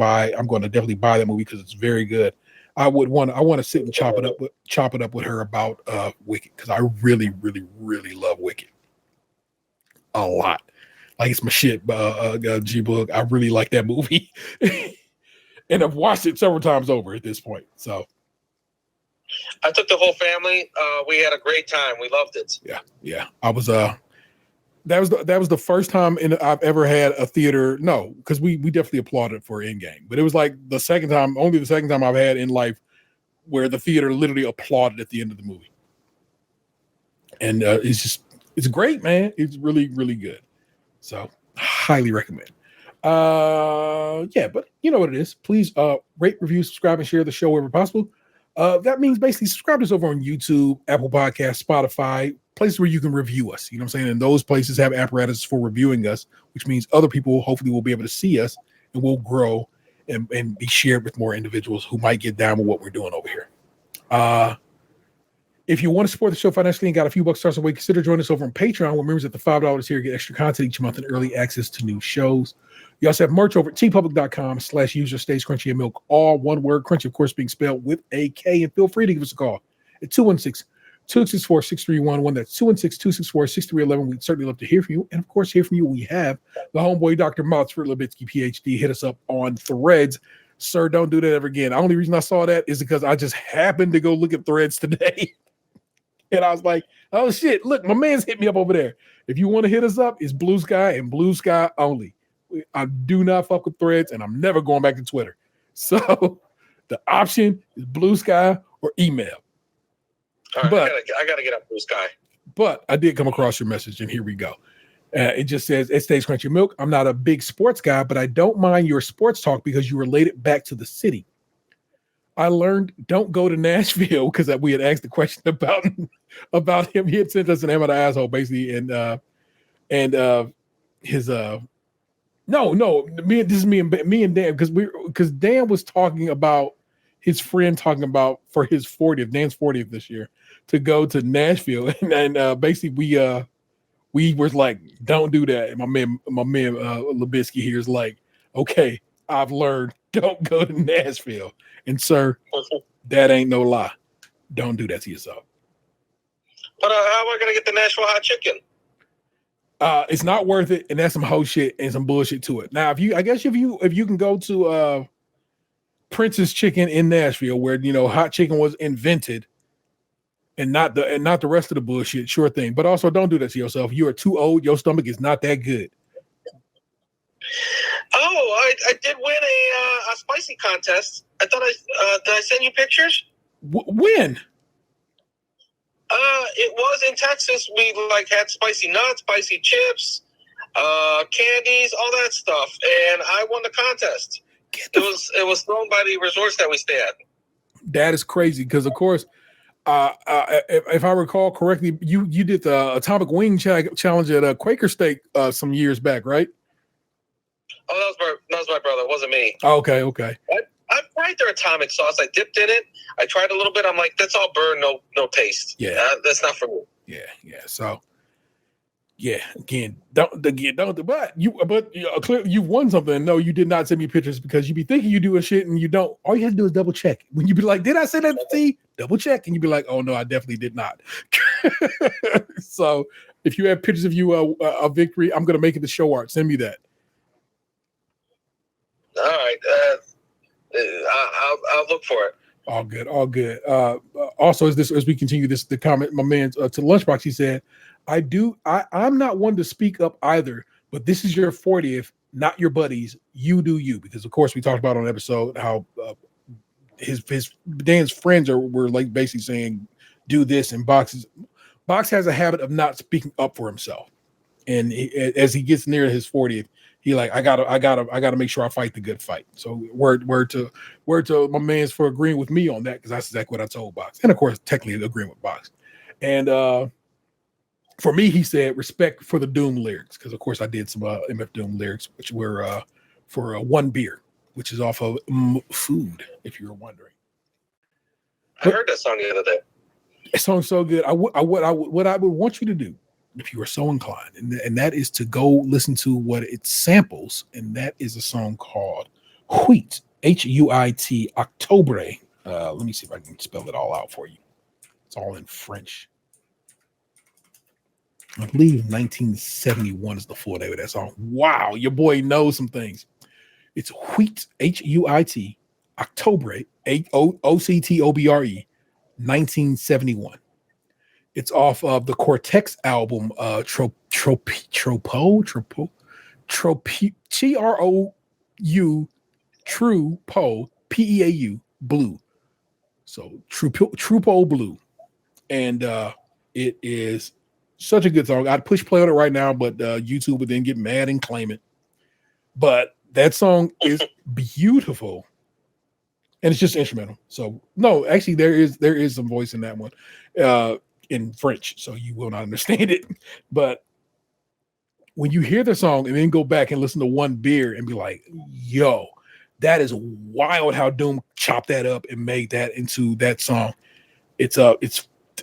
[SPEAKER 2] definitely buy that movie because it's very good. I want to sit and chop it up with her about Wicked because I really, really, really love Wicked a lot. Like it's my shit, G-Book. I really like that movie. And I've watched it several times over at this point. So
[SPEAKER 5] I took the whole family. We had a great time. We loved it.
[SPEAKER 2] Yeah. I was that was the first time I've ever had a theater. No, because we definitely applauded for Endgame. But it was like only the second time I've had in life where the theater literally applauded at the end of the movie. And it's great, man. It's really, really good. So highly recommend. But you know what it is. Please rate, review, subscribe, and share the show wherever possible. That means basically subscribe to us over on YouTube, Apple Podcasts, Spotify, places where you can review us. You know what I'm saying? And those places have apparatus for reviewing us, which means other people hopefully will be able to see us and we'll grow and be shared with more individuals who might get down with what we're doing over here. If you want to support the show financially and got a few bucks starts away, consider joining us over on Patreon, where members at the $5 here get extra content each month and early access to new shows. You also have merch over at tpublic.com/user stays Krunchy and Milk, all one word. Krunchy, of course, being spelled with a K. And feel free to give us a call at 216-264-6311. That's 216-264-6311. We'd certainly love to hear from you. And of course, hear from you. We have the homeboy, Dr. Motsford Levitsky, PhD. Hit us up on Threads. Sir, don't do that ever again. The only reason I saw that is because I just happened to go look at Threads today. And I was like, oh, shit, look, my man's hit me up over there. If you want to hit us up, it's Blue Sky and Blue Sky only. I do not fuck with Threads, and I'm never going back to Twitter. So the option is Blue Sky or email.
[SPEAKER 5] All right,
[SPEAKER 2] but
[SPEAKER 5] I got to get up Blue Sky.
[SPEAKER 2] But I did come across your message, and here we go. It just says, it stays Krunchy Milk. I'm not a big sports guy, but I don't mind your sports talk because you relate it back to the city. I learned don't go to Nashville because we had asked the question about him. He had sent us an am of the asshole basically, and his me and Dan because Dan was talking about his friend talking about for his 40th, Dan's 40th this year, to go to Nashville, and basically we were like, don't do that. And my man Labisky here is like, okay, I've learned don't go to Nashville. And sir, that ain't no lie. Don't do that to yourself.
[SPEAKER 5] But how am I gonna get the Nashville hot chicken?
[SPEAKER 2] It's not worth it, and that's some hoe shit and some bullshit to it. Now, if you can go to Prince's Chicken in Nashville, where hot chicken was invented, and not the rest of the bullshit, sure thing. But also, don't do that to yourself. You are too old. Your stomach is not that good.
[SPEAKER 5] Oh, I did win a spicy contest. I thought did I send you pictures?
[SPEAKER 2] When?
[SPEAKER 5] It was in Texas. We had spicy nuts, spicy chips. candies, all that stuff, and I won the contest. It was thrown by the resorts that we stay at.
[SPEAKER 2] That is crazy because, of course, if I recall correctly, you did the Atomic Wing Challenge at Quaker Steak some years back, right?
[SPEAKER 5] Oh, that was my brother. It wasn't me.
[SPEAKER 2] Okay.
[SPEAKER 5] I tried their atomic sauce. I dipped in it. I tried a little bit. I'm like, that's all burn, no taste.
[SPEAKER 2] Yeah,
[SPEAKER 5] that's not for me.
[SPEAKER 2] Yeah. So, yeah, again, don't. But clearly you won something. No, you did not send me pictures because you be thinking you doing shit and you don't. All you have to do is double check. When you be like, did I send that to you? Double check, and you be like, oh no, I definitely did not. So, if you have pictures of you a victory, I'm gonna make it the show art. Send me that.
[SPEAKER 5] All right. I'll look for it.
[SPEAKER 2] All good. Also, as we continue the comment, my man to Lunchbox, he said, I'm not one to speak up either, but this is your 40th, not your buddies. You do you, because of course we talked about on the episode how his Dan's friends were like basically saying, do this, and Box has a habit of not speaking up for himself, and as he gets near his 40th. He like, I gotta make sure I fight the good fight. So word to my man's for agreeing with me on that, because that's exactly what I told Box, and of course technically agreeing with Box. And for me, he said respect for the Doom lyrics, because of course I did some MF Doom lyrics, which were for One Beer, which is off of Food, if you were wondering.
[SPEAKER 5] I heard that song the other day.
[SPEAKER 2] That song's so good. What I would want you to do, if you are so inclined, and that is to go listen to what it samples, and that is a song called Huit, Huit, Octobre. Let me see if I can spell it all out for you. It's all in French. I believe 1971 is the full name of that song. Wow, your boy knows some things. It's Huit, Huit, Octobre, Octobre, 1971. It's off of the Cortex album, Trou, True Po, Peau, Blue. So True Blue. And it is such a good song. I'd push play on it right now, but YouTube would then get mad and claim it. But that song is beautiful. And it's just instrumental. So no, actually there is some voice in that one. In French, so you will not understand it. But when you hear the song and then go back and listen to One Beer and be like, yo, that is wild how Doom chopped that up and made that into that song. It's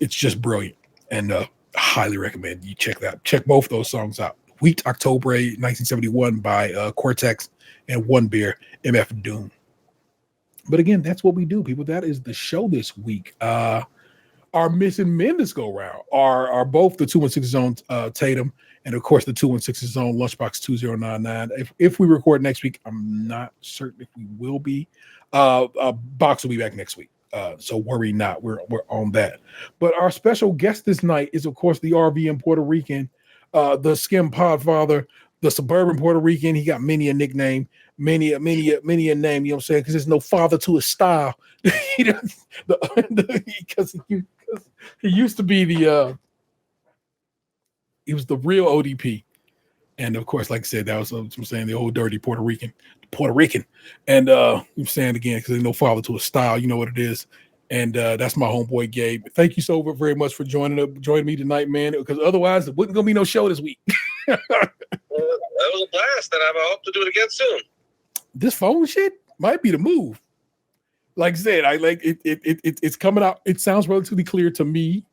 [SPEAKER 2] just brilliant, and highly recommend you check both those songs out. Huit, Octobre, 1971 by Cortex, and One Beer, MF Doom. But again, that's what we do, people. That is the show this week. Our missing men this go round are both the 216 zone Tatum, and of course the 216 zone Lunchbox 2099. If we record next week, I'm not certain if we will be. Box will be back next week. So worry not, we're on that. But our special guest this night is of course the RVM Puerto Rican, the Skim Podfather, the Suburban Puerto Rican. He got many a nickname, many a name, you know what I'm saying? Because there's no father to his style. Because he used to be he was the real ODP. And of course, like I said, that was what I'm saying, the old dirty Puerto Rican. And I'm saying again, because there's no father to a style, you know what it is. And that's my homeboy Gabe. Thank you so very much for joining me tonight, man. Because otherwise, it wasn't gonna be no show this week.
[SPEAKER 5] Well, that was a blast, and I hope to do it again soon. This phone shit
[SPEAKER 2] might be the move. Like I said, I like it. It's coming out. It sounds relatively clear to me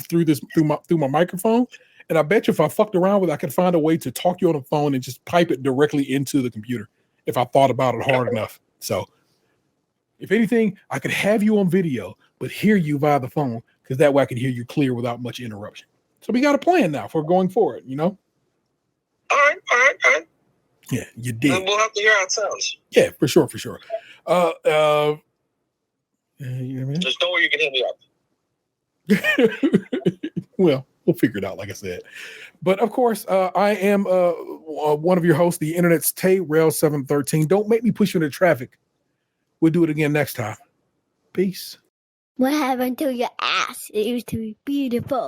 [SPEAKER 2] through my microphone. And I bet you if I fucked around with it, I could find a way to talk you on the phone and just pipe it directly into the computer if I thought about it hard enough. So if anything, I could have you on video, but hear you via the phone, because that way I can hear you clear without much interruption. So we got a plan now for going forward, you know?
[SPEAKER 5] All right.
[SPEAKER 2] Yeah, you did.
[SPEAKER 5] And we'll have to hear how it sounds.
[SPEAKER 2] Yeah, for sure. Just know
[SPEAKER 5] where you can hit me up.
[SPEAKER 2] Well, we'll figure it out, like I said. But of course, I am one of your hosts, the internet's Tay Rail 713. Don't make me push you into traffic. We'll do it again next time. Peace.
[SPEAKER 6] What happened to your ass? It used to be beautiful.